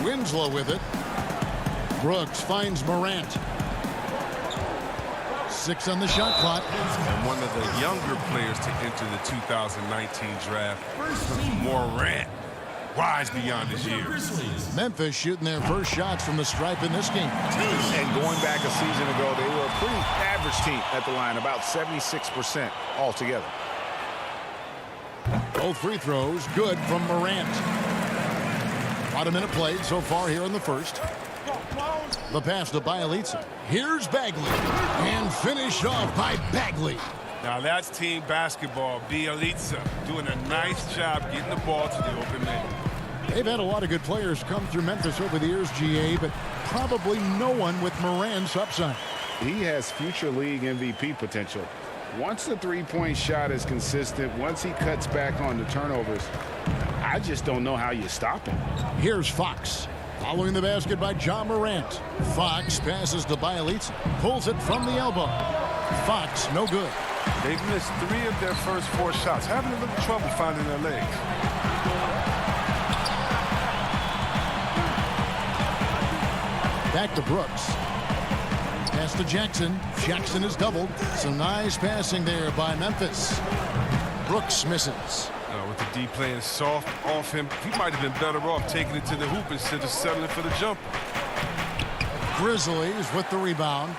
Winslow with it. Brooks finds Morant. 6 on the shot clock. And one of the younger players to enter the 2019 draft, Morant, wise beyond his years. Memphis shooting their first shots from the stripe in this game. And going back a season ago, they were a pretty average team at the line, about 76% altogether. Both free throws good from Morant. About a minute played so far here in the first. The pass to Bialica. Here's Bagley. And finished off by Bagley. Now that's team basketball. Bialica doing a nice job getting the ball to the open man. They've had a lot of good players come through Memphis over the years, GA, but probably no one with Morant's upside. He has future league MVP potential. Once the three-point shot is consistent, once he cuts back on the turnovers, I just don't know how you stop him. Here's Fox. Following the basket by Ja Morant. Fox passes to Bialica. Pulls it from the elbow. Fox, no good. They've missed 3 of their first 4 shots, having a little trouble finding their legs. Back to Brooks. Pass to Jackson. Jackson is doubled. Some nice passing there by Memphis. Brooks misses. With the D playing soft off him, he might have been better off taking it to the hoop instead of settling for the jump. Grizzlies with the rebound.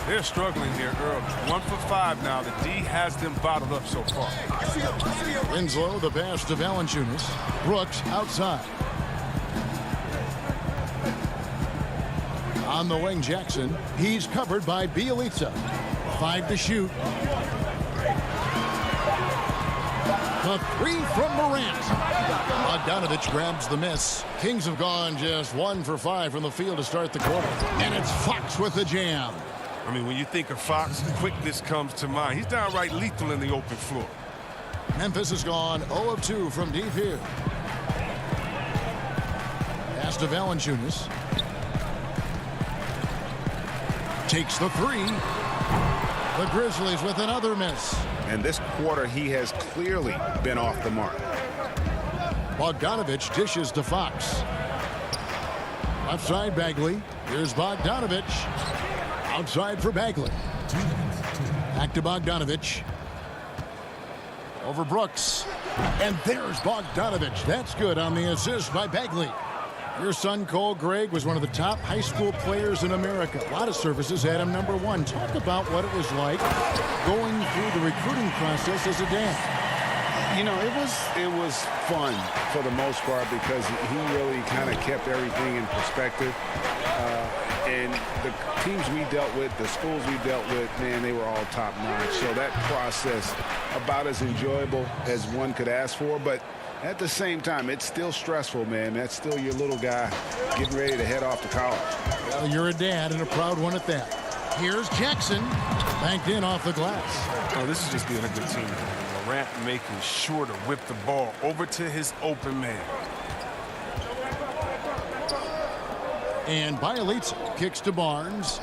They're struggling here early. 1 for 5 now. The D has them bottled up so far. Winslow, the pass to Valanciunas. Brooks outside. On the wing, Jackson. He's covered by Bialica. 5 to shoot. The 3 from Morant. Bogdanovich grabs the miss. Kings have gone just 1 for 5 from the field to start the quarter. And it's Fox with the jam. I mean, when you think of Fox, quickness comes to mind. He's downright lethal in the open floor. Memphis has gone 0 of 2 from deep here. Pass to Valanciunas. Takes the 3. The Grizzlies with another miss. And this quarter, he has clearly been off the mark. Bogdanovich dishes to Fox. Left side, Bagley. Here's Bogdanovich. Outside for Bagley. Back to Bogdanovich. Over Brooks. And there's Bogdanovich. That's good on the assist by Bagley. Your son, Cole Gregg, was one of the top high school players in America. A lot of services had him number 1. Talk about what it was like going through the recruiting process as a dad. You know, it was fun for the most part because he really kind of kept everything in perspective. And the teams we dealt with, the schools we dealt with, man, they were all top-notch. So that process, about as enjoyable as one could ask for. But at the same time, it's still stressful, man. That's still your little guy getting ready to head off to college. Well, you're a dad and a proud one at that. Here's Jackson, banked in off the glass. Oh, this is just being a good team. Morant making sure to whip the ball over to his open man. And Bielitsa kicks to Barnes.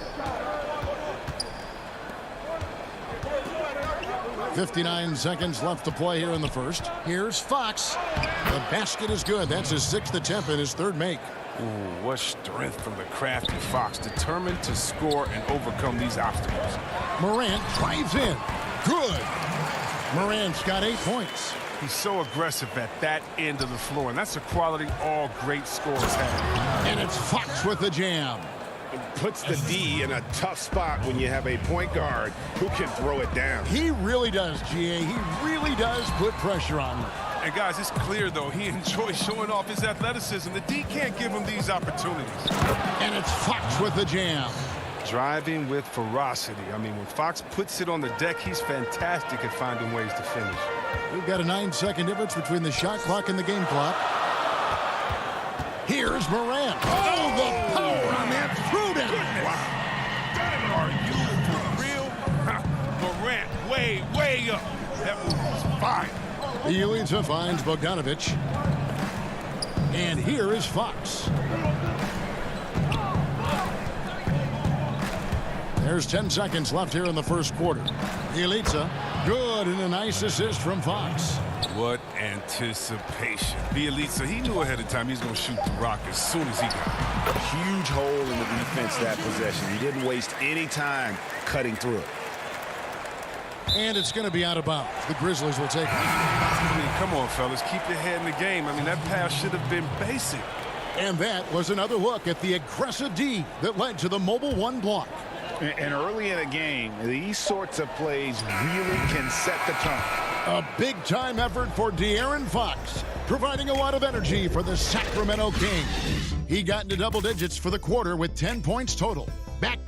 59 seconds left to play here in the first. Here's Fox. The basket is good. That's his 6th attempt and his 3rd make. Ooh, what strength from the crafty Fox, determined to score and overcome these obstacles. Morant drives in. Good. Morant's got 8 points. He's so aggressive at that end of the floor, and that's a quality all great scorers have. And it's Fox with the jam. It puts the D in a tough spot when you have a point guard who can throw it down. He really does, GA. He really does put pressure on them. And guys, it's clear, though, he enjoys showing off his athleticism. The D can't give him these opportunities. And it's Fox with the jam. Driving with ferocity. I mean, when Fox puts it on the deck, he's fantastic at finding ways to finish. We've got a 9-second difference between the shot clock and the game clock. Here's Morant. Oh, the power on that throw-down. Wow. Are you for real? Morant way up. That move was fine. Bielitsa finds Bogdanovic. And here is Fox. There's 10 seconds left here in the first quarter. Bielitsa, good, and a nice assist from Fox. What anticipation. Bielitsa, he knew ahead of time he was going to shoot the rock as soon as he got it. Huge hole in the defense that possession. He didn't waste any time cutting through it. And it's going to be out of bounds. The Grizzlies will take it. I mean, come on, fellas. Keep your head in the game. I mean, that pass should have been basic. And that was another look at the aggressive D that led to the mobile 1 block. And early in a game, these sorts of plays really can set the tone. A big-time effort for De'Aaron Fox, providing a lot of energy for the Sacramento Kings. He got into double digits for the quarter with 10 points total. Back.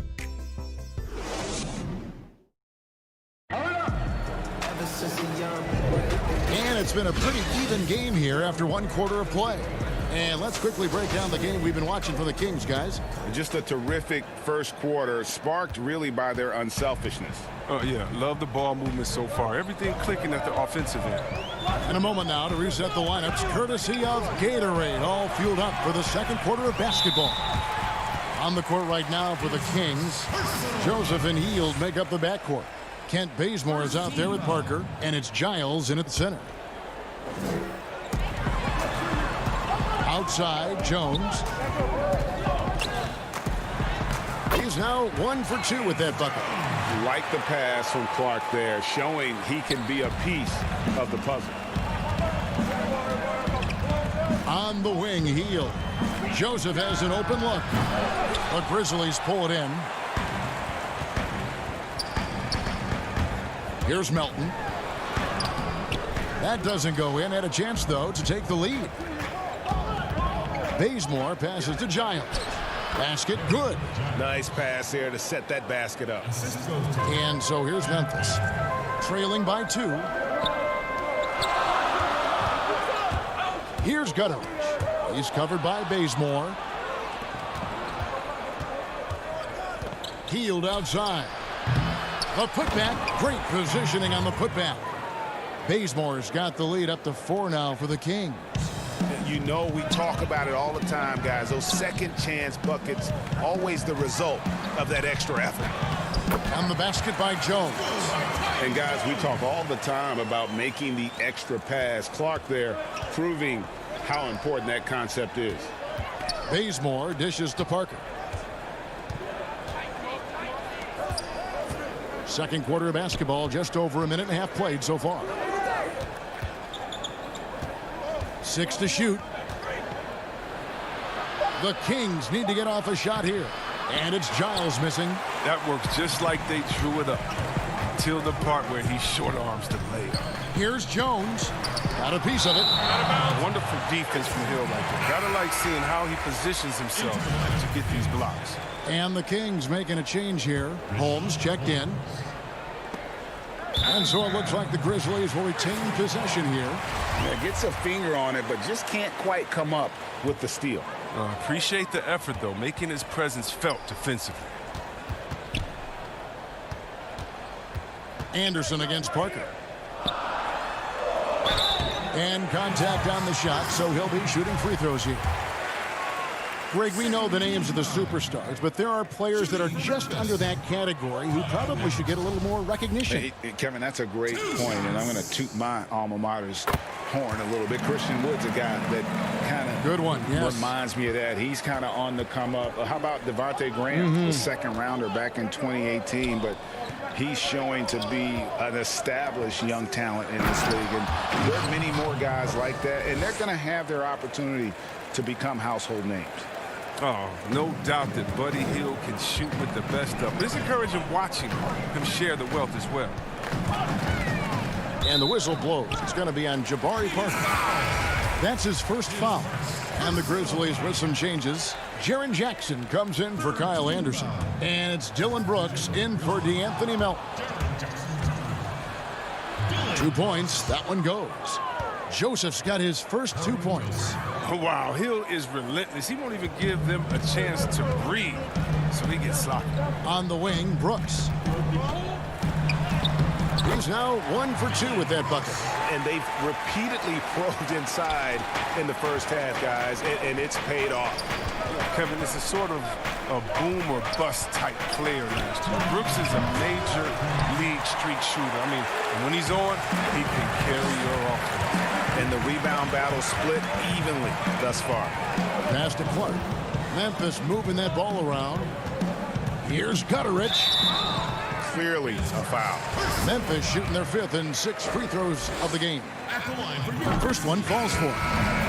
And it's been a pretty even game here after 1 quarter of play. And let's quickly break down the game we've been watching for the Kings, guys. Just a terrific first quarter, sparked really by their unselfishness. Oh, yeah. Love the ball movement so far. Everything clicking at the offensive end. In a moment now to reset the lineups, courtesy of Gatorade, all fueled up for the second quarter of basketball. On the court right now for the Kings, Joseph and Hield make up the backcourt. Kent Bazemore is out there with Parker, and it's Giles in at the center. Outside, Jones. He's now 1 for 2 with that bucket. Like the pass from Clark there, showing he can be a piece of the puzzle. On the wing, Hield. Joseph has an open look. The Grizzlies pull it in. Here's Melton. That doesn't go in. Had a chance, though, to take the lead. Bazemore passes to Giles. Basket good. Nice pass there to set that basket up. And so here's Memphis. Trailing by 2. Here's Gutteridge. He's covered by Bazemore. Hield outside. The putback. Great positioning on the putback. Bazemore's got the lead up to 4 now for the Kings. You know, we talk about it all the time, guys. Those second chance buckets, always the result of that extra effort. And the basket by Jones. And guys, we talk all the time about making the extra pass. Clark there proving how important that concept is. Bazemore dishes to Parker. Second quarter of basketball, just over 1.5 minutes played so far. 6 to shoot. The Kings need to get off a shot here. And it's Giles missing. That works just like they drew it up. until the part where he short arms the layup. Here's Jones. Got a piece of it. Wonderful defense from Hill right there. Gotta like seeing how he positions himself to get these blocks. And the Kings making a change here. Holmes checked in. And so it looks like the Grizzlies will retain possession here. Yeah, gets a finger on it, but just can't quite come up with the steal. Appreciate the effort, though, making his presence felt defensively. Anderson against Parker. And contact on the shot, so he'll be shooting free throws here. Greg, we know the names of the superstars, but there are players that are just under that category who probably should get a little more recognition. Hey, Kevin, that's a great point, and I'm going to toot my alma mater's horn a little bit. Christian Wood's a guy that kind of good one, yes, reminds me of that. He's kind of on the come up. How about Devontae Graham, the second rounder back in 2018, but he's showing to be an established young talent in this league, and there are many more guys like that, and they're going to have their opportunity to become household names. Oh, no doubt that Buddy Hield can shoot with the best of them. It's encouraging watching him share the wealth as well. And the whistle blows. It's going to be on Jabari Parker. That's his first foul. And the Grizzlies with some changes. Jaren Jackson comes in for Kyle Anderson. And it's Dylan Brooks in for D'Anthony Melton. 2 points. That one goes. Joseph's got his first 2 points. Oh, wow, Hill is relentless. He won't even give them a chance to breathe, so he gets sloppy. On the wing, Brooks. He's now 1 for 2 with that bucket. And they've repeatedly probed inside in the first half, guys, and it's paid off. Kevin, it's a sort of a boom or bust type player last year. Brooks is a major league streak shooter. I mean, when he's on, he can carry your offense. And the rebound battle split evenly thus far. Pass to Clark. Memphis moving that ball around. Here's Gutterich. Clearly a foul. Memphis shooting their 5th and 6th free throws of the game. First one falls for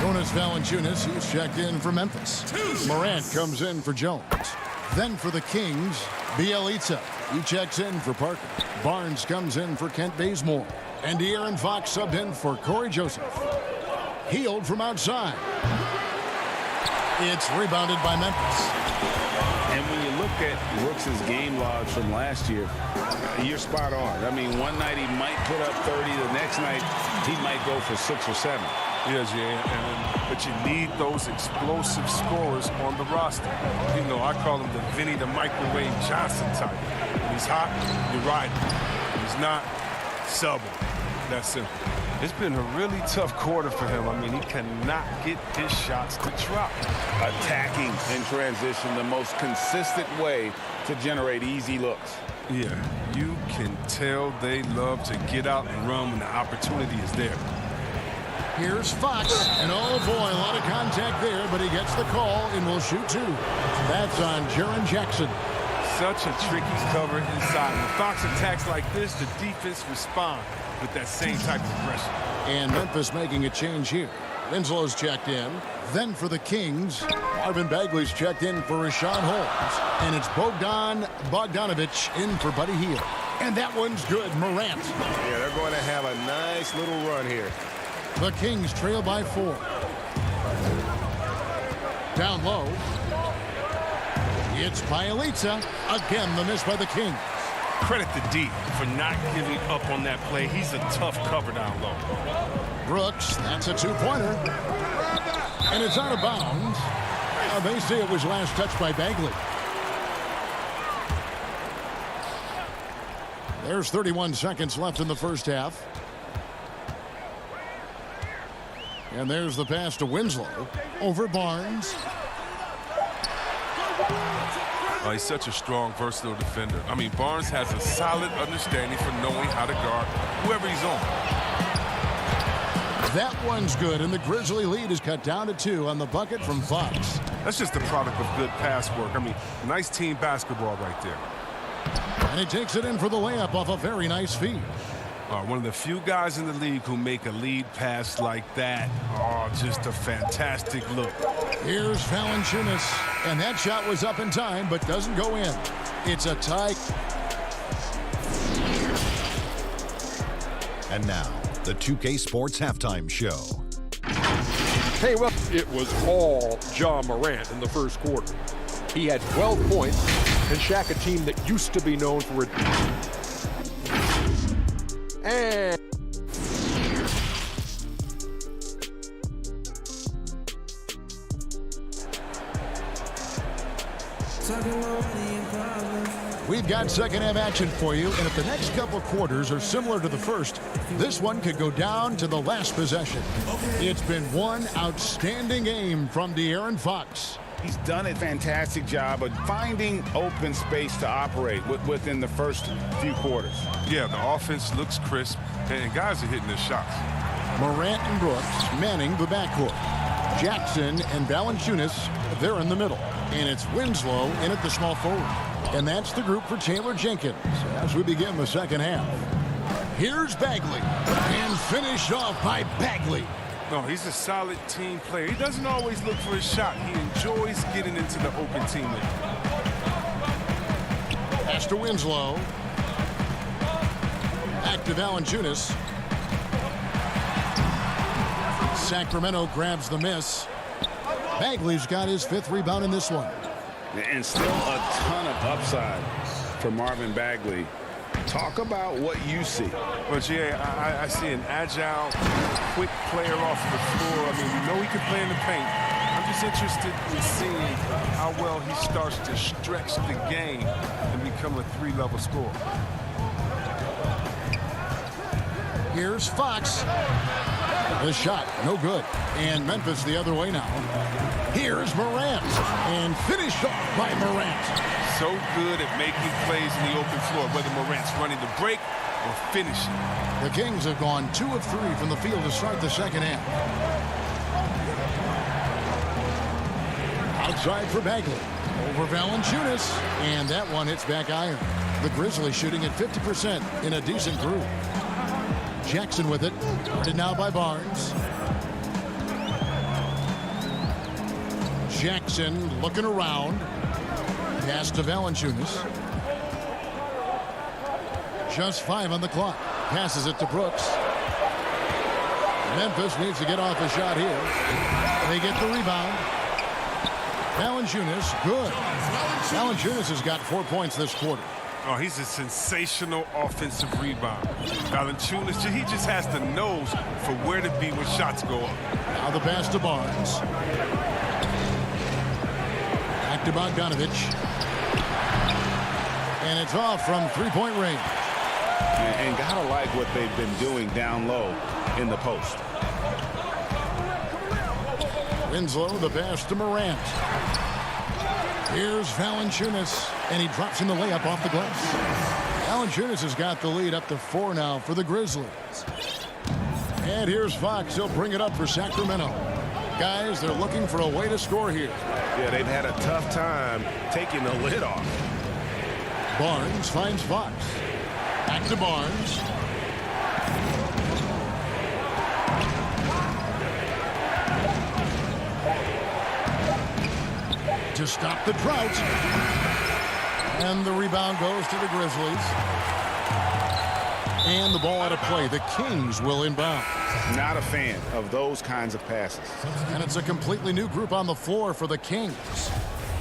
Jonas Valanciunas. He's checked in for Memphis. Morant comes in for Jones. Then for the Kings, Bielitsa. He checks in for Parker. Barnes comes in for Kent Bazemore. And De'Aaron Fox subbed in for Corey Joseph. Hield from outside. It's rebounded by Memphis. And when you look at Brooks' game logs from last year, you're spot on. I mean, one night he might put up 30. The next night he might go for 6 or 7. Yes, yeah, but you need those explosive scorers on the roster. You know, I call him the Vinny the Microwave Johnson type. When he's hot, you're riding. When he's not, subbing. That's simple. It's been a really tough quarter for him. I mean, he cannot get his shots to drop. Attacking in transition, the most consistent way to generate easy looks. Yeah, you can tell they love to get out and run when the opportunity is there. Here's Fox, and oh boy, a lot of contact there, but he gets the call and will shoot 2. That's on Jaren Jackson. Such a tricky cover inside. When Fox attacks like this, the defense responds with that same type of aggression. And Memphis making a change here. Winslow's checked in. Then for the Kings, Marvin Bagley's checked in for Rashawn Holmes. And it's Bogdanovich in for Buddy Hield. And that one's good, Morant. Yeah, they're going to have a nice little run here. The Kings trail by 4. Down low. It's Bielitsa. Again, the miss by the Kings. Credit the D for not giving up on that play. He's a tough cover down low. Brooks, that's a 2-pointer. And it's out of bounds. They say it was last touched by Bagley. There's 31 seconds left in the first half. And there's the pass to Winslow over Barnes. He's such a strong, versatile defender. I mean, Barnes has a solid understanding for knowing how to guard whoever he's on. That one's good, and the Grizzly lead is cut down to 2 on the bucket from Fox. That's just the product of good pass work. I mean, nice team basketball right there. And he takes it in for the layup off a very nice feed. One of the few guys in the league who make a lead pass like that. Oh, just a fantastic look. Here's Valanciunas, and that shot was up in time, but doesn't go in. It's a tie. And now, the 2K Sports Halftime Show. Hey, well, it was all Ja Morant in the first quarter. He had 12 points, and Shaq, a team that used to be known for it. And we've got second half action for you, and if the next couple quarters are similar to the first, this one could go down to the last possession. It's been one outstanding game from De'Aaron Fox. He's done a fantastic job of finding open space to operate within the first few quarters. Yeah, the offense looks crisp, and guys are hitting their shots. Morant and Brooks manning the backcourt. Jackson and Valanciunas, they're in the middle. And it's Winslow in at the small forward. And that's the group for Taylor Jenkins as we begin the second half. Here's Bagley, and finished off by Bagley. No, he's a solid team player. He doesn't always look for his shot. He enjoys getting into the open teammate. Pass to Winslow. Back to Valanciunas. Sacramento grabs the miss. Bagley's got his 5th rebound in this one. And still a ton of upside for Marvin Bagley. Talk about what you see. Well, Jay, I see an agile, quick player off the floor. I mean, we know he can play in the paint. I'm just interested in seeing how well he starts to stretch the game and become a 3-level scorer. Here's Fox. The shot, no good. And Memphis the other way now. Here's Morant. And finished off by Morant. So good at making plays in the open floor, whether Morant's running the break or finishing. The Kings have gone 2 of 3 from the field to start the second half. Outside for Bagley. Over Valanciunas. And that one hits back iron. The Grizzlies shooting at 50% in a decent group. Jackson with it. Guarded now by Barnes. Jackson looking around. Pass to Valanciunas. Just 5 on the clock. Passes it to Brooks. Memphis needs to get off a shot here. They get the rebound. Valanciunas, good. Valanciunas has got 4 points this quarter. Oh, he's a sensational offensive rebound. Valanciunas, he just has the nose for where to be when shots go up. Now the pass to Barnes. Back to Bogdanovich. And it's off from 3-point range. And gotta like what they've been doing down low in the post. Winslow, the pass to Morant. Here's Valanciunas, and he drops in the layup off the glass. Valanciunas has got the lead up to 4 now for the Grizzlies. And here's Fox. He'll bring it up for Sacramento. Guys, they're looking for a way to score here. Yeah, they've had a tough time taking the lid off. Barnes finds Fox. Back to Barnes. To stop the drought. And the rebound goes to the Grizzlies. And the ball out of play. The Kings will inbound. Not a fan of those kinds of passes. And it's a completely new group on the floor for the Kings.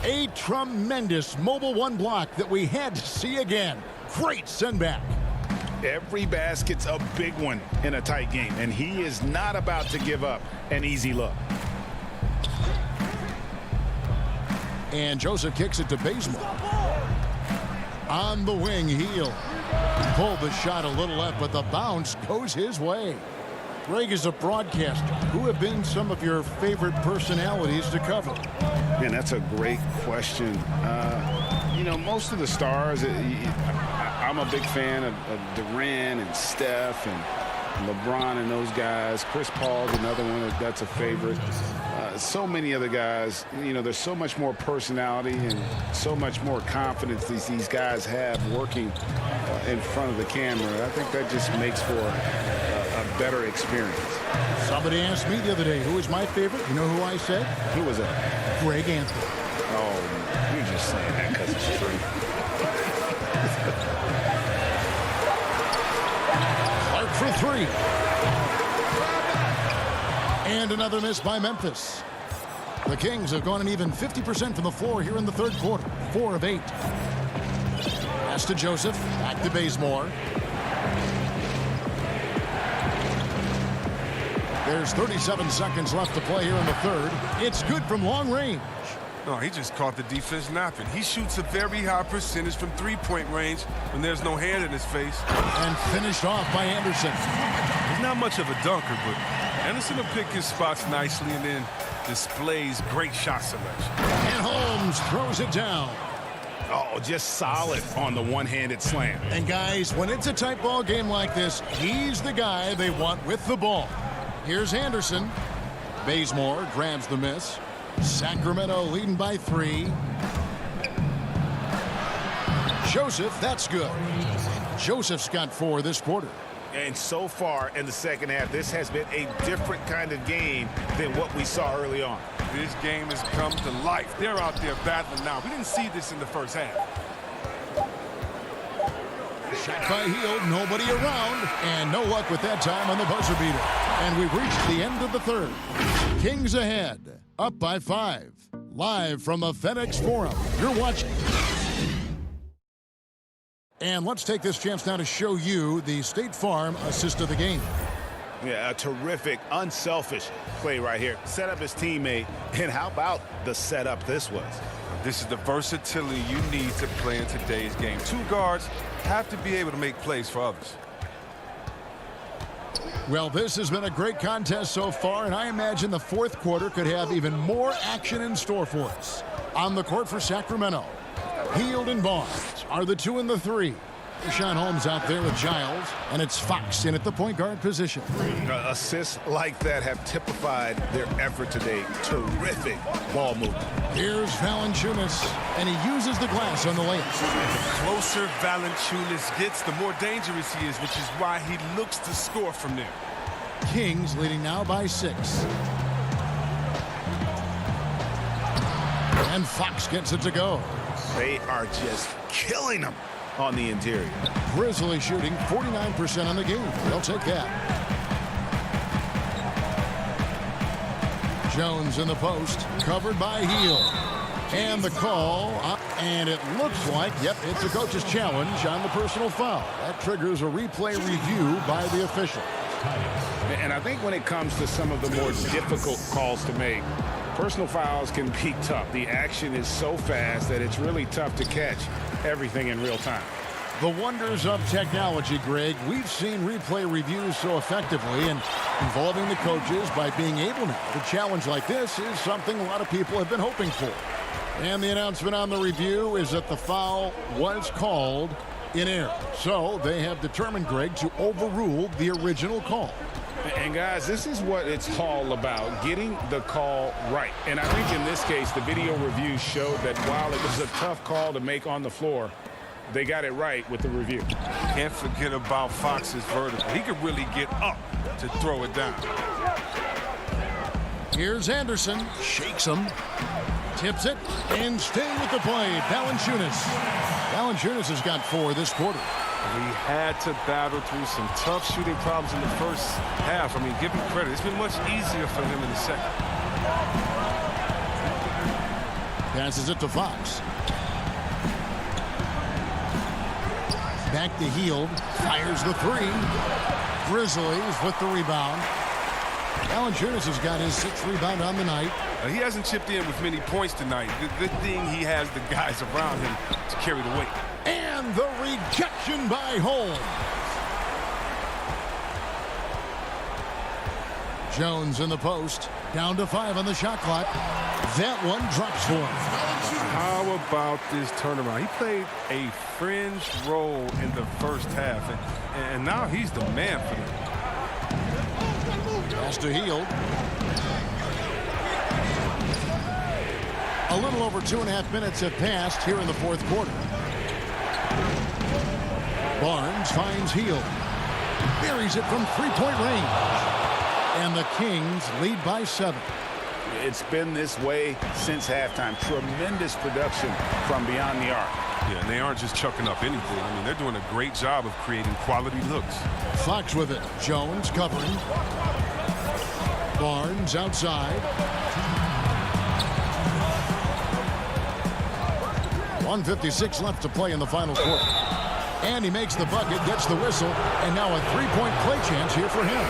A tremendous mobile 1 block that we had to see again. Great send back. Every basket's a big one in a tight game, and he is not about to give up an easy look. And Joseph kicks it to Bazemore. On the wing, Heel. Pulled the shot a little left, but the bounce goes his way. Greg, is a broadcaster, who have been some of your favorite personalities to cover? Man, that's a great question. You know, most of the stars, I'm a big fan of Durant and Steph and LeBron and those guys. Chris Paul's another one that's a favorite. So many other guys, you know, there's so much more personality and so much more confidence these guys have working in front of the camera. I think that just makes for a better experience. Somebody asked me the other day, who is my favorite? You know who I said? Who was that? Greg Anthony. Oh, you're just saying that because it's true. Clark for three. And another miss by Memphis. The Kings have gone an even 50% from the floor here in the third quarter. 4 of 8. Pass to Joseph. Back to Bazemore. There's 37 seconds left to play here in the third. It's good from long range. No, he just caught the defense napping. He shoots a very high percentage from three-point range when there's no hand in his face. And finished off by Anderson. He's not much of a dunker, but Anderson will pick his spots nicely and then displays great shot selection. And Holmes throws it down. Oh, just solid on the one-handed slam. And guys, when it's a tight ball game like this, he's the guy they want with the ball. Here's Anderson. Bazemore grabs the miss. Sacramento leading by 3. Joseph, that's good. Joseph's got 4 this quarter. And so far in the second half, this has been a different kind of game than what we saw early on. This game has come to life. They're out there battling now. We didn't see this in the first half. Shot by Hield, nobody around, and no luck with that time on the buzzer beater. And we've reached the end of the third. Kings ahead, up by 5. Live from the FedEx Forum, you're watching. And let's take this chance now to show you the State Farm assist of the game. Yeah, a terrific, unselfish play right here. Set up his teammate, and how about the setup this was? This is the versatility you need to play in today's game. 2 guards have to be able to make plays for others. Well, this has been a great contest so far, and I imagine the fourth quarter could have even more action in store for us. On the court for Sacramento, Hield and Barnes are the 2 and the 3. Deshaun Holmes out there with Giles, and it's Fox in at the point guard position. Assists like that have typified their effort today. Terrific ball movement. Here's Valanciunas, and he uses the glass on the layup. The closer Valanciunas gets, the more dangerous he is, which is why he looks to score from there. Kings leading now by 6. And Fox gets it to go. They are just killing them on the interior. Grizzlies shooting 49% on the game. They'll take that. Jones in the post, covered by Hield. And the call, and it looks like, yep, it's a coach's challenge on the personal foul. That triggers a replay review by the official. And I think when it comes to some of the more difficult calls to make, personal fouls can be tough. The action is so fast that it's really tough to catch everything in real time. The wonders of technology, Greg. We've seen replay reviews so effectively, and involving the coaches by being able now to challenge like this is something a lot of people have been hoping for. And the announcement on the review is that the foul was called in error. So they have determined, Greg, to overrule the original call. And guys, this is what it's all about, getting the call right. And I think in this case, the video review showed that while it was a tough call to make on the floor, they got it right with the review. Can't forget about Fox's vertical. He could really get up to throw it down. Here's Anderson, shakes him, tips it, and staying with the play, Valanciunas. Valanciunas has got 4 this quarter. We had to battle through some tough shooting problems in the first half. I mean, give him credit. It's been much easier for him in the second. Passes it to Fox. Back to Hield. Fires the 3. Grizzlies with the rebound. Valanciunas has got his 6th rebound on the night. He hasn't chipped in with many points tonight. Good thing he has the guys around him to carry the weight. And the rejection by Holmes. Jones in the post. Down to 5 on the shot clock. That one drops for him. How about this turnaround? He played a fringe role in the first half, and now he's the man for them. Pass to Hield. A little over 2.5 minutes have passed here in the fourth quarter. Barnes finds Hield. Buries it from 3-point range. And the Kings lead by 7. It's been this way since halftime. Tremendous production from beyond the arc. Yeah, and they aren't just chucking up anything. I mean, they're doing a great job of creating quality looks. Fox with it. Jones covering. Barnes outside. 1:56 left to play in the final quarter. And he makes the bucket, gets the whistle, and now a three-point play chance here for him.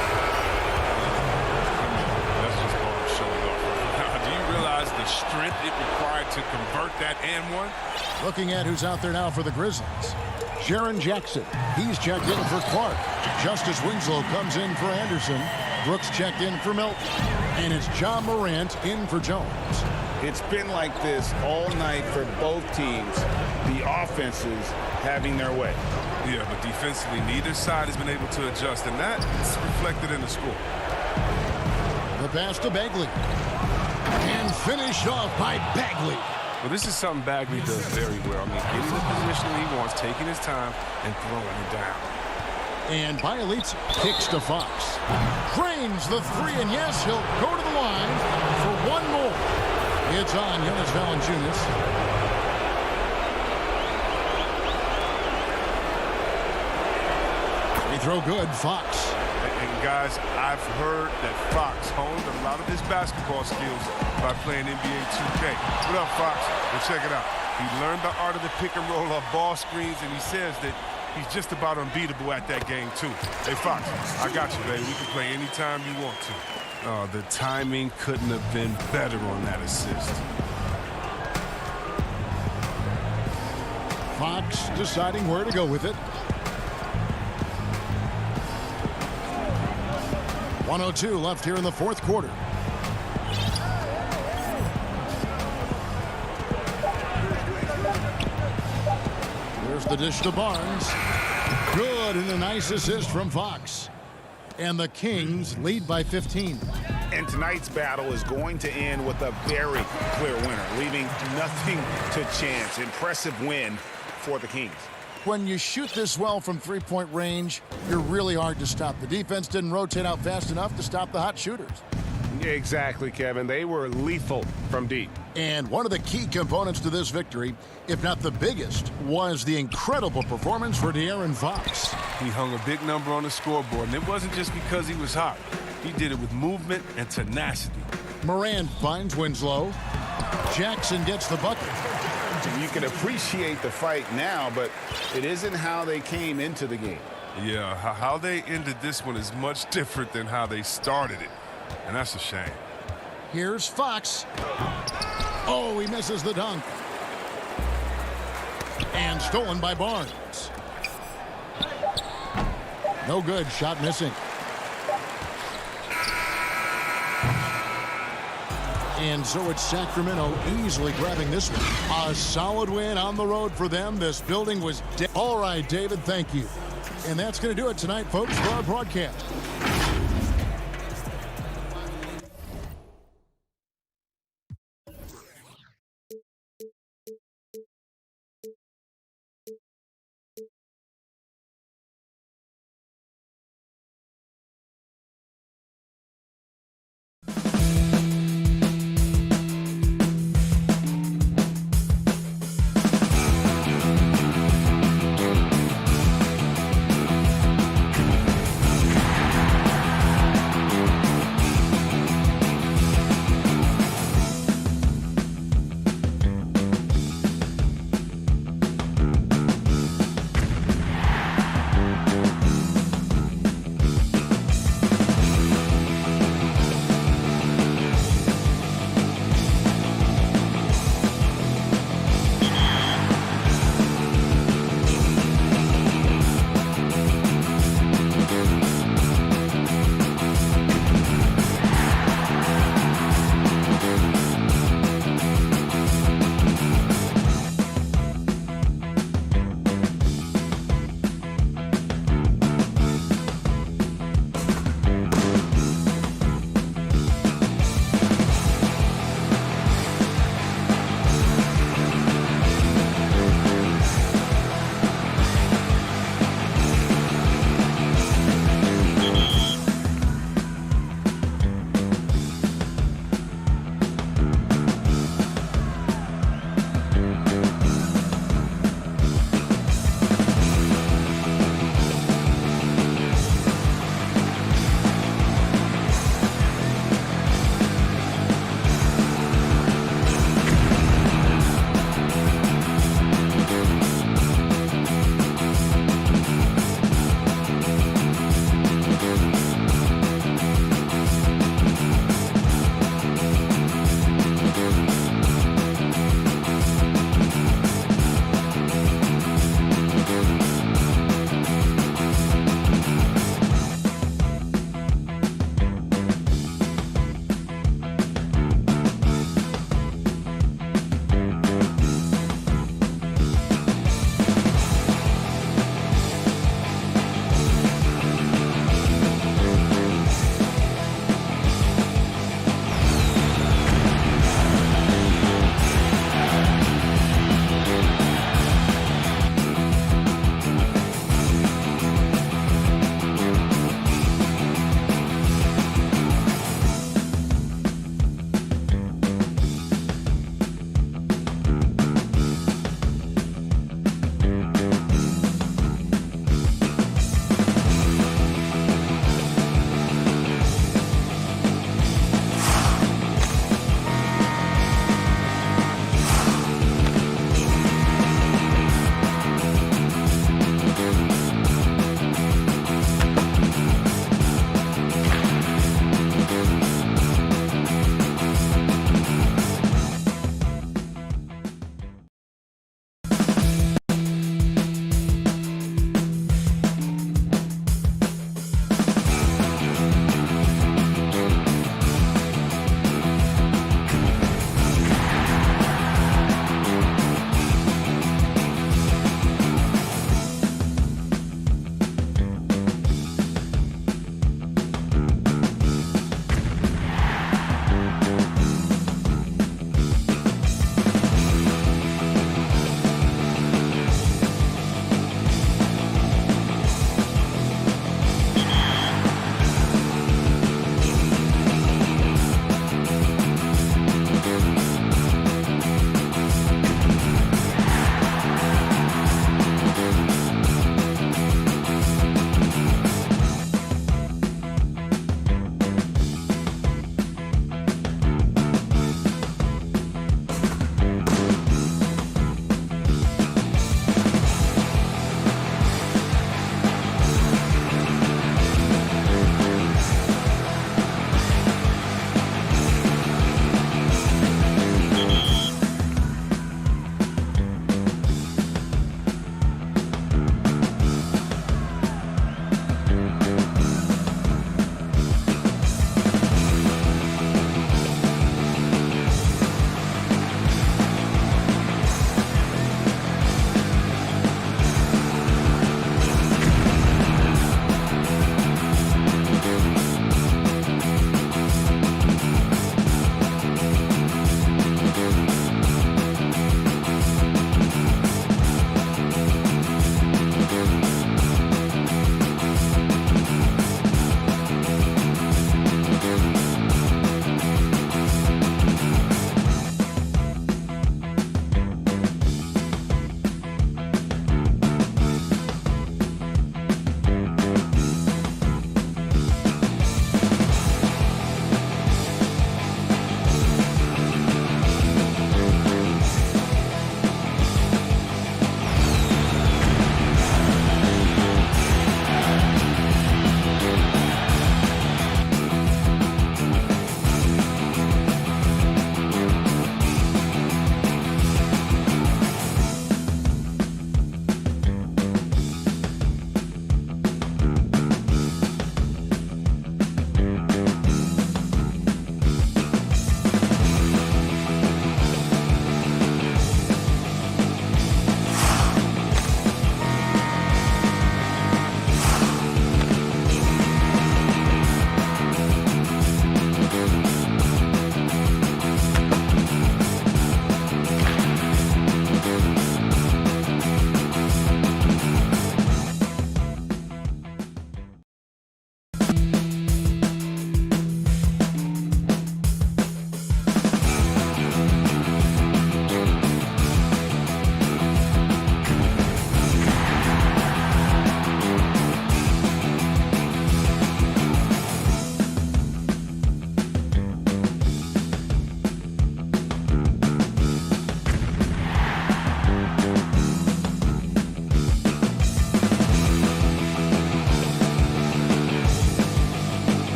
That's just Barnes showing off. Now, do you realize the strength it required to convert that and one? Looking at who's out there now for the Grizzlies. Jaren Jackson. He's checked in for Clark. Justice Winslow comes in for Anderson. Brooks checked in for Milton. And it's Ja Morant in for Jones. It's been like this all night for both teams. The offenses having their way. Yeah, but defensively, neither side has been able to adjust, and that's reflected in the score. The pass to Bagley. And finished off by Bagley. Well, this is something Bagley does very well. I mean, getting the position he wants, taking his time, and throwing it down. And Bielitsa kicks to Fox. Drains the three, and yes, he'll go to the line for one more. It's on Jonas Valanciunas. They throw good, Fox. And guys, I've heard that Fox honed a lot of his basketball skills by playing NBA 2K. What up, Fox? Well, check it out. He learned the art of the pick and roll off ball screens, and he says that he's just about unbeatable at that game, too. Hey, Fox, I got you, baby. We can play anytime you want to. Oh, the timing couldn't have been better on that assist. Fox deciding where to go with it. 1:02 left here in the fourth quarter. There's the dish to Barnes. Good, and a nice assist from Fox. And the Kings lead by 15. And tonight's battle is going to end with a very clear winner, leaving nothing to chance. Impressive win for the Kings. When you shoot this well from three-point range, you're really hard to stop. The defense didn't rotate out fast enough to stop the hot shooters. Exactly, Kevin. They were lethal from deep. And one of the key components to this victory, if not the biggest, was the incredible performance for De'Aaron Fox. He hung a big number on the scoreboard, and it wasn't just because he was hot. He did it with movement and tenacity. Morant finds Winslow. Jackson gets the bucket. You can appreciate the fight now, but it isn't how they came into the game. Yeah, how they ended this one is much different than how they started it, and that's a shame. Here's Fox. Oh, he misses the dunk. And stolen by Barnes. No good, shot missing. And so it's Sacramento easily grabbing this one. A solid win on the road for them. This building was dead. All right, David, thank you. And that's going to do it tonight, folks, for our broadcast.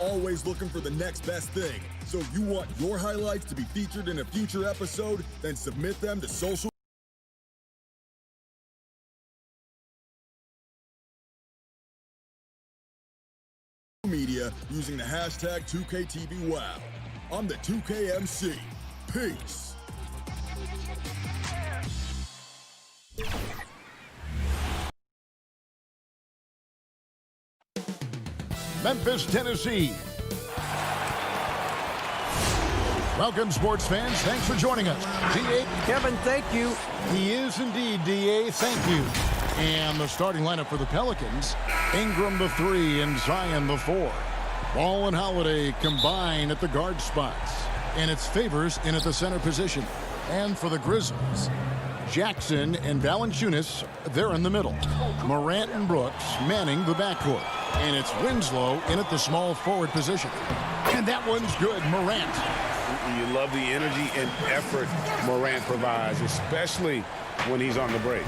always looking for the next best thing. So you want your highlights to be featured in a future episode? Then submit them to social media using the hashtag 2KTVWow. I'm the 2KMC. Peace. Memphis, Tennessee. Welcome, sports fans. Thanks for joining us. D.A. Kevin, thank you. He is indeed, D.A. Thank you. And the starting lineup for the Pelicans, Ingram the 3 and Zion the 4. Ball and Holiday combine at the guard spots. And it's Favors in at the center position. And for the Grizzlies, Jackson and Valanciunas, they're in the middle. Morant and Brooks manning the backcourt. And it's Winslow in at the small forward position. And that one's good, Morant. You love the energy and effort Morant provides, especially when he's on the break.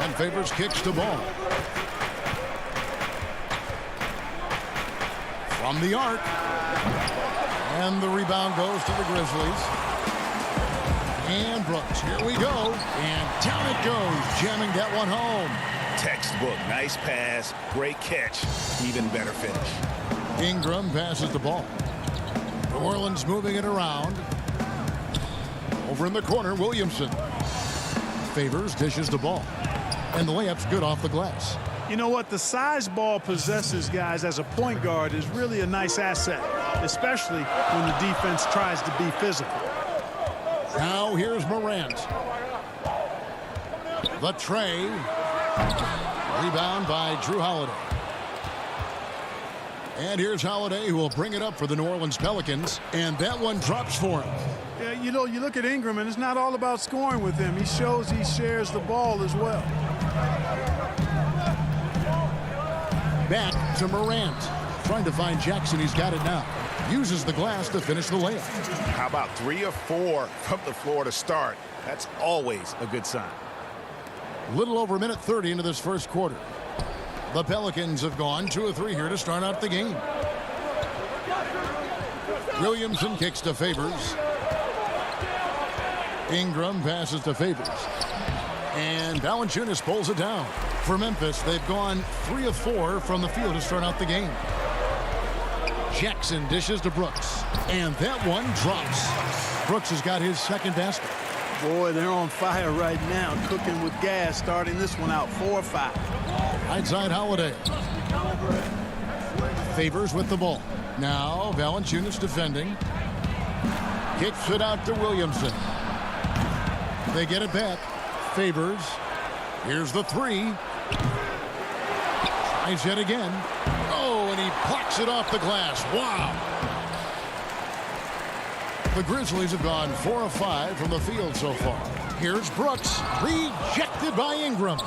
And Favors kicks the ball. From the arc. And the rebound goes to the Grizzlies. And Brooks, here we go. And down it goes, jamming that one home. Textbook, nice pass, great catch, even better finish. Ingram passes the ball. New Orleans moving it around. Over in the corner, Williamson. Favors dishes the ball. And the layup's good off the glass. You know what? The size ball possesses, guys, as a point guard is really a nice asset, especially when the defense tries to be physical. Now here's Morant. The tray. Rebound by Drew Holiday. And here's Holiday, who will bring it up for the New Orleans Pelicans. And that one drops for him. Yeah, you know, you look at Ingram, and it's not all about scoring with him. He shows he shares the ball as well. Back to Morant. Trying to find Jackson. He's got it now. Uses the glass to finish the layup. How about 3 or 4 from the floor to start? That's always a good sign. Little over a minute 30 into this first quarter. The Pelicans have gone 2 or 3 here to start out the game. Williamson kicks to Favors. Ingram passes to Favors. And Valanciunas pulls it down. For Memphis, they've gone 3 of 4 from the field to start out the game. Jackson dishes to Brooks. And that one drops. Brooks has got his second basket. Boy, they're on fire right now, cooking with gas, starting this one out 4-5. Right side Holiday. Favors with the ball. Now Valanciunas defending. Kicks it out to Williamson. They get it back. Favors. Here's the 3. Tries yet again. Oh, and he plucks it off the glass. Wow. The Grizzlies have gone 4 of 5 from the field so far. Here's Brooks, rejected by Ingram.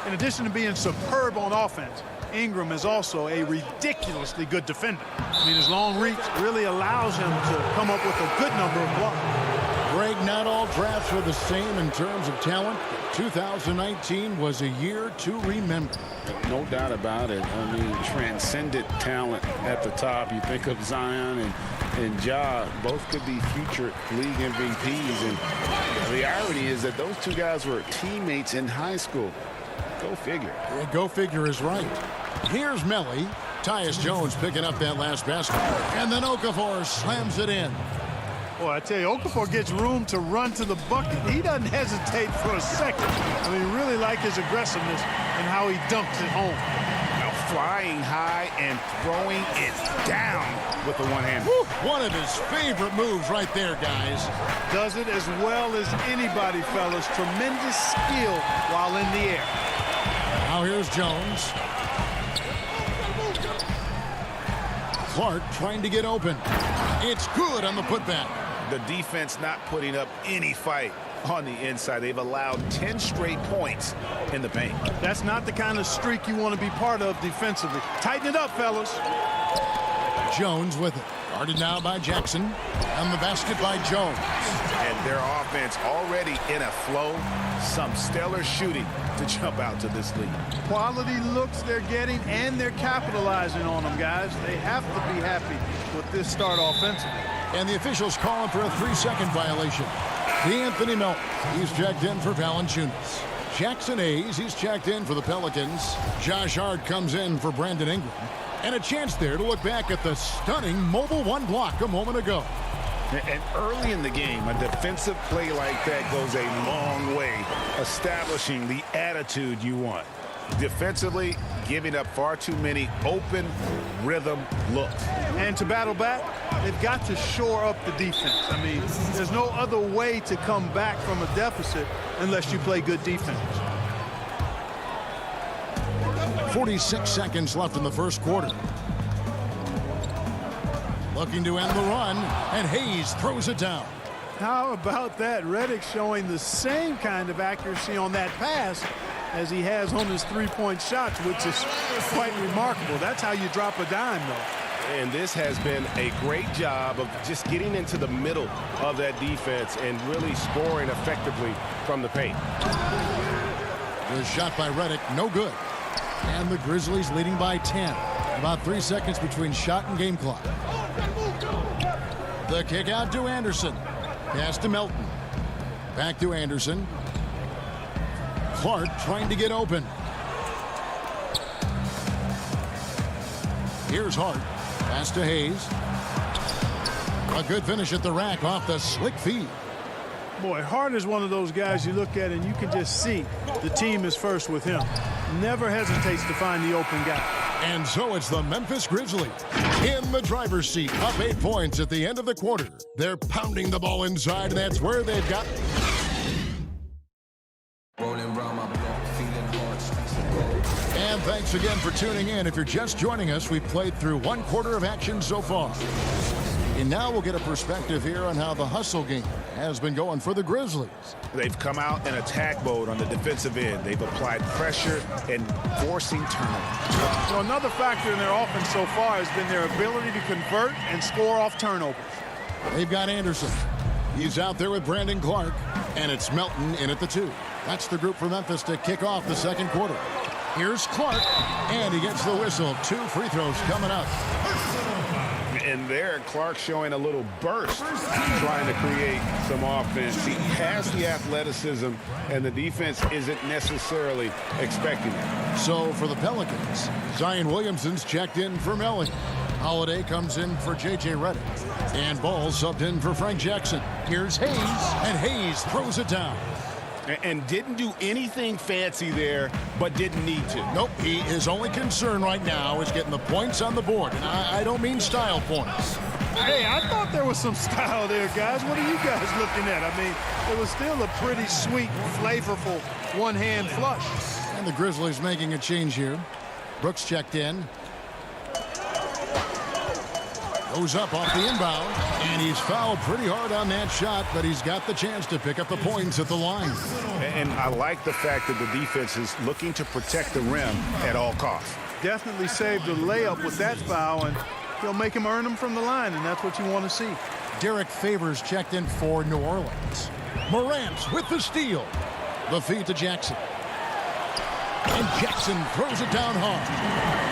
In addition to being superb on offense, Ingram is also a ridiculously good defender. I mean, his long reach really allows him to come up with a good number of blocks. Greg, not all drafts were the same in terms of talent. 2019 was a year to remember. No doubt about it. I mean, transcendent talent at the top. You think of Zion and Ja, both could be future league MVPs. And the irony is that those two guys were teammates in high school. Go figure. Yeah, go figure is right. Here's Melly. Tyus Jones picking up that last basket. And then Okafor slams it in. Boy, I tell you, Okafor gets room to run to the bucket. He doesn't hesitate for a second. I mean, really like his aggressiveness and how he dunks it home. Now flying high and throwing it down with the one-hand. One of his favorite moves right there, guys. Does it as well as anybody, fellas. Tremendous skill while in the air. Now here's Jones. Clark trying to get open. It's good on the putback. The defense not putting up any fight on the inside. They've allowed 10 straight points in the paint. That's not the kind of streak you want to be part of defensively. Tighten it up, fellas. Jones with it. Guarded now by Jackson. And the basket by Jones. And their offense already in a flow. Some stellar shooting to jump out to this lead. Quality looks they're getting, and they're capitalizing on them, guys. They have to be happy with this start offensively. And the officials calling for a 3-second violation. D'Anthony Melton, he's checked in for Valanciunas. Jackson Hayes, he's checked in for the Pelicans. Josh Hart comes in for Brandon Ingram. And a chance there to look back at the stunning mobile one block a moment ago. And early in the game, a defensive play like that goes a long way, establishing the attitude you want. Defensively, giving up far too many open rhythm looks. And to battle back, they've got to shore up the defense. I mean, there's no other way to come back from a deficit unless you play good defense. 46 seconds left in the first quarter. Looking to end the run, and Hayes throws it down. How about that? Redick showing the same kind of accuracy on that pass as he has on his three-point shots, which is quite remarkable. That's how you drop a dime, though. And this has been a great job of just getting into the middle of that defense and really scoring effectively from the paint. The shot by Redick, no good. And the Grizzlies leading by 10. About 3 seconds between shot and game clock. The kick out to Anderson. Pass to Melton. Back to Anderson. Clark trying to get open. Here's Hart. Pass to Hayes. A good finish at the rack off the slick feed. Boy, Hart is one of those guys you look at and you can just see the team is first with him. Never hesitates to find the open guy. And so it's the Memphis Grizzlies in the driver's seat, up 8 points at the end of the quarter. They're pounding the ball inside, and that's where they've got. And thanks again for tuning in. If you're just joining us, we've played through 1 quarter of action so far. And now we'll get a perspective here on how the hustle game has been going for the Grizzlies. They've come out in attack mode on the defensive end. They've applied pressure and forcing turnovers. So another factor in their offense so far has been their ability to convert and score off turnovers. They've got Anderson. He's out there with Brandon Clark, and it's Melton in at the 2. That's the group for Memphis to kick off the second quarter. Here's Clark, and he gets the whistle. 2 free throws coming up. And there, Clark showing a little burst, trying to create some offense. He has the athleticism, and the defense isn't necessarily expecting it. So for the Pelicans, Zion Williamson's checked in for Melly. Holiday comes in for J.J. Redick. And Ball subbed in for Frank Jackson. Here's Hayes, and Hayes throws it down. And didn't do anything fancy there, but didn't need to. Nope, his only concern right now is getting the points on the board. And I don't mean style points. Hey, I thought there was some style there, guys. What are you guys looking at? I mean, it was still a pretty sweet, flavorful one-hand flush. And the Grizzlies making a change here. Brooks checked in. Goes up off the inbound, and he's fouled pretty hard on that shot, but he's got the chance to pick up the points at the line. And I like the fact that the defense is looking to protect the rim at all costs. Definitely saved a layup with that foul, and he'll make him earn them from the line, and that's what you want to see. Derek Favors checked in for New Orleans. Morant with the steal. The feed to Jackson. And Jackson throws it down hard.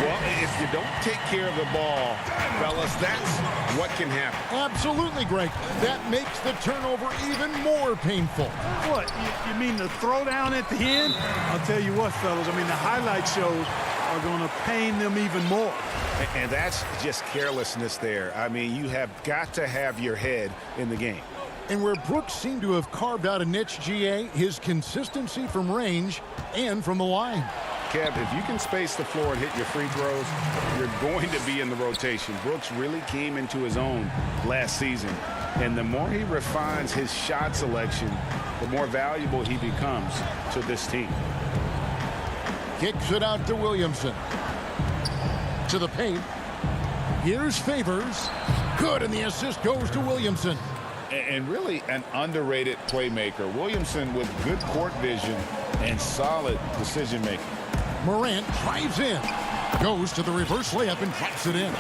Well, if you don't take care of the ball, fellas, that's what can happen. Absolutely, Greg. That makes the turnover even more painful. What, you mean the throwdown at the end? I'll tell you what, fellas, I mean, the highlight shows are going to pain them even more. And that's just carelessness there. I mean, you have got to have your head in the game. And where Brooks seemed to have carved out a niche, GA, his consistency from range and from the line. Kev, if you can space the floor and hit your free throws, you're going to be in the rotation. Brooks really came into his own last season. And the more he refines his shot selection, the more valuable he becomes to this team. Kicks it out to Williamson. To the paint. Here's Favors. Good, and the assist goes to Williamson. And really an underrated playmaker. Williamson with good court vision and solid decision-making. Morant drives in. Goes to the reverse layup and drops it in.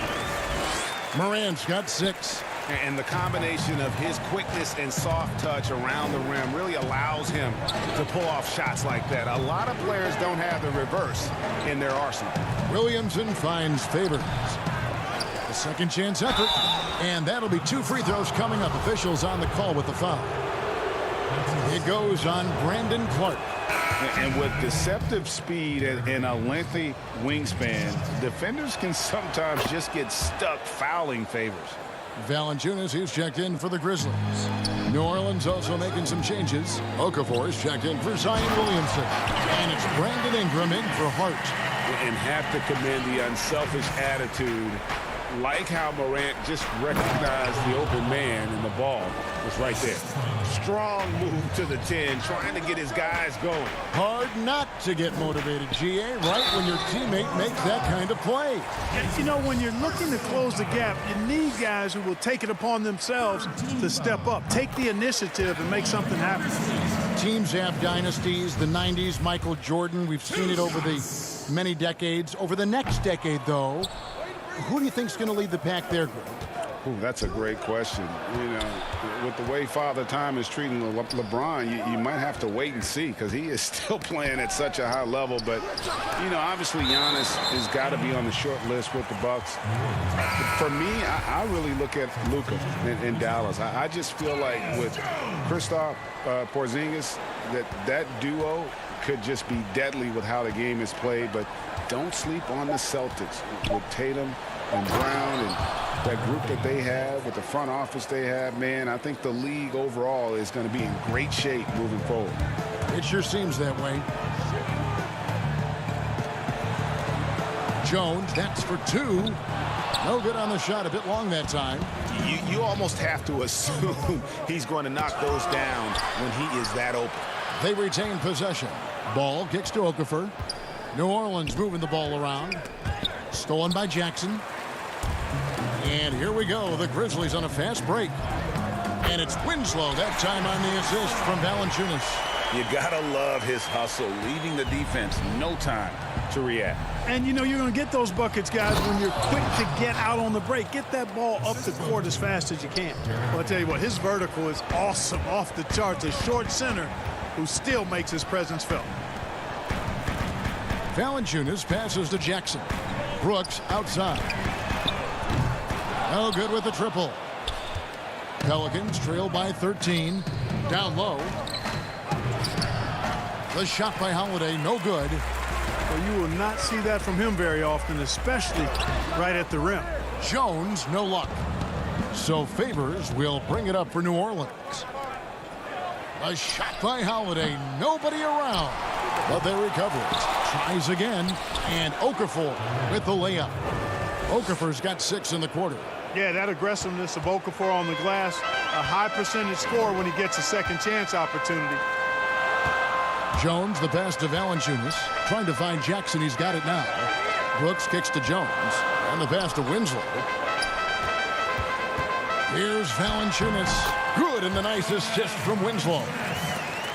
Morant's got 6. And the combination of his quickness and soft touch around the rim really allows him to pull off shots like that. A lot of players don't have the reverse in their arsenal. Williamson finds Favors. A second chance effort. And that'll be 2 free throws coming up. Officials on the call with the foul. It goes on Brandon Clark. And with deceptive speed and a lengthy wingspan, defenders can sometimes just get stuck fouling Favors. Valanciunas, he's checked in for the Grizzlies. New Orleans also making some changes. Okafor is checked in for Zion Williamson. And it's Brandon Ingram in for Hart. And have to commend the unselfish attitude. Like how Morant just recognized the open man and the ball was right there. Strong move to the 10, trying to get his guys going. Hard not to get motivated, GA, right when your teammate makes that kind of play. You know, when you're looking to close the gap, you need guys who will take it upon themselves to step up, take the initiative and make something happen. Teams have dynasties, the 90s, Michael Jordan. We've seen it over the many decades. Over the next decade, though, who do you think is going to lead the pack there, Greg? Ooh, that's a great question. You know, with the way Father Time is treating LeBron, you might have to wait and see because he is still playing at such a high level. But, you know, obviously Giannis has got to be on the short list with the Bucks. For me, I really look at Luka in Dallas. I just feel like with Kristaps Porzingis, that duo could just be deadly with how the game is played. But don't sleep on the Celtics with Tatum and Brown and that group that they have, with the front office they have. Man, I think the league overall is going to be in great shape moving forward. It sure seems that way. Jones, that's for 2. No good on the shot, a bit long that time. You almost have to assume he's going to knock those down when he is that open. They retain possession. Ball kicks to Okafor. New Orleans moving the ball around. Stolen by Jackson. And here we go. The Grizzlies on a fast break. And it's Winslow that time on the assist from Valanciunas. You got to love his hustle, leaving the defense no time to react. And, you know, you're going to get those buckets, guys, when you're quick to get out on the break. Get that ball up the court as fast as you can. Well, I'll tell you what, his vertical is awesome, off the charts. A short center who still makes his presence felt. Valanciunas passes to Jackson. Brooks outside. No good with the triple. Pelicans trail by 13. Down low. The shot by Holiday, no good. Well, you will not see that from him very often, especially right at the rim. Jones, no luck. So Favors will bring it up for New Orleans. A shot by Holiday, nobody around. But they recover it. Tries again, and Okafor with the layup. Okafor's got 6 in the quarter. Yeah, that aggressiveness of Okafor on the glass, a high percentage score when he gets a second chance opportunity. Jones, the pass to Valanciunas, trying to find Jackson. He's got it now. Brooks kicks to Jones, and the pass to Winslow. Here's Valanciunas. Good, and the nice assist from Winslow.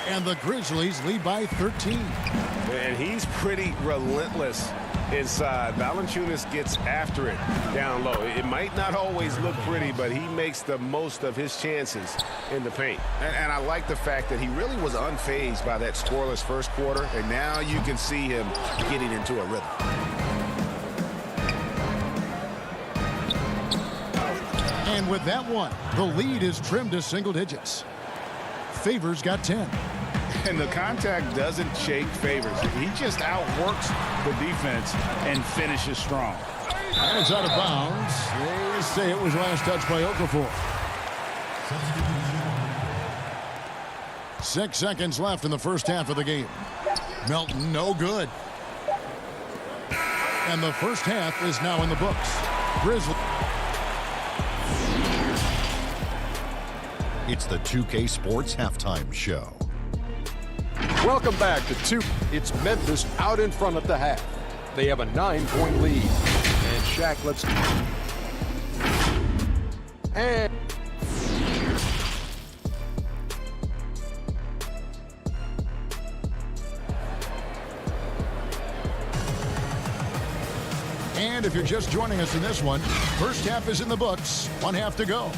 And the Grizzlies lead by 13. And he's pretty relentless inside. Valanciunas gets after it down low. It might not always look pretty, but he makes the most of his chances in the paint. And I like the fact that he really was unfazed by that scoreless first quarter, and now you can see him getting into a rhythm. And with that one, the lead is trimmed to single digits. Favors got 10. And the contact doesn't shake Favors. He just outworks the defense and finishes strong. And it's out of bounds. They say it was last touched by Okafor. 6 seconds left in the first half of the game. Melton, no good. And the first half is now in the books. Grizzlies. It's the 2K Sports Halftime Show. Welcome back to 2. It's Memphis out in front at the half. They have a 9-point lead. And Shaq, let's... And if you're just joining us in this one, first half is in the books, one half to go.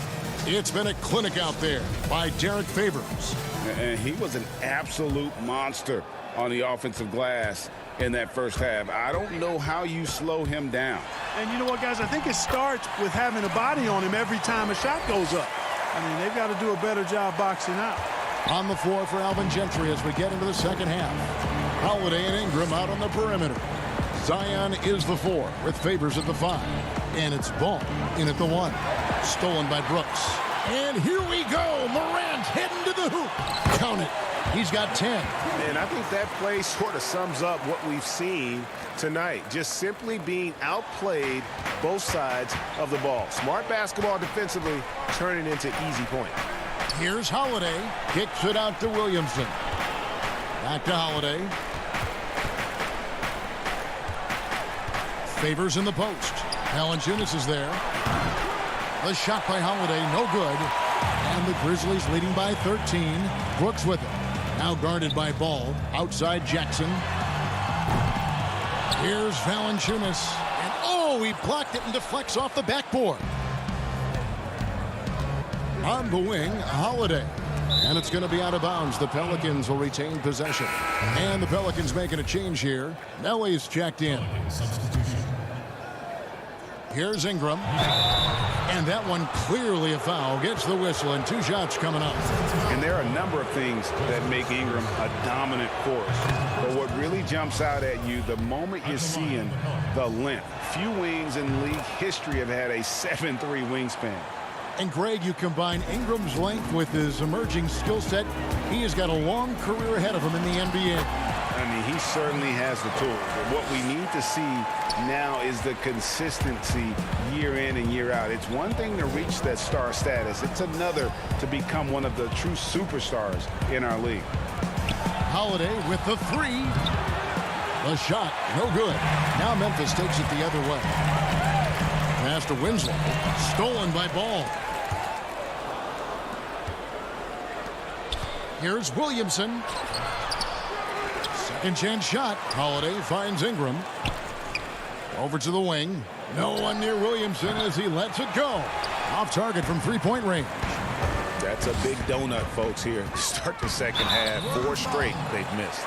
It's been a clinic out there by Derek Favors. And he was an absolute monster on the offensive glass in that first half. I don't know how you slow him down. And you know what, guys? I think it starts with having a body on him every time a shot goes up. I mean, they've got to do a better job boxing out. On the floor for Alvin Gentry as we get into the second half. Holiday and Ingram out on the perimeter. Zion is the 4 with Favors at the 5. And it's Ball in at the 1. Stolen by Brooks. And here we go. Morant heading to the hoop. Count it. He's got 10. And I think that play sort of sums up what we've seen tonight. Just simply being outplayed both sides of the ball. Smart basketball defensively, turning into easy points. Here's Holiday. Kicks it out to Williamson. Back to Holiday. Favors in the post. Valanciunas is there. The shot by Holiday, no good. And the Grizzlies leading by 13. Brooks with it. Now guarded by Ball. Outside Jackson. Here's Valanciunas. And oh, he blocked it and deflects off the backboard. On the wing, Holiday. And it's going to be out of bounds. The Pelicans will retain possession. And the Pelicans making a change here. Nelly's checked in. Here's Ingram. And that one clearly a foul. Gets the whistle and 2 shots coming up. And there are a number of things that make Ingram a dominant force. But what really jumps out at you, the moment you're seeing the length. Few wings in league history have had a 7'3" wingspan. And Greg, you combine Ingram's length with his emerging skill set. He has got a long career ahead of him in the NBA. I mean, he certainly has the tools. But what we need to see now is the consistency year in and year out. It's one thing to reach that star status. It's another to become one of the true superstars in our league. Holiday with the 3. The shot, no good. Now Memphis takes it the other way. Pass to Winslow. Stolen by Ball. Here's Williamson. Second chance shot. Holiday finds Ingram. Over to the wing. No one near Williamson as he lets it go. Off target from 3-point range. That's a big donut, folks, here. Start the second half. 4 straight they've missed.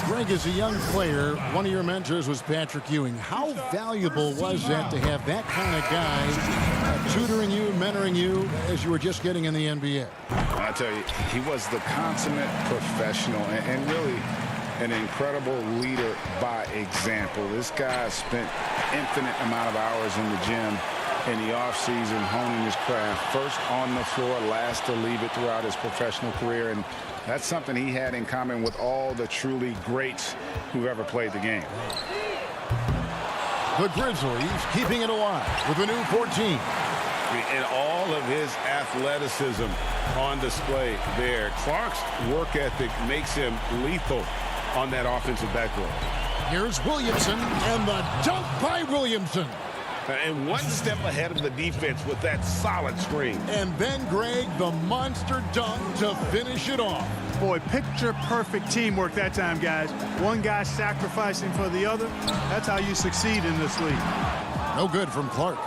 Greg, as a young player, one of your mentors was Patrick Ewing. How valuable was that to have that kind of guy tutoring you, mentoring you as you were just getting in the NBA? I tell you, he was the consummate professional and really an incredible leader by example. This guy spent infinite amount of hours in the gym in the offseason honing his craft. First on the floor, last to leave it throughout his professional career. And that's something he had in common with all the truly greats who've ever played the game. The Grizzlies keeping it alive with a new 14. And all of his athleticism on display there. Clark's work ethic makes him lethal on that offensive backboard. Here's Williamson and the dunk by Williamson. And one step ahead of the defense with that solid screen. And then, Greg, the monster dunk to finish it off. Boy, picture perfect teamwork that time, guys. One guy sacrificing for the other. That's how you succeed in this league. No good from Clark.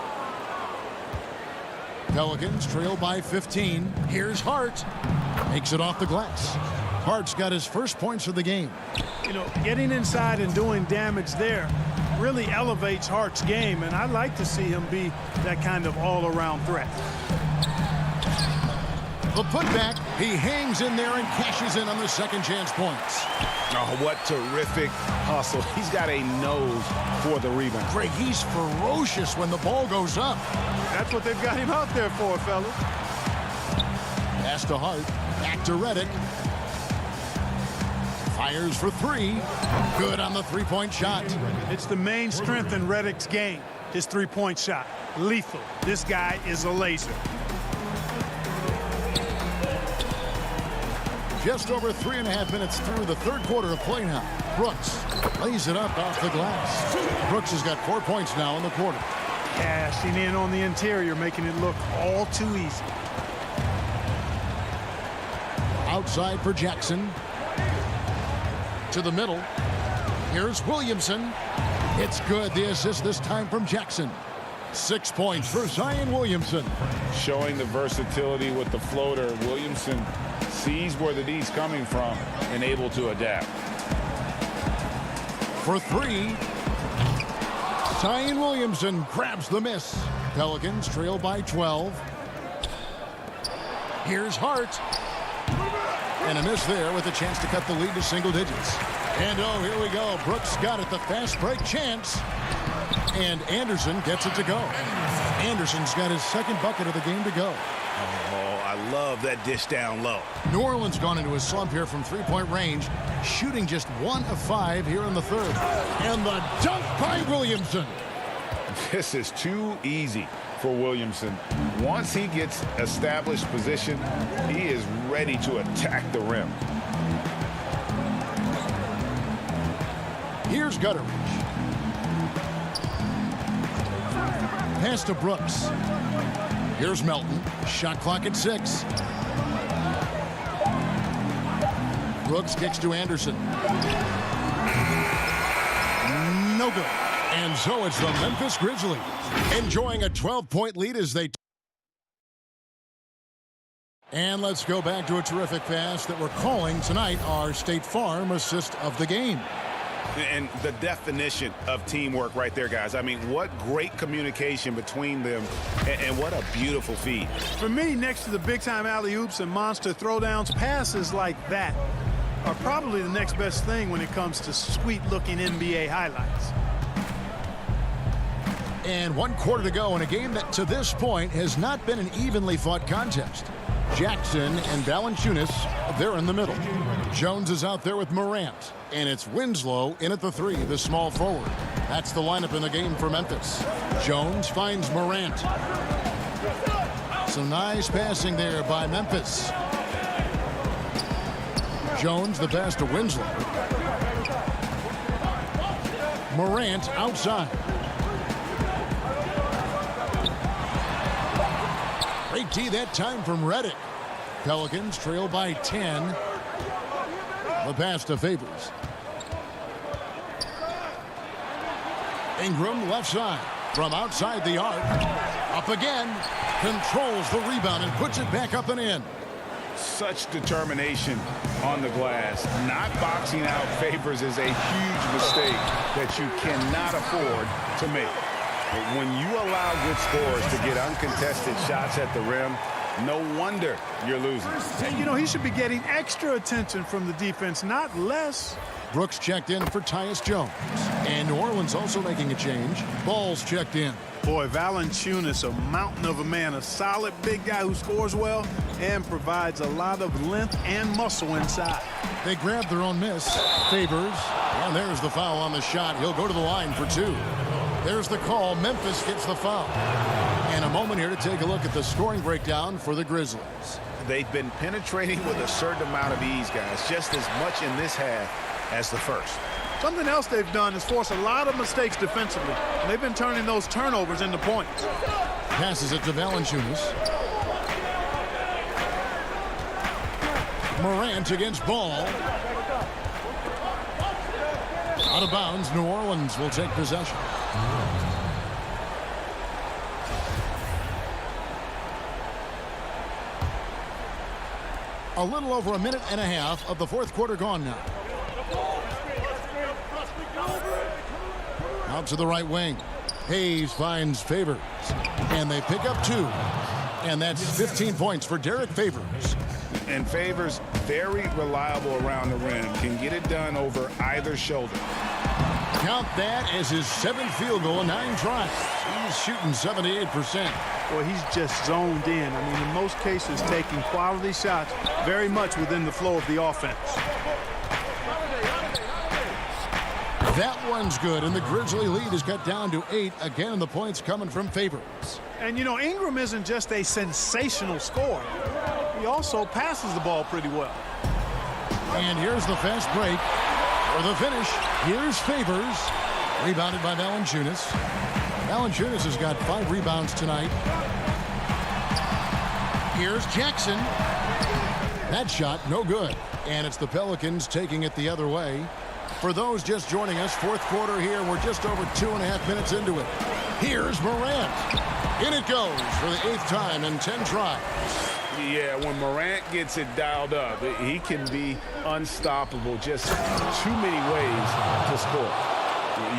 Pelicans trail by 15. Here's Hart. Makes it off the glass. Hart's got his first points of the game. You know, getting inside and doing damage there really elevates Hart's game, and I'd like to see him be that kind of all-around threat. The putback, he hangs in there and cashes in on the second chance points. Oh, what terrific hustle. He's got a nose for the rebound. Greg, he's ferocious when the ball goes up. That's what they've got him out there for, fellas. Pass to Hart, back to Redick. Fires for 3. Good on the 3-point shot. It's the main strength in Redick's game, his 3-point shot. Lethal. This guy is a laser. Just over 3.5 minutes through the third quarter of play now. Brooks lays it up off the glass. Brooks has got 4 points now in the quarter. Cashing in on the interior, making it look all too easy. Outside for Jackson. To the middle. Here's Williamson. It's good. The assist this time from Jackson. 6 points for Zion Williamson. Showing the versatility with the floater. Williamson sees where the D's coming from and able to adapt. For 3, Zion Williamson grabs the miss. Pelicans trail by 12. Here's Hart. And a miss there with a chance to cut the lead to single digits. And oh, here we go. Brooks got it, the fast break chance. And Anderson gets it to go. Anderson's got his second bucket of the game to go. Oh, I love that dish down low. New Orleans gone into a slump here from three-point range, shooting just 1 of 5 here in the third. And the dunk by Williamson. This is too easy for Williamson. Once he gets established position, he is ready to attack the rim. Here's Gutteridge. Pass to Brooks. Here's Melton. Shot clock at 6. Brooks kicks to Anderson. No good. And so it's the Memphis Grizzlies enjoying a 12-point lead as they... And let's go back to a terrific pass that we're calling tonight our State Farm assist of the game. And the definition of teamwork right there, guys. I mean, what great communication between them, and what a beautiful feed. For me, next to the big-time alley-oops and monster throwdowns, passes like that are probably the next best thing when it comes to sweet-looking NBA highlights. And 1 quarter to go in a game that to this point has not been an evenly fought contest. Jackson and Valanciunas, they're in the middle. Jones is out there with Morant. And it's Winslow in at the 3, the small forward. That's the lineup in the game for Memphis. Jones finds Morant. Some nice passing there by Memphis. Jones the pass to Winslow. Morant outside. Great D that time from Redick. Pelicans trail by 10. The pass to Favors. Ingram left side from outside the arc. Up again. Controls the rebound and puts it back up and in. Such determination on the glass. Not boxing out Favors is a huge mistake that you cannot afford to make. But when you allow good scorers to get uncontested shots at the rim, no wonder you're losing. And, you know, he should be getting extra attention from the defense, not less. Brooks checked in for Tyus Jones. And New Orleans also making a change. Ball's checked in. Boy, Valanciunas, a mountain of a man, a solid big guy who scores well and provides a lot of length and muscle inside. They grab their own miss. Favors. And there's the foul on the shot. He'll go to the line for 2. There's the call. Memphis gets the foul. And a moment here to take a look at the scoring breakdown for the Grizzlies. They've been penetrating with a certain amount of ease, guys, just as much in this half as the first. Something else they've done is force a lot of mistakes defensively. And they've been turning those turnovers into points. Passes it to Valanciunas. Morant against Ball. Out of bounds, New Orleans will take possession. A little over a minute and a half of the fourth quarter gone now. Out to the right wing. Hayes finds Favors. And they pick up 2. And that's 15 points for Derek Favors. And Favors, very reliable around the rim. Can get it done over either shoulder. Count that as his 7th field goal in 9 tries. He's shooting 78%. Boy, he's just zoned in. I mean, in most cases, taking quality shots very much within the flow of the offense. That one's good, and the Grizzly lead is cut down to 8. Again, the points coming from Favors. And, you know, Ingram isn't just a sensational scorer. He also passes the ball pretty well. And here's the fast break for the finish. Here's Favors. Rebounded by Valanciunas. Valanciunas has got 5 rebounds tonight. Here's Jackson. That shot, no good. And it's the Pelicans taking it the other way. For those just joining us, fourth quarter here. We're just over 2.5 minutes into it. Here's Morant. In it goes for the 8th time in 10 tries. Yeah, when Morant gets it dialed up, he can be unstoppable. Just too many ways to score.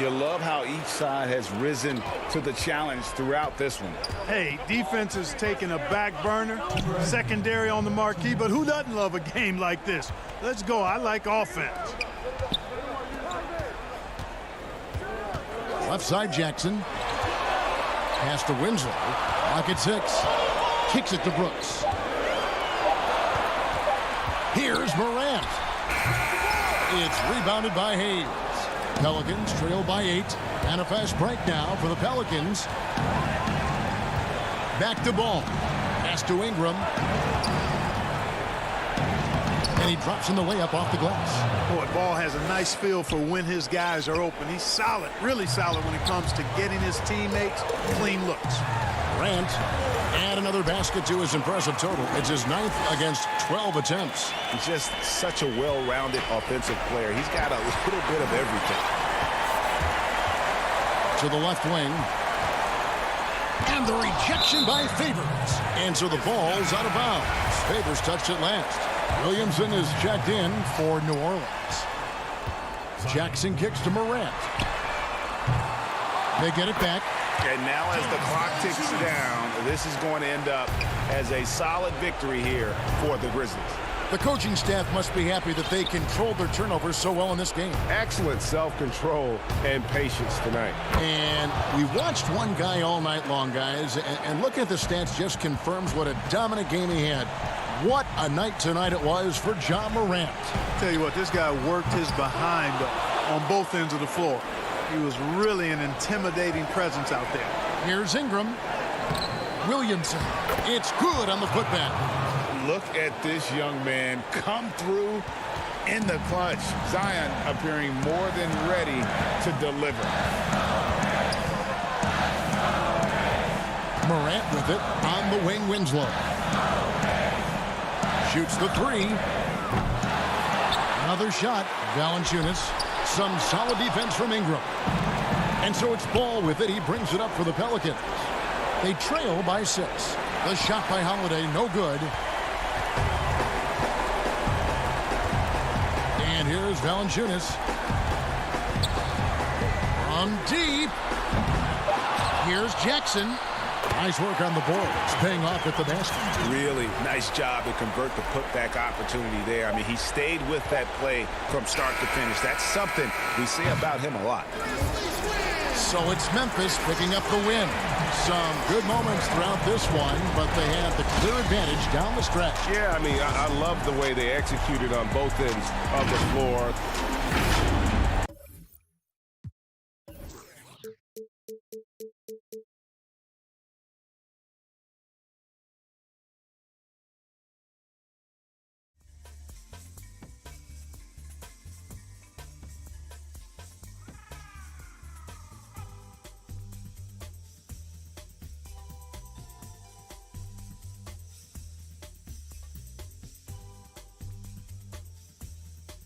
You love how each side has risen to the challenge throughout this one. Hey, defense is taking a back burner, secondary on the marquee, but who doesn't love a game like this? Let's go. I like offense. Left side, Jackson. Pass to Winslow. Clock at 6. Kicks it to Brooks. Here's Morant. It's rebounded by Hayes. Pelicans trail by 8. And a fast break now for the Pelicans. Back to Ball. Pass to Ingram. And he drops in the layup off the glass. Boy, Ball has a nice feel for when his guys are open. He's solid, really solid when it comes to getting his teammates clean looks. Morant, add another basket to his impressive total. It's his 9th against 12 attempts. He's just such a well-rounded offensive player. He's got a little bit of everything. To the left wing. And the rejection by Favors. And so the ball's out of bounds. Favors touched it last. Williamson is checked in for New Orleans. Jackson kicks to Morant. They get it back. And now as the clock ticks down, this is going to end up as a solid victory here for the Grizzlies. The coaching staff must be happy that they controlled their turnovers so well in this game. Excellent self-control and patience tonight. And we watched one guy all night long, guys, and looking at the stats just confirms what a dominant game he had. What a night tonight it was for Ja Morant. Tell you what, this guy worked his behind on both ends of the floor. He was really an intimidating presence out there. Here's Ingram. Williamson. It's good on the putback. Look at this young man come through in the clutch. Zion appearing more than ready to deliver. Morant with it on the wing. Winslow shoots the 3. Another shot. Valanciunas. Some solid defense from Ingram. And so it's Ball with it. He brings it up for the Pelicans. They trail by 6. The shot by Holiday, no good. And here's Valanciunas. From deep. Here's Jackson. Nice work on the boards, paying off at the basket. Really nice job to convert the putback opportunity there. I mean, he stayed with that play from start to finish. That's something we say about him a lot. So it's Memphis picking up the win. Some good moments throughout this one, but they had the clear advantage down the stretch. Yeah, I mean, I love the way they executed on both ends of the floor.